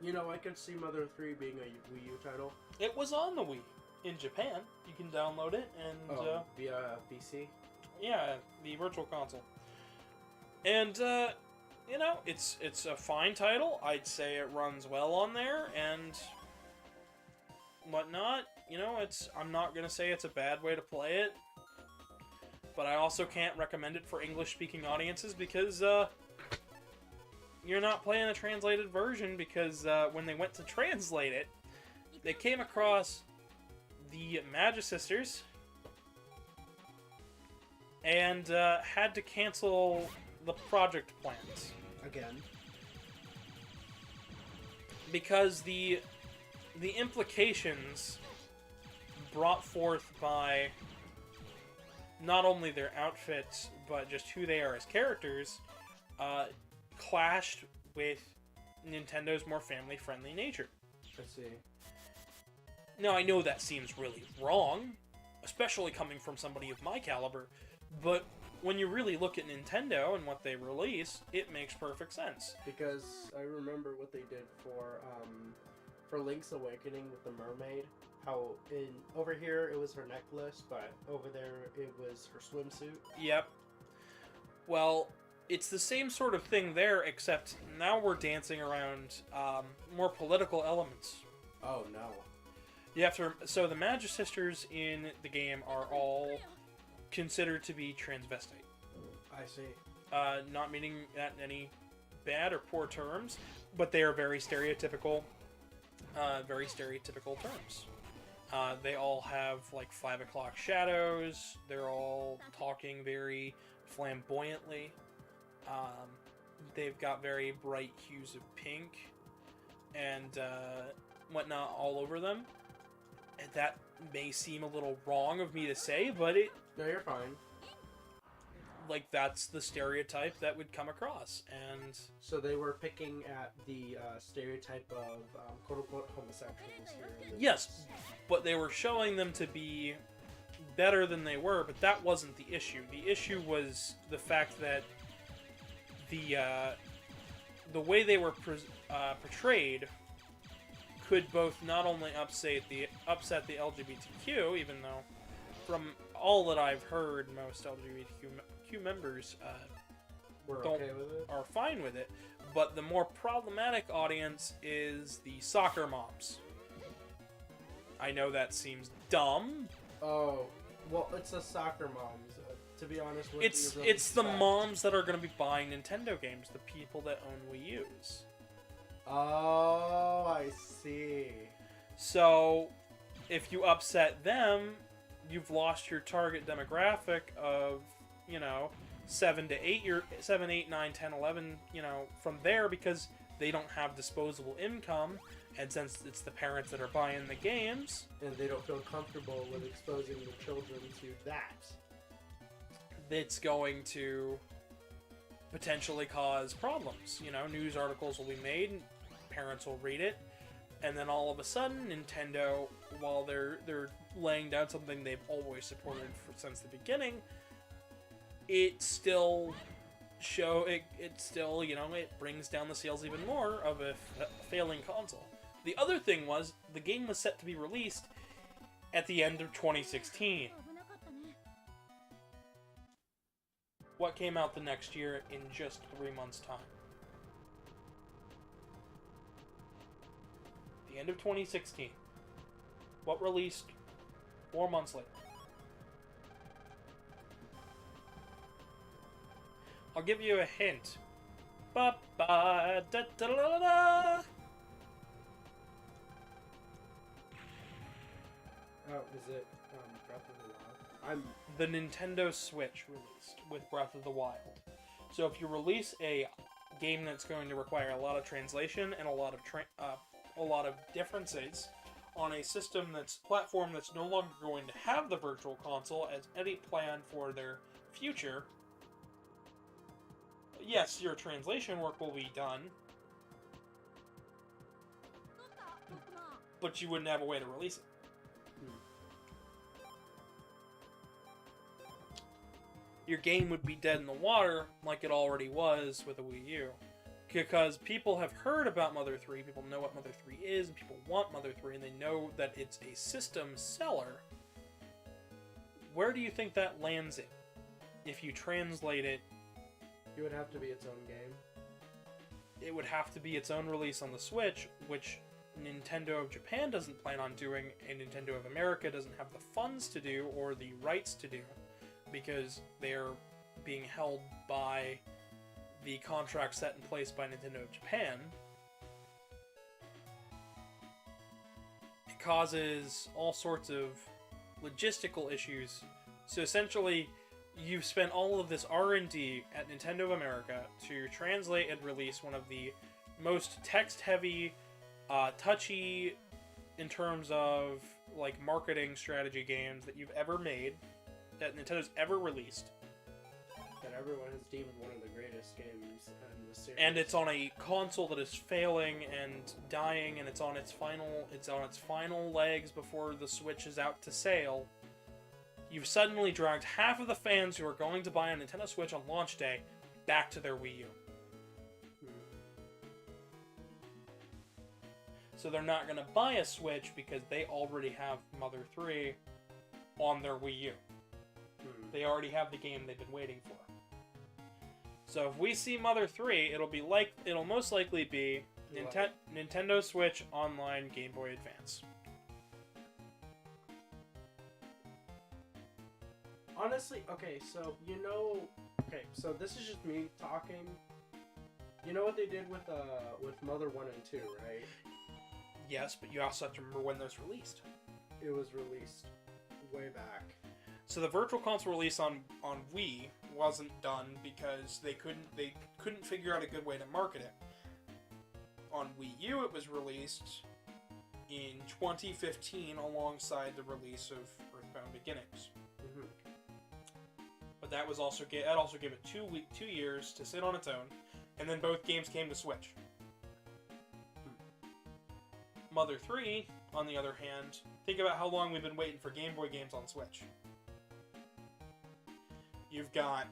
You know, I could see Mother 3 being a Wii U title. It was on the Wii in Japan. You can download it and via PC. Yeah, the Virtual Console. And you know, it's a fine title. I'd say it runs well on there and whatnot. You know, I'm not gonna say it's a bad way to play it, but I also can't recommend it for English-speaking audiences because you're not playing a translated version. Because when they went to translate it, they came across the Magisters and had to cancel the project plans. Again. Because the implications brought forth by not only their outfits, but just who they are as characters, clashed with Nintendo's more family-friendly nature. I see. Now, I know that seems really wrong, especially coming from somebody of my caliber, but when you really look at Nintendo and what they release, it makes perfect sense. Because I remember what they did for Link's Awakening with the mermaid. How over here it was her necklace, but over there it was her swimsuit. Yep. Well, it's the same sort of thing there, except now we're dancing around more political elements. Oh no. You have to. So the Magisters in the game are all considered to be transvestite. I see. Not meaning that in any bad or poor terms, but they are very stereotypical terms. They all have like 5 o'clock shadows. They're all talking very flamboyantly. They've got very bright hues of pink and whatnot all over them. And that may seem a little wrong of me to say, but No, you're fine. like that's the stereotype that would come across. And So they were picking at the stereotype of quote-unquote homosexuals here. In the yes, but they were showing them to be better than they were, but that wasn't the issue. The issue was the fact that the way they were portrayed could both not only upset the LGBTQ, even though from all that I've heard, most LGBTQ members We're don't okay with it. are fine with it, but the more problematic audience is the soccer moms. I know that seems dumb. Oh, well, it's the soccer moms. To be honest with It's you, the moms that are going to be buying Nintendo games, the people that own Wii U's. Oh, I see. So, if you upset them, you've lost your target demographic of, 7 to 8, 9, 10, 11, from there, because they don't have disposable income, And since it's the parents that are buying the games, And they don't feel comfortable with exposing the children to that. it's going to potentially cause problems. You know, news articles will be made, parents will read it, and then all of a sudden, Nintendo, while they're laying down something they've always supported since the beginning, it still it brings down the sales even more of a failing console. The other thing was, the game was set to be released at the end of 2016. What came out the next year in just 3 months' time? The end of 2016. What released 4 months later? I'll give you a hint. Ba ba da da da da da. Oh, is it Breath of the Wild? The Nintendo Switch released with Breath of the Wild. So if you release a game that's going to require a lot of translation and a lot of differences on a platform that's no longer going to have the Virtual Console as any plan for their future, yes, your translation work will be done, but you wouldn't have a way to release it. Your game would be dead in the water like it already was with a Wii U. Because people have heard about Mother 3, people know what Mother 3 is, and people want Mother 3, and they know that it's a system seller. Where do you think that lands it? If you translate it, It would have to be its own game. it would have to be its own release on the Switch, which Nintendo of Japan doesn't plan on doing, and Nintendo of America doesn't have the funds to do, or the rights to do, because they're being held by the contract set in place by Nintendo of Japan. It causes all sorts of logistical issues. So essentially, you've spent all of this R&D at Nintendo of America to translate and release one of the most text-heavy, touchy, in terms of like marketing strategy games that you've ever made, that Nintendo's ever released. That everyone has deemed one of the greatest games in the series. And it's on a console that is failing and dying, and it's on its final legs before the Switch is out to sale. You've suddenly dragged half of the fans who are going to buy a Nintendo Switch on launch day back to their Wii U. So they're not going to buy a Switch because they already have Mother 3 on their Wii U. They already have the game they've been waiting for. So if we see Mother 3, it'll most likely be Nintendo Switch Online Game Boy Advance. Honestly, okay, so so this is just me talking. You know what they did with Mother 1 and 2, right? Yes, but you also have to remember when those released. It was released way back. So the Virtual Console release on Wii wasn't done because they couldn't figure out a good way to market it. On Wii U, it was released in 2015 alongside the release of Earthbound Beginnings. Mm-hmm. But that also gave it 2 years to sit on its own, and then both games came to Switch. Mother 3, on the other hand, think about how long we've been waiting for Game Boy games on Switch. You've got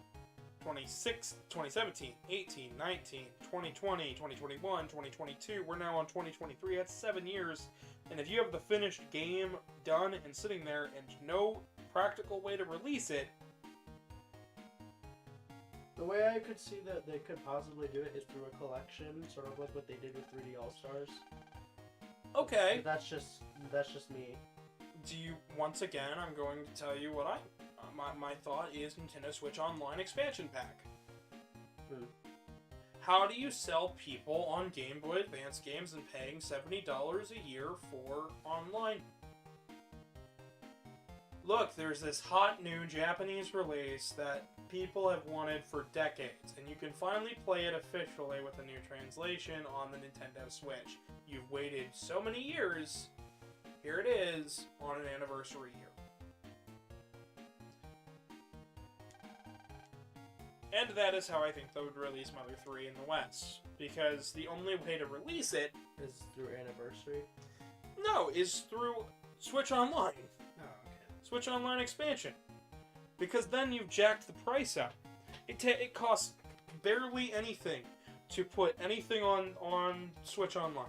2017, 18, 19, 2020, 2021, 2022. We're now on 2023. That's 7 years. And if you have the finished game done and sitting there and no practical way to release it... The way I could see that they could possibly do it is through a collection, sort of like what they did with 3D All-Stars. Okay. But that's just me. Once again, I'm going to tell you what my thought is Nintendo Switch Online expansion pack. How do you sell people on Game Boy Advance games and paying $70 a year for online? look, there's this hot new Japanese release that people have wanted for decades, and you can finally play it officially with a new translation on the Nintendo Switch. You've waited so many years, here it is on an anniversary year. And that is how I think they would release Mother 3 in the West, because the only way to release it Is through anniversary? no, is through Switch Online. Oh, okay. Switch Online expansion. Because then you've jacked the price up. It costs barely anything to put anything on Switch Online.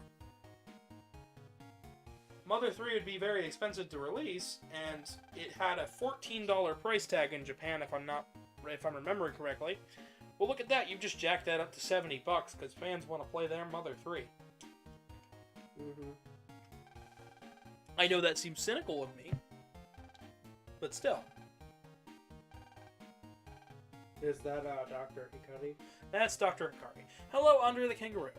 Mother 3 would be very expensive to release, and it had a $14 price tag in Japan, if I'm remembering correctly. Well, look at that. You've just jacked that up to $70 because fans want to play their Mother 3. Mm-hmm. I know that seems cynical of me, but still. Is that Dr. Hikari? That's Dr. Hikari. Hello, Andre the Kangaroo.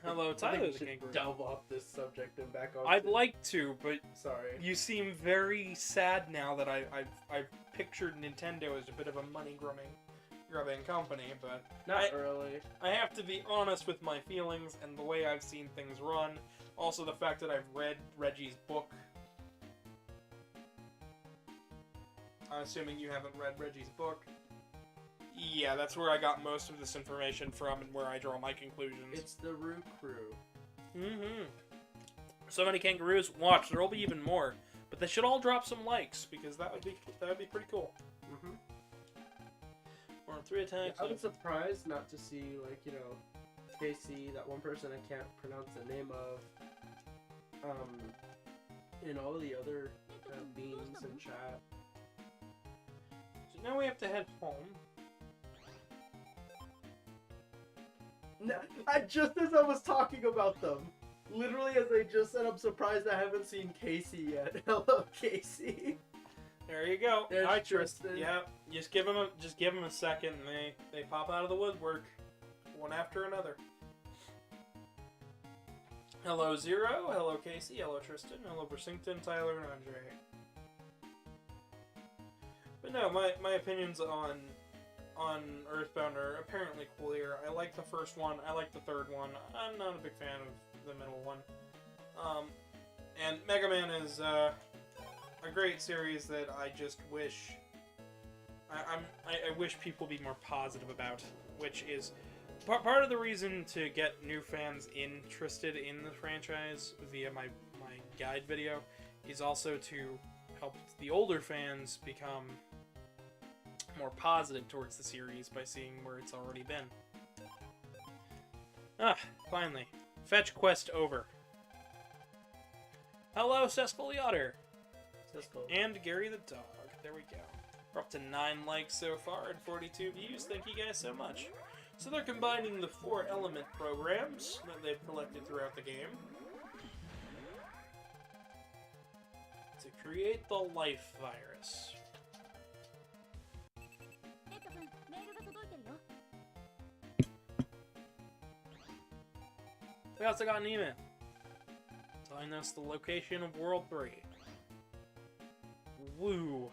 Hello, I think Tyler we the should Kangaroo. delve off this subject and back on. I'd like to, but Sorry. you seem very sad now that I've pictured Nintendo as a bit of a money-grubbing company, but Not early. I have to be honest with my feelings and the way I've seen things run. Also, the fact that I've read Reggie's book. I'm assuming you haven't read Reggie's book. Yeah, that's where I got most of this information from and where I draw my conclusions. It's the Roo Crew. Mm-hmm. So many kangaroos. Watch, there'll be even more. But they should all drop some likes, because that would be pretty cool. Mm-hmm. We're on 3 attacks. I was surprised not to see, like, you know, Casey, that one person I can't pronounce the name of, and all the other beans in chat. So now we have to head home. No, just as I was talking about them, literally as I just said, I'm surprised I haven't seen Casey yet. Hello, Casey. There you go. There's Hi, Tristan. Tristan. Yeah, just give them a second, and they pop out of the woodwork, one after another. Hello, Zero. Hello, Casey. Hello, Tristan. Hello, Brissington, Tyler, and Andre. But no, my opinions on Earthbound are apparently clear. I like the first one. I like the third one. I'm not a big fan of the middle one. And MegaMan is a great series that I just wish I wish people be more positive about, which is part of the reason to get new fans interested in the franchise via my guide video is also to help the older fans become more positive towards the series by seeing where it's already been. Ah, finally. Fetch quest over. Hello, Cesspool the Otter. Cisco. And Gary the Dog. There we go. We're up to 9 likes so far and 42 views. Thank you guys so much. So they're combining the 4 element programs that they've collected throughout the game to create the life virus. We also got an email telling us the location of World 3. Woo.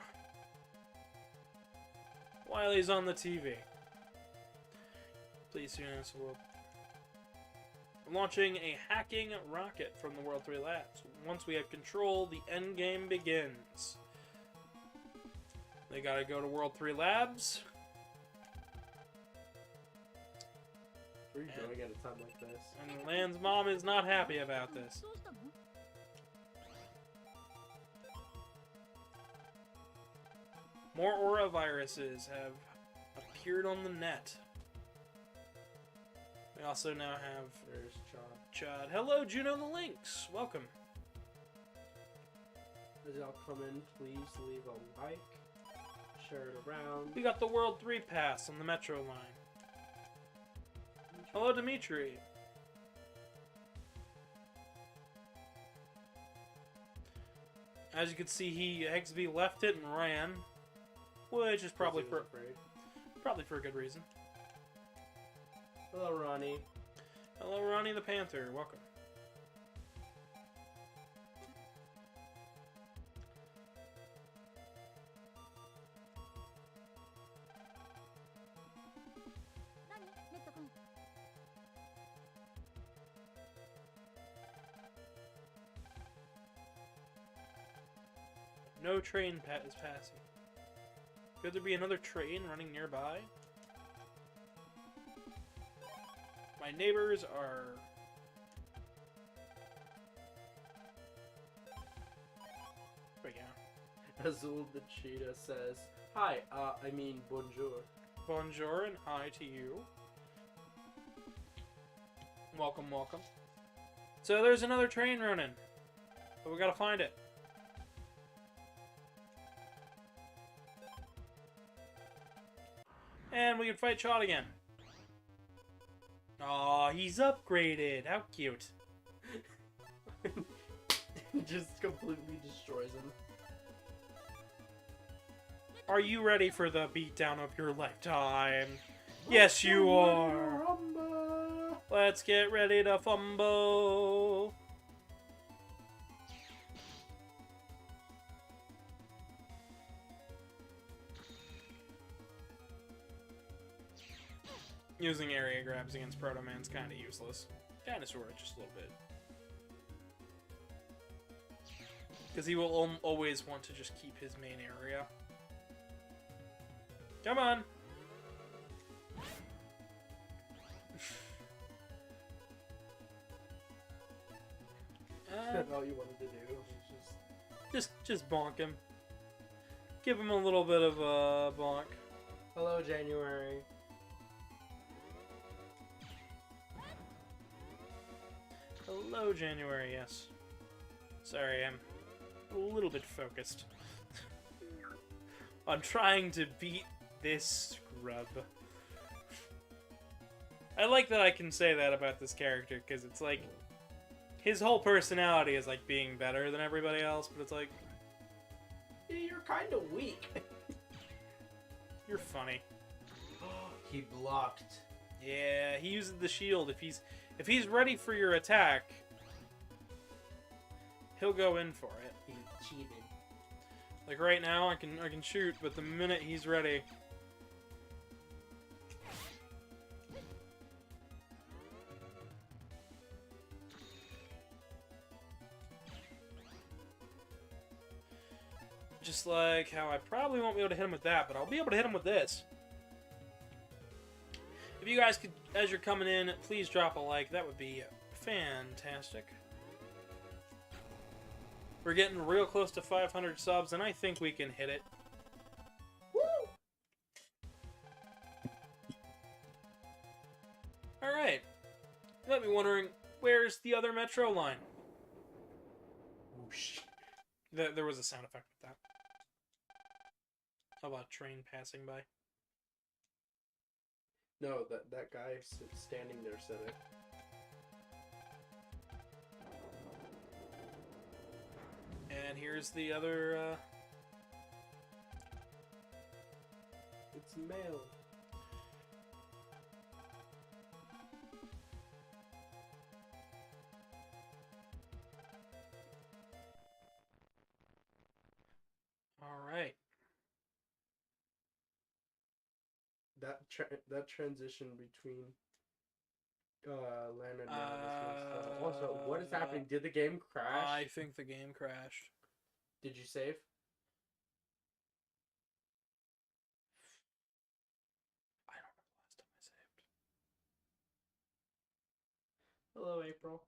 Wiley's on the TV. Please soon announce the world. Launching a hacking rocket from the World 3 Labs. Once we have control, the endgame begins. They gotta go to World 3 Labs. What are you doing at a time like this? And Lan's mom is not happy about this. More aura viruses have appeared on the net. We also now have There's Chad. Chad. Hello, Juno the Lynx. Welcome. As y'all come in, please leave a like, share it around. We got the World 3 pass on the Metro line. Hello, Dimitri. As you can see, Hegsby left it and ran, which is probably for a good reason. Hello, Ronnie. Hello, Ronnie the Panther. Welcome. No train is passing. Could there be another train running nearby? My neighbors are... There we go. Azul the Cheetah says, hi, I mean bonjour. Bonjour and hi to you. Welcome, welcome. So there's another train running. But we gotta find it. And we can fight Chad again. Aw, he's upgraded. How cute. Just completely destroys him. Are you ready for the beatdown of your lifetime? Yes, you are. Let's get ready to fumble. Using area grabs against Proto Man's kind of useless. Kind of, sort of, just a little bit. Because he will always want to just keep his main area. Come on! All you wanted to do was just bonk him. Give him a little bit of a bonk. Hello, January. Hello, January, yes. Sorry, I'm a little bit focused on trying to beat this scrub. I like that I can say that about this character, because it's like, his whole personality is like being better than everybody else, but it's like, Yeah, you're kind of weak. you're funny. He blocked. Yeah, he uses the shield. If he's ready for your attack, he'll go in for it. He cheated. Like right now, I can shoot, but the minute he's ready, just like how I probably won't be able to hit him with that, but I'll be able to hit him with this. If you guys could, as you're coming in, please drop a like. That would be fantastic. We're getting real close to 500 subs, and I think we can hit it. Woo! Alright. You might be wondering, where's the other metro line? Whoosh. There was a sound effect with that. How about a train passing by? No, that guy standing there said it. And here's the other, It's mail. Alright. That transition between land and ground is messed up. Also, what is happening? Did the game crash? I think the game crashed. Did you save? I don't know the last time I saved. Hello, April.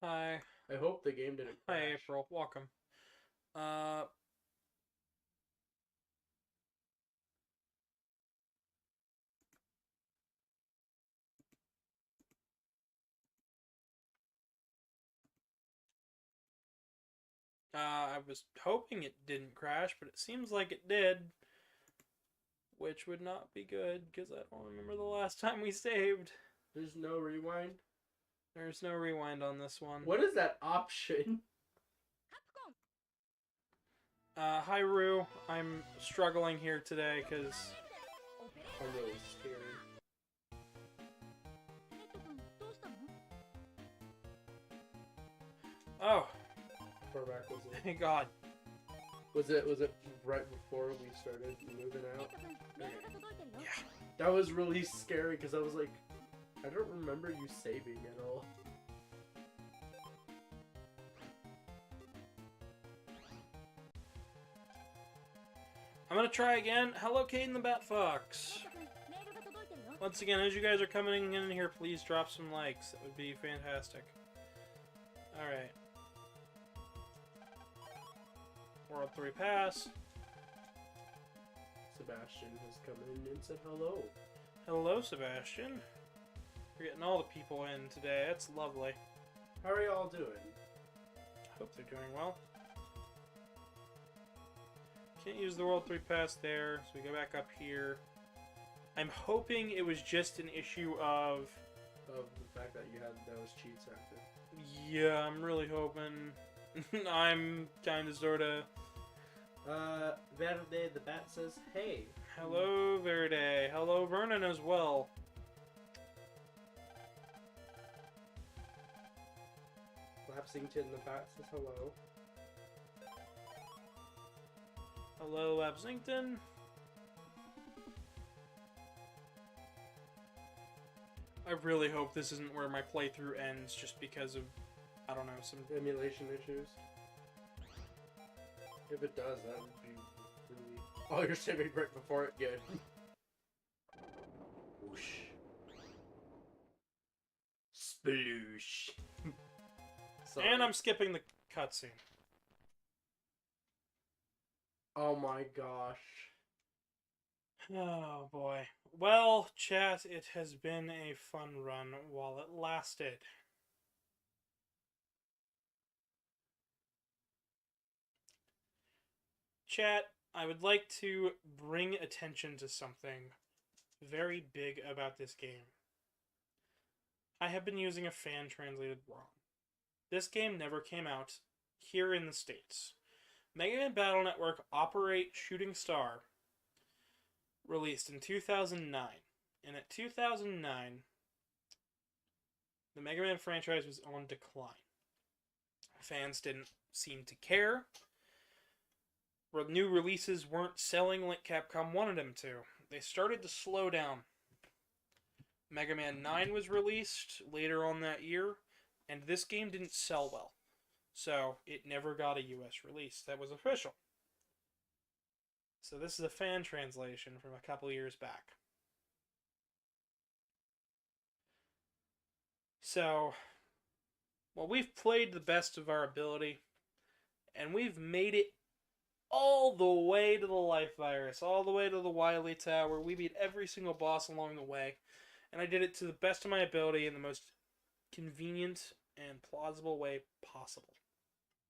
Hi. I hope the game didn't crash. Hi, April. Welcome. I was hoping it didn't crash, but it seems like it did. Which would not be good, because I don't remember the last time we saved. There's no rewind? There's no rewind on this one. What is that option? Hi, Rue. I'm struggling here today, because... I'm really scared. Oh, Far back was it? thank God. Was it right before we started moving out? Okay. Yeah. That was really scary because I was like, I don't remember you saving at all. I'm gonna try again. Hello, Caden the Bat Fox. Once again, as you guys are coming in here, please drop some likes. That would be fantastic. Alright. World 3 pass. Sebastian has come in and said hello. Hello, Sebastian. We're getting all the people in today. That's lovely. How are y'all doing? Hope they're doing well. Can't use the World 3 pass there, so we go back up here. I'm hoping it was just an issue of... Of the fact that you had those cheats active. Yeah, I'm really hoping. I'm kinda sorta... Verde the Bat says, hey. Hello, Verde. Hello, Vernon as well. Lapsington the Bat says hello. Hello, Lapsington. I really hope this isn't where my playthrough ends just because of, I don't know, some... Emulation issues. If it does, that would be really... Oh, you're saving right before it, good. Whoosh. Sploosh. Sorry. And I'm skipping the cutscene. Oh my gosh. Oh boy. Well, chat, it has been a fun run while it lasted. Chat, I would like to bring attention to something very big about this game. I have been using a fan-translated ROM. This game never came out here in the States. MegaMan Battle Network Operate Shooting Star released in 2009. And at 2009, the MegaMan franchise was on decline. Fans didn't seem to care. New releases weren't selling like Capcom wanted them to. They started to slow down. Mega Man 9 was released later on that year, and this game didn't sell well. So it never got a US release that was official. So this is a fan translation from a couple years back. So, well, we've played the best of our ability, and we've made it all the way to the Life Virus, all the way to the Wily Tower. We beat every single boss along the way, and I did it to the best of my ability in the most convenient and plausible way possible.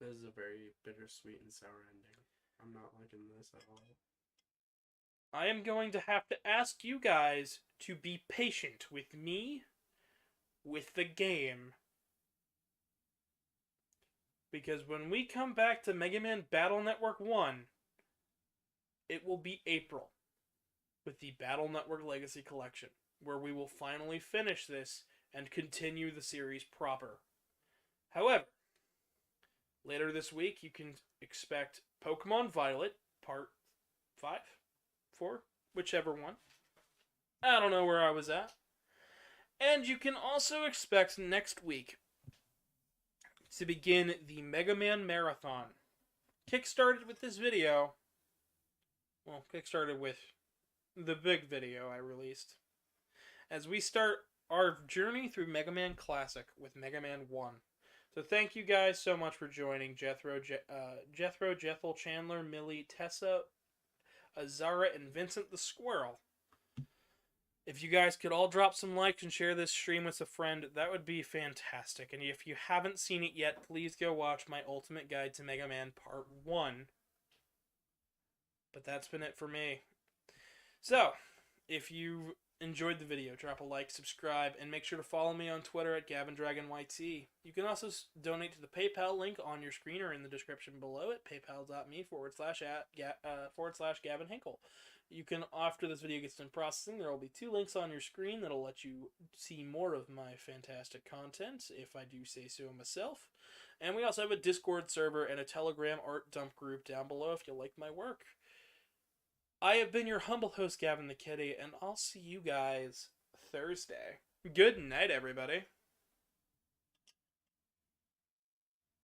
This is a very bittersweet and sour ending. I'm not liking this at all. I am going to have to ask you guys to be patient with me, with the game. Because when we come back to Mega Man Battle Network 1, it will be April with the Battle Network Legacy Collection, where we will finally finish this and continue the series proper. However, later this week you can expect Pokemon Violet Part 5, 4, whichever one. I don't know where I was at. And you can also expect next week to begin the Mega Man Marathon. Kickstarted with this video. Well, kickstarted with the big video I released. As we start our journey through Mega Man Classic with Mega Man 1. So thank you guys so much for joining. Jethro, Jethel, Chandler, Millie, Tessa, Azara, and Vincent the Squirrel. If you guys could all drop some likes and share this stream with a friend, that would be fantastic. And if you haven't seen it yet, please go watch my Ultimate Guide to Mega Man Part 1. But that's been it for me. So, if you enjoyed the video, drop a like, subscribe, and make sure to follow me on Twitter at GavinDragonYT. You can also donate to the PayPal link on your screen or in the description below at paypal.me/Gavin Hinkle. You can, after this video gets done processing, there will be 2 links on your screen that'll let you see more of my fantastic content, if I do say so myself. And we also have a Discord server and a Telegram art dump group down below if you like my work. I have been your humble host, Gavin the Kitty, and I'll see you guys Thursday. Good night, everybody.